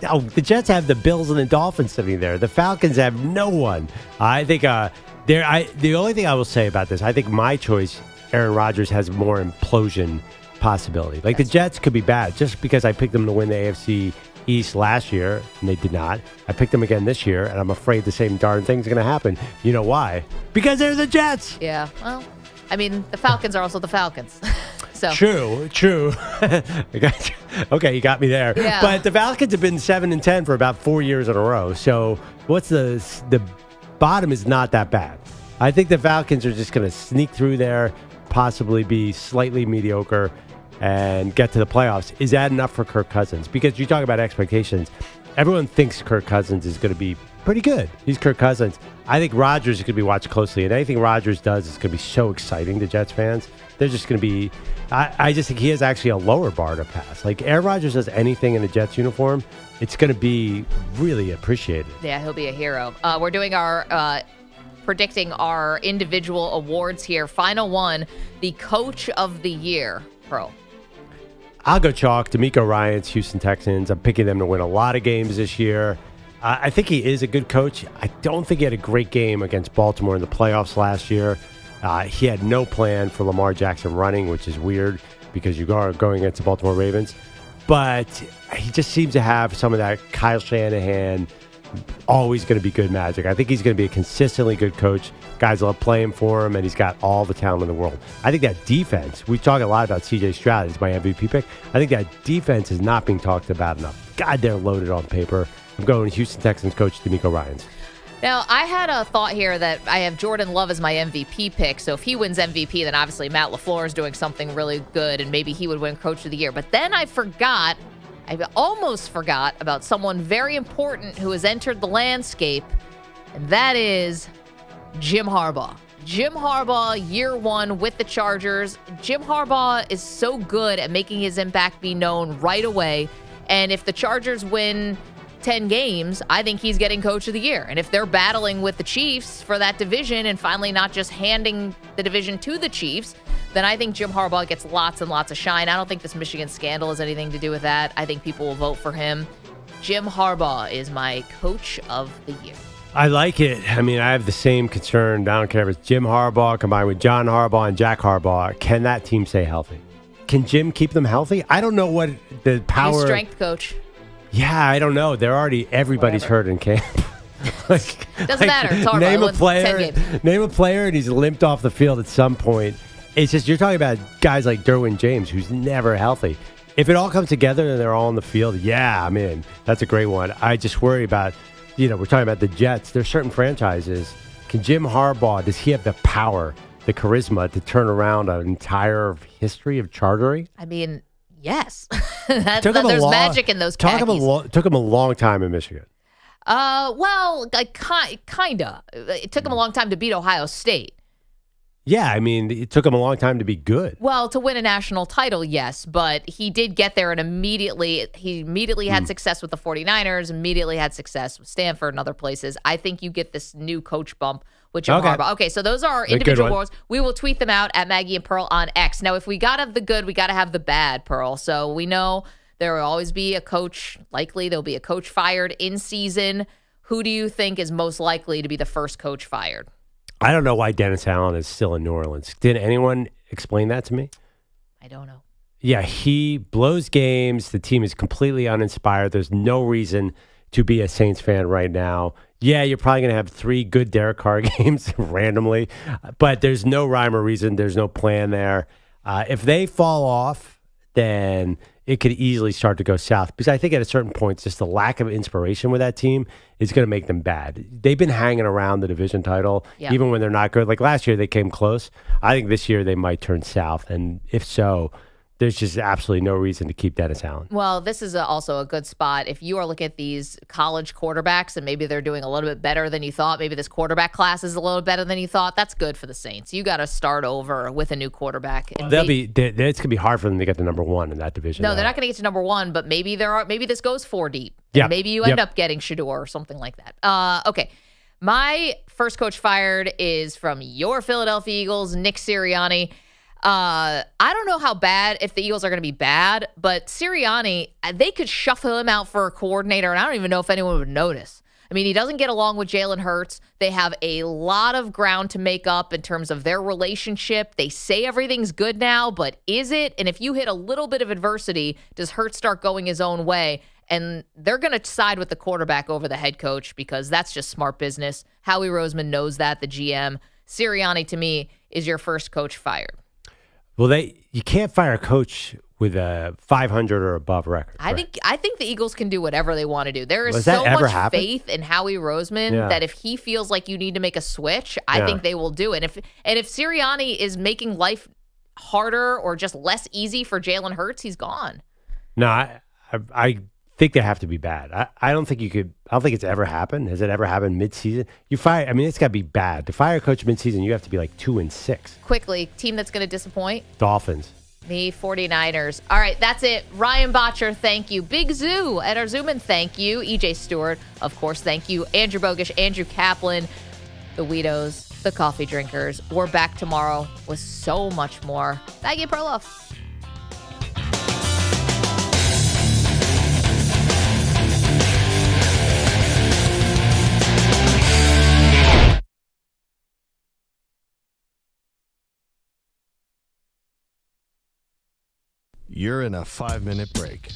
Oh, the Jets have the Bills and the Dolphins sitting there. The Falcons have no one. I think the only thing I will say about this, I think my choice, Aaron Rodgers, has more implosion possibility. Like the Jets could be bad just because I picked them to win the AFC East last year, and they did not. I picked them again this year, and I'm afraid the same darn thing's going to happen. You know why? Because they're the Jets. Yeah, well, I mean, the Falcons are also the Falcons. So. True. Okay, you got me there. Yeah. But the Falcons have been 7-10 for about 4 years in a row. So what's the bottom is not that bad. I think the Falcons are just going to sneak through there, possibly be slightly mediocre, and get to the playoffs. Is that enough for Kirk Cousins? Because you talk about expectations. Everyone thinks Kirk Cousins is going to be pretty good. He's Kirk Cousins. I think Rodgers is going to be watched closely, and anything Rodgers does is going to be so exciting to Jets fans. They're just going to be I just think he has actually a lower bar to pass. Like Aaron Rodgers does anything in a Jets uniform, it's going to be really appreciated. Yeah, he'll be a hero. We're doing our predicting our individual awards here. Final one, the Coach of the Year, Pearl. I'll go chalk. DeMeco Ryans, Houston Texans. I'm picking them to win a lot of games this year. I think he is a good coach. I don't think he had a great game against Baltimore in the playoffs last year. He had no plan for Lamar Jackson running, which is weird because you are going against the Baltimore Ravens. But he just seems to have some of that Kyle Shanahan, always going to be good magic. I think he's going to be a consistently good coach. Guys love playing for him, and he's got all the talent in the world. I think that defense, we talk a lot about C.J. Stroud. He's my MVP pick. I think that defense is not being talked about enough. God, they're loaded on paper. I'm going Houston Texans coach DeMeco Ryans. Now, I had a thought here that I have Jordan Love as my MVP pick. So if he wins MVP, then obviously Matt LaFleur is doing something really good, and maybe he would win Coach of the Year. But then I almost forgot about someone very important who has entered the landscape, and that is Jim Harbaugh. Jim Harbaugh, year one with the Chargers. Jim Harbaugh is so good at making his impact be known right away. And if the Chargers win 10 games, I think he's getting Coach of the Year. And if they're battling with the Chiefs for that division and finally not just handing the division to the Chiefs, then I think Jim Harbaugh gets lots and lots of shine. I don't think this Michigan scandal has anything to do with that. I think people will vote for him. Jim Harbaugh is my Coach of the Year. I like it. I mean, I have the same concern. I don't care if it's Jim Harbaugh combined with John Harbaugh and Jack Harbaugh. Can that team stay healthy? Can Jim keep them healthy? I don't know what the power... He's strength coach. Yeah, I don't know. Everybody's hurt in camp. Doesn't matter. It's Harbaugh. Name a player, and he's limped off the field at some point. It's just, you're talking about guys like Derwin James, who's never healthy. If it all comes together and they're all on the field, yeah, I'm in. That's a great one. I just worry about, we're talking about the Jets. There's certain franchises. Can Jim Harbaugh, does he have the power, the charisma to turn around an entire history of chartering? I mean, yes. There's magic in those khakis. Took him a long time in Michigan. Well, kind of. It took him a long time to beat Ohio State. Yeah, I mean, it took him a long time to be good. Well, to win a national title, yes, but he did get there and immediately had success with the 49ers, immediately had success with Stanford and other places. I think you get this new coach bump with Jim Harbaugh. Okay, so those are individual awards. We will tweet them out at Maggie and Pearl on X. Now, if we got to have the good, we got to have the bad, Pearl. So we know there will always be a coach, likely there'll be a coach fired in season. Who do you think is most likely to be the first coach fired? I don't know why Dennis Allen is still in New Orleans. Did anyone explain that to me? I don't know. Yeah, he blows games. The team is completely uninspired. There's no reason to be a Saints fan right now. Yeah, you're probably going to have 3 good Derek Carr games randomly, but there's no rhyme or reason. There's no plan there. If they fall off, then it could easily start to go south, because I think at a certain point, just the lack of inspiration with that team is going to make them bad. They've been hanging around the division title, even when they're not good. Like last year, they came close. I think this year they might turn south, and if so, there's just absolutely no reason to keep Dennis Allen. Well, this is also a good spot. If you are looking at these college quarterbacks and maybe they're doing a little bit better than you thought, maybe this quarterback class is a little better than you thought, that's good for the Saints. You got to start over with a new quarterback. It's going to be hard for them to get to number one in that division. No, they're not going to get to number one, but maybe this goes 4 deep. Yeah. Maybe you end up getting Shedeur or something like that. Okay. My first coach fired is from your Philadelphia Eagles, Nick Sirianni. I don't know how bad, if the Eagles are going to be bad, but Sirianni, they could shuffle him out for a coordinator, and I don't even know if anyone would notice. I mean, he doesn't get along with Jalen Hurts. They have a lot of ground to make up in terms of their relationship. They say everything's good now, but is it? And if you hit a little bit of adversity, does Hurts start going his own way? And they're going to side with the quarterback over the head coach because that's just smart business. Howie Roseman knows that, the GM. Sirianni, to me, is your first coach fired. Well, you can't fire a coach with a 500 or above record. I think the Eagles can do whatever they want to do. There is Has so that ever much happened? faith in Howie Roseman that if he feels like you need to make a switch, I think they will do it. And if Sirianni is making life harder or just less easy for Jalen Hurts, he's gone. No, I think they have to be bad. I don't think you could. I don't think it's ever happened. Has it ever happened mid-season? It's got to be bad. To fire a coach mid-season, you have to be like 2-6. Quickly, team that's going to disappoint? Dolphins. The 49ers. All right, that's it. Ryan Botcher, thank you. Big Zoo, Ed Arzuman, thank you. EJ Stewart, of course, thank you. Andrew Bogish, Andrew Kaplan, the Weedos, the Coffee Drinkers. We're back tomorrow with so much more. Maggie Perloff. You're in a 5-minute break.